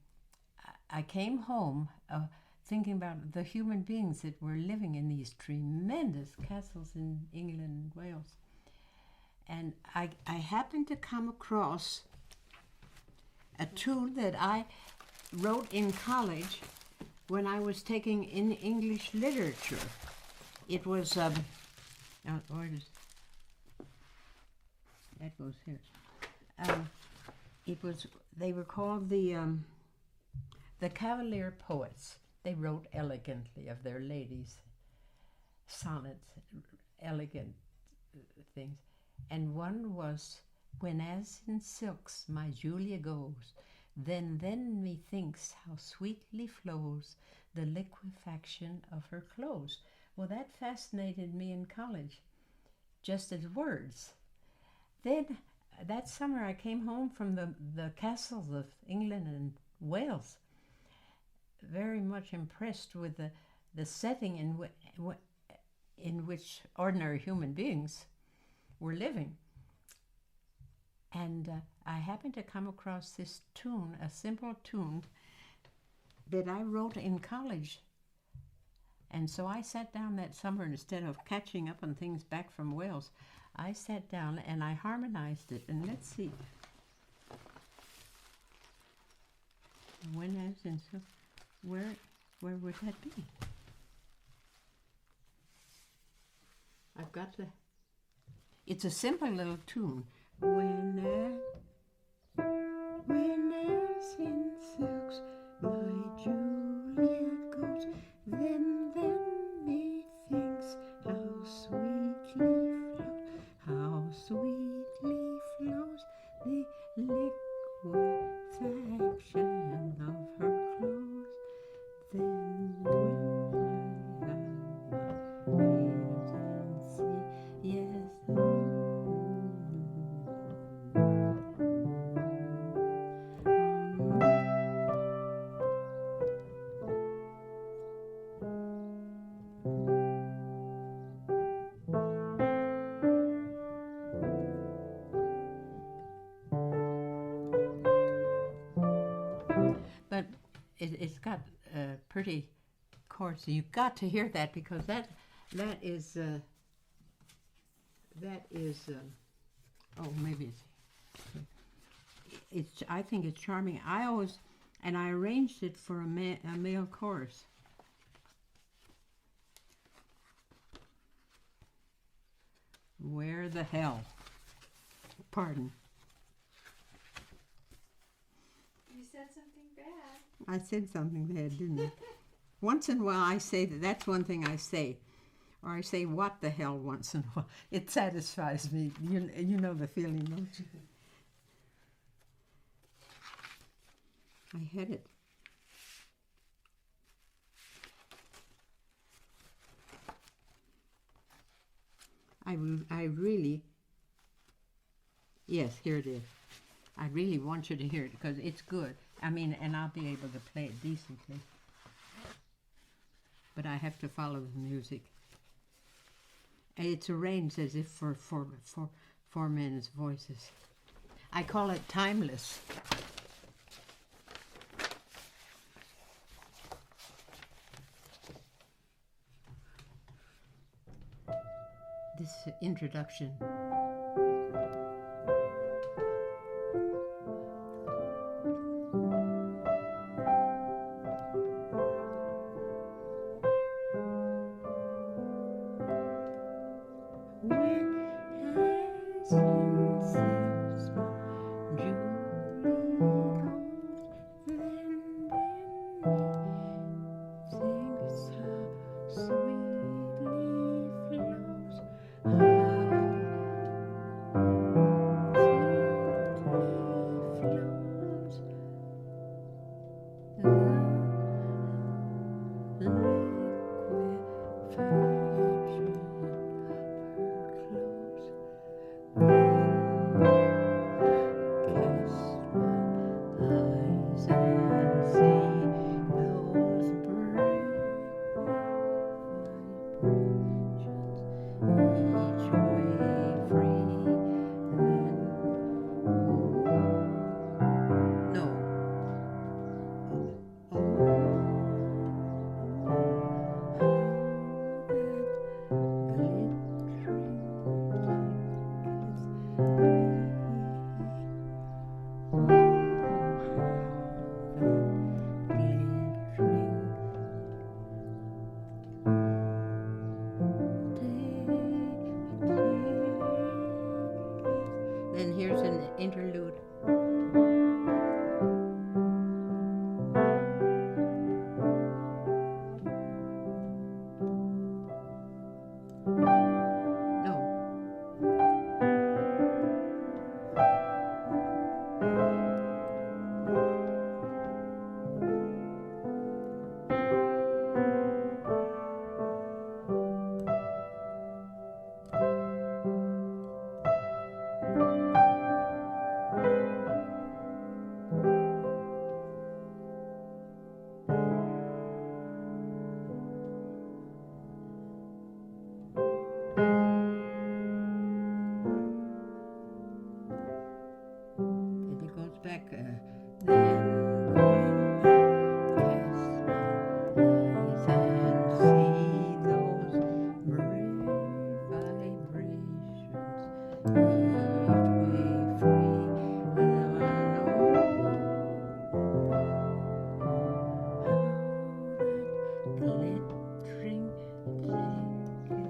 I came home thinking about the human beings that were living in these tremendous castles in England and Wales. And I happened to come across a tune that I wrote in college when I was taking in English literature. It was, that goes here. They were called the Cavalier Poets. They wrote elegantly of their ladies, sonnets, elegant things. And one was, when as in silks my Julia goes, then methinks how sweetly flows the liquefaction of her clothes. Well, that fascinated me in college, just as words. Then, that summer I came home from the castles of England and Wales, very much impressed with the setting in which ordinary human beings were living. And I happened to come across this tune, a simple tune that I wrote in college. And so I sat down that summer, instead of catching up on things back from Wales, I sat down and I harmonized it. And let's see. When I was in, so where would that be? I've got the. It's a simple little tune. When as in silks my Juliet goes, then methinks how sweetly flows the liquefaction of her clothes. Then when I have my fancy, yes. But it's got pretty chords. So you've got to hear that, because that is oh, maybe it's I think it's charming. I arranged it for a male chorus. Where the hell? Pardon. You said something bad. I said something bad, didn't I? Once in a while I say that. That's one thing I say. Or I say, what the hell, once in a while. It satisfies me. You know the feeling, don't you? I had it. I really, yes, here it is. I really want you to hear it, because it's good. I mean, and I'll be able to play it decently. But I have to follow the music. And it's arranged as if for men's voices. I call it timeless. This introduction. When as in silks Here's an interlude. Back then when I cast my eyes and see those brave vibrations each way free, and I know how that glittering blanket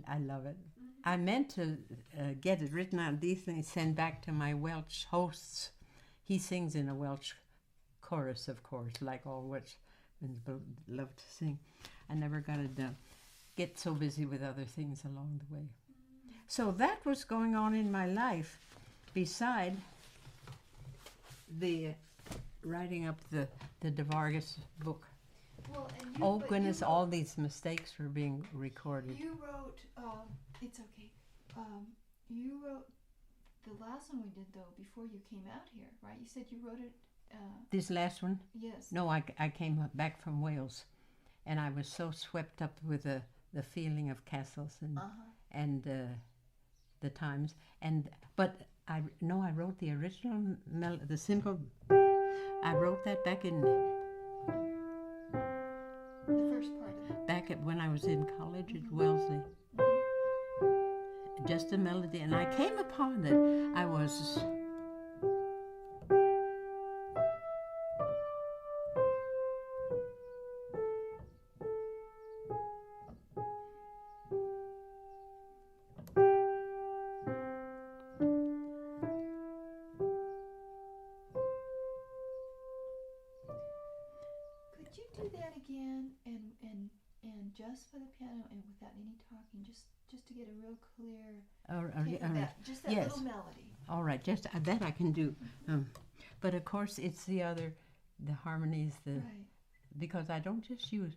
I love it. I meant to get it written on these things, send back to my Welsh hosts. He sings in a Welsh chorus, of course, like all Welshmans love to sing. I never got it done. Get so busy with other things along the way. So that was going on in my life, beside the writing up the De Vargas book. Well, and Oh goodness, all these mistakes were being recorded. You wrote, it's okay. You wrote the last one we did, though, before you came out here, right? You said you wrote it. This last one? Yes. No, I came back from Wales, and I was so swept up with the feeling of castles and the times. But I wrote the original, the simple. I wrote that back in. The first part of it. Back when I was in college at Wellesley. Just a melody, and I came upon it. I was Could you do that again and just for the piano and without any talking, just to get a real clear just that yes. little melody. All right, just that I can do. But of course, it's the harmonies, Right. because I don't just use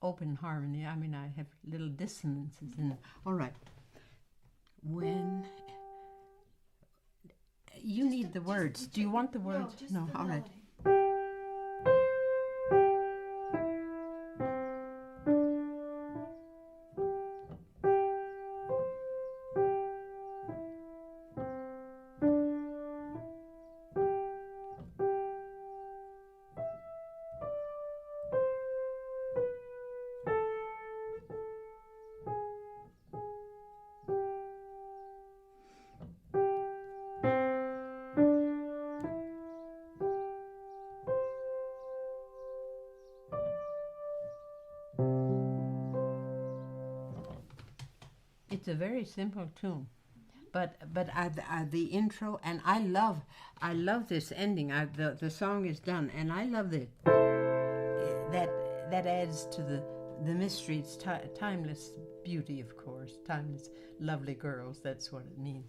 open harmony. I mean, I have little dissonances in it. All right. When you need the words. Do you want the words? No, just No, the all right. melody. It's a very simple tune. But the intro, and I love this ending. The song is done, and I love it. That adds to the mystery. It's timeless beauty, of course. Timeless, lovely girls. That's what it means.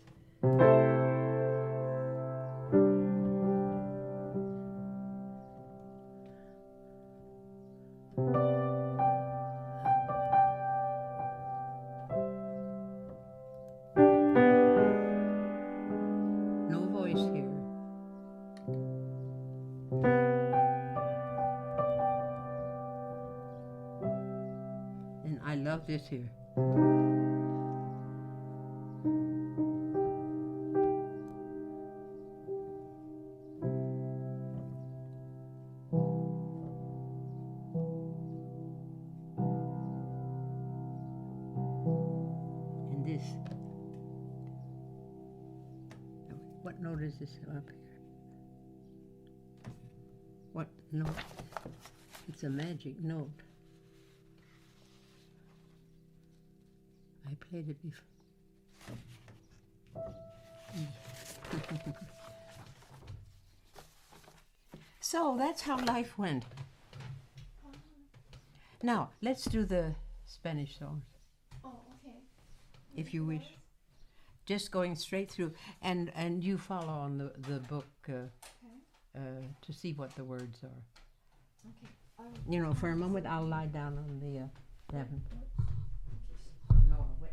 No voice here. And I love this here. And this. What note is this up here? What note? It's a magic note. I played it before. So that's how life went. Now, let's do the Spanish songs, Oh, okay. if you wish. Just going straight through, and you follow on the book to see what the words are. Okay. You know, for a moment, I'll lie down on the cabin. No, wait.